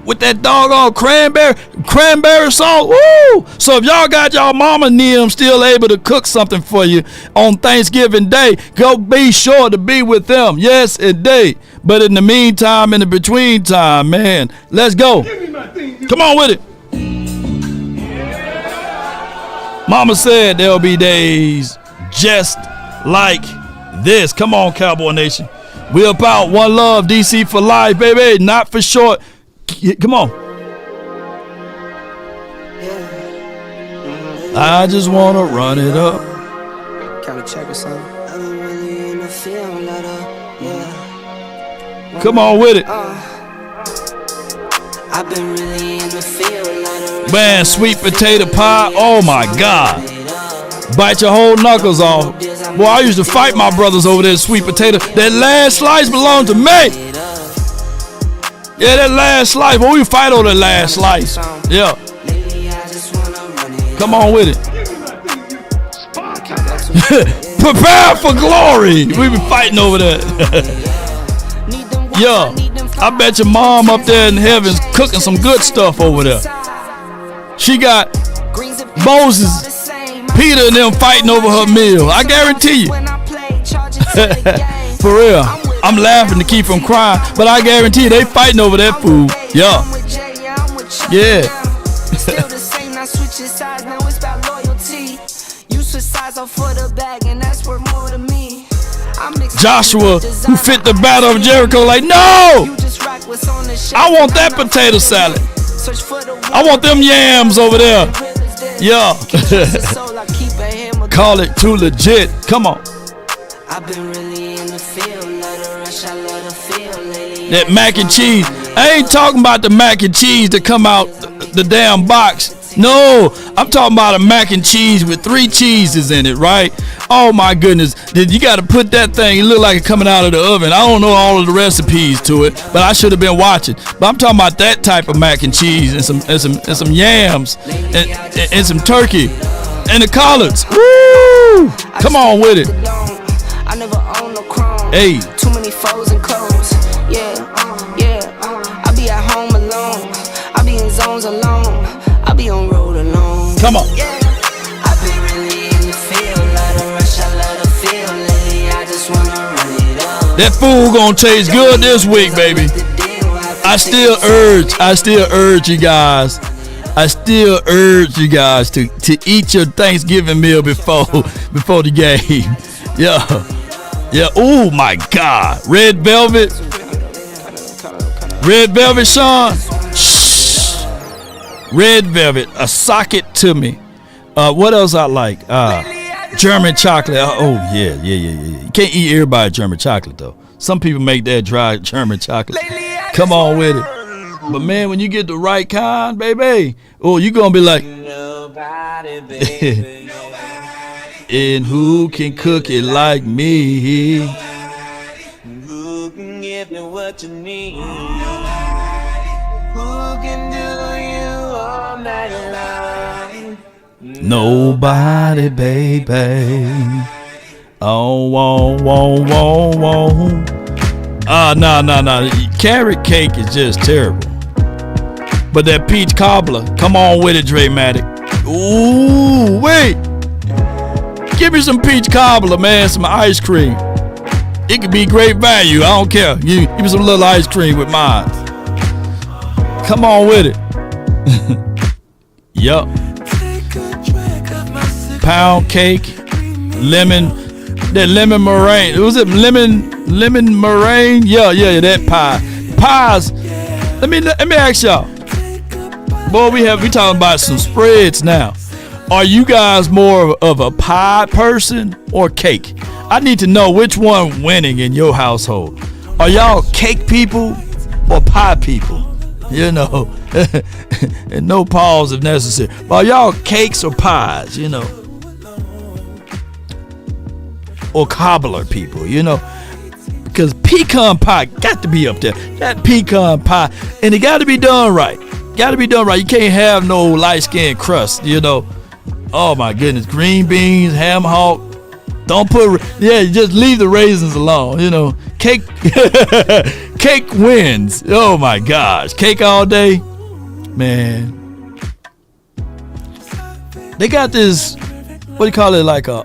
with that doggone cranberry sauce. Woo! So if y'all got y'all mama Nim still able to cook something for you on Thanksgiving Day, go be sure to be with them. Yes, indeed. But in the meantime, in the between time, man, let's go. Come on with it. Mama said there'll be days just like this. Come on, Cowboy Nation. We about one love, DC for life, baby. Not for short. Come on. I just want to run it up. Come on with it. Man, sweet potato pie. Oh my God. Bite your whole knuckles off. Boy, I used to fight my brothers over that sweet potato. That last slice belonged to me. Yeah, that last slice. Well, we fight on that last slice. Yeah. Come on with it. Prepare for glory. We be fighting over that. Yeah. I bet your mom up there in heaven's cooking some good stuff over there. She got Moses, Peter, and them fighting over her meal. I guarantee you. For real. I'm laughing to keep from crying, but I guarantee you they fighting over that food. Yeah. Yeah. Joshua, who fit the battle of Jericho, like, no! I want that potato salad. I want them yams over there. Yeah. Call it too legit. Come on. That mac and cheese. I ain't talking about the mac and cheese that come out the damn box. No, I'm talking about a mac and cheese with 3 cheeses in it, right? Oh my goodness. You got to put that thing, it look like it coming out of the oven. I don't know all of the recipes to it, but I should have been watching. But I'm talking about that type of mac and cheese and some yams and some turkey and the collards. Woo! Come on with it. Hey. Too many foes and clothes. Yeah. I be at home alone. I be in zones alone. I be on road alone. Come on. Yeah. I be really in the field. Let her rush. I let her feel. That food gonna taste good this week, baby. I still urge you guys. I still urge you guys to eat your Thanksgiving meal before the game. Yeah. Oh my God. Red velvet, Sean. Shh. Red velvet. Sock it to me. What else I like? German chocolate. Oh yeah. You can't eat everybody German chocolate though. Some people make that dry German chocolate. Come on with it. But man, when you get the right kind, baby, oh, you gonna be like, nobody, baby. And who can cook it like me? Who can give you what you need? Who can do you all night long? Nobody, baby. Oh, whoa. No. Carrot cake is just terrible. But that peach cobbler, come on with it, Dramatic. Ooh, wait. Give me some peach cobbler, man, some ice cream. It could be great value. I don't care. Give me some little ice cream with mine. Come on with it. Yup. Pound cake, lemon, that lemon meringue. Was it lemon meringue? Yeah, that pie. Pies. Let me ask y'all. Boy, we talking about some spreads now. Are you guys more of a pie person or cake? I need to know which one winning in your household. Are y'all cake people or pie people? You know, and no pause if necessary. But are y'all cakes or pies? You know, or cobbler people? You know, because pecan pie got to be up there. That pecan pie, and it got to be done right. Got to be done right. You can't have no light skin crust. You know. Oh my goodness, green beans, ham hock. Don't just leave the raisins alone. You know, cake wins. Oh my gosh, cake all day, man. They got this. What do you call it? Like a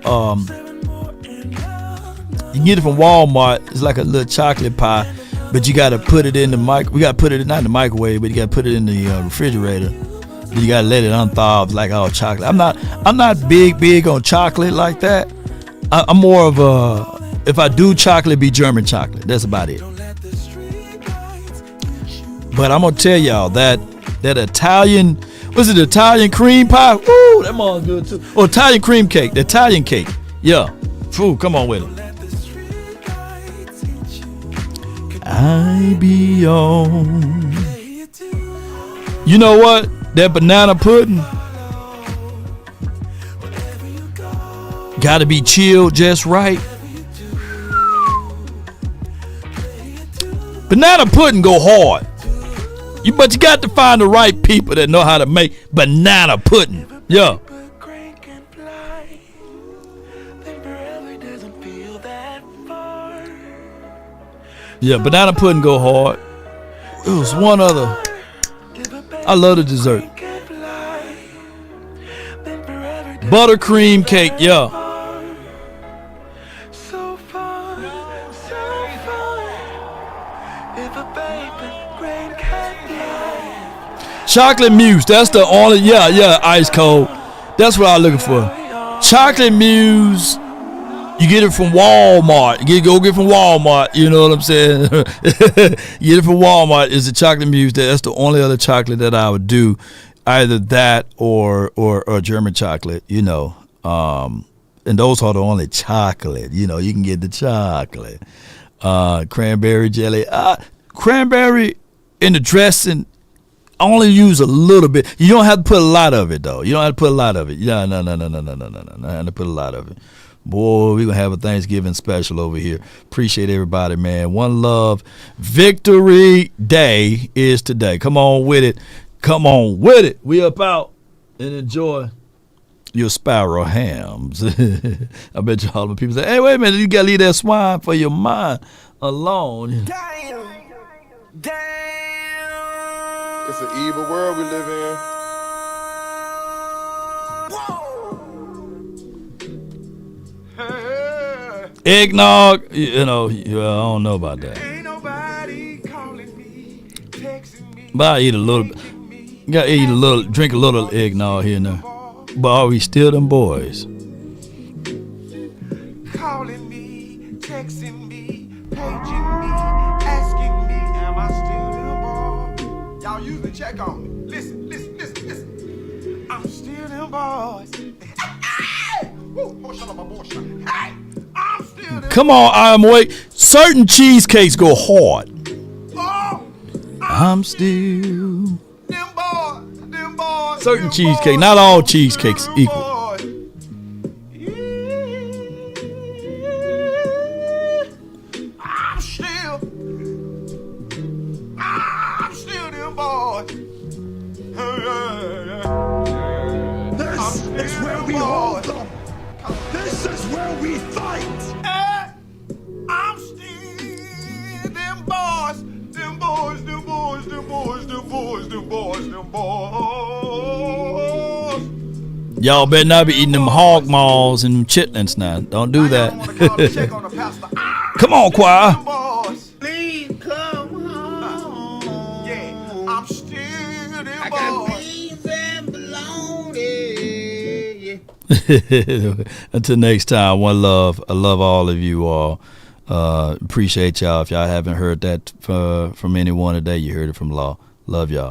you can get it from Walmart. It's like a little chocolate pie, but you got to put it in the We got to put it not in the microwave, but you got to put it in the refrigerator. You gotta let it unthaw like all chocolate. I'm not big on chocolate like that. I'm more of a, if I do chocolate, be German chocolate. That's about it. But I'm gonna tell y'all that Italian, Italian cream pie? Woo, that one's good too. Or Italian cream cake, the Italian cake. Yeah. Food, come on with it. I be on. You know what? That banana pudding gotta be chilled just right. Banana pudding go hard. But you got to find the right people that know how to make banana pudding. Yeah. Yeah, banana pudding go hard. It was one other. I love the dessert. Buttercream cake, yeah. Chocolate mousse, that's the only, yeah, ice cold. That's what I'm looking for. Chocolate mousse, you get it from Walmart. Go get it from Walmart, you know what I'm saying? You get it from Walmart. It's a chocolate mousse. That's the only other chocolate that I would do. Either that or German chocolate, you know. And those are the only chocolate, you know. You can get the chocolate. Cranberry jelly. Cranberry in the dressing, only use a little bit. You don't have to put a lot of it, though. You don't have to put a lot of it. Yeah, no. I have to put a lot of it. Boy, we're going to have a Thanksgiving special over here. Appreciate everybody, man. One love. Victory Day is today. Come on with it. Come on with it. We up out and enjoy your sparrow hams. I bet you all the people say, hey, wait a minute. You got to leave that swine for your mind alone. Damn. It's an evil world we live in. Eggnog, I don't know about that. But I eat a little. Gotta eat a little, drink a little eggnog here and there. But are we still them boys? Calling me, texting me, paging me, asking me, am I still them boys? Y'all usually check on me. Listen. I'm still them boys. Hey, I'm still them. Come on, I'm awake. Certain cheesecakes go hard. I'm still them boys. Certain cheesecake, not all cheesecakes equal. I'm still them boys. This is where we hold them. This is where we fight. I'm still them boys. Them boys. Y'all better not be eating them hog maws and them chitlins now. Don't do that. Come on, choir. Please come home. Yeah, I'm still them boys. And bologna. Until next time, one love. I love all of you all. Appreciate y'all. If y'all haven't heard that from anyone today, you heard it from Law. Love y'all.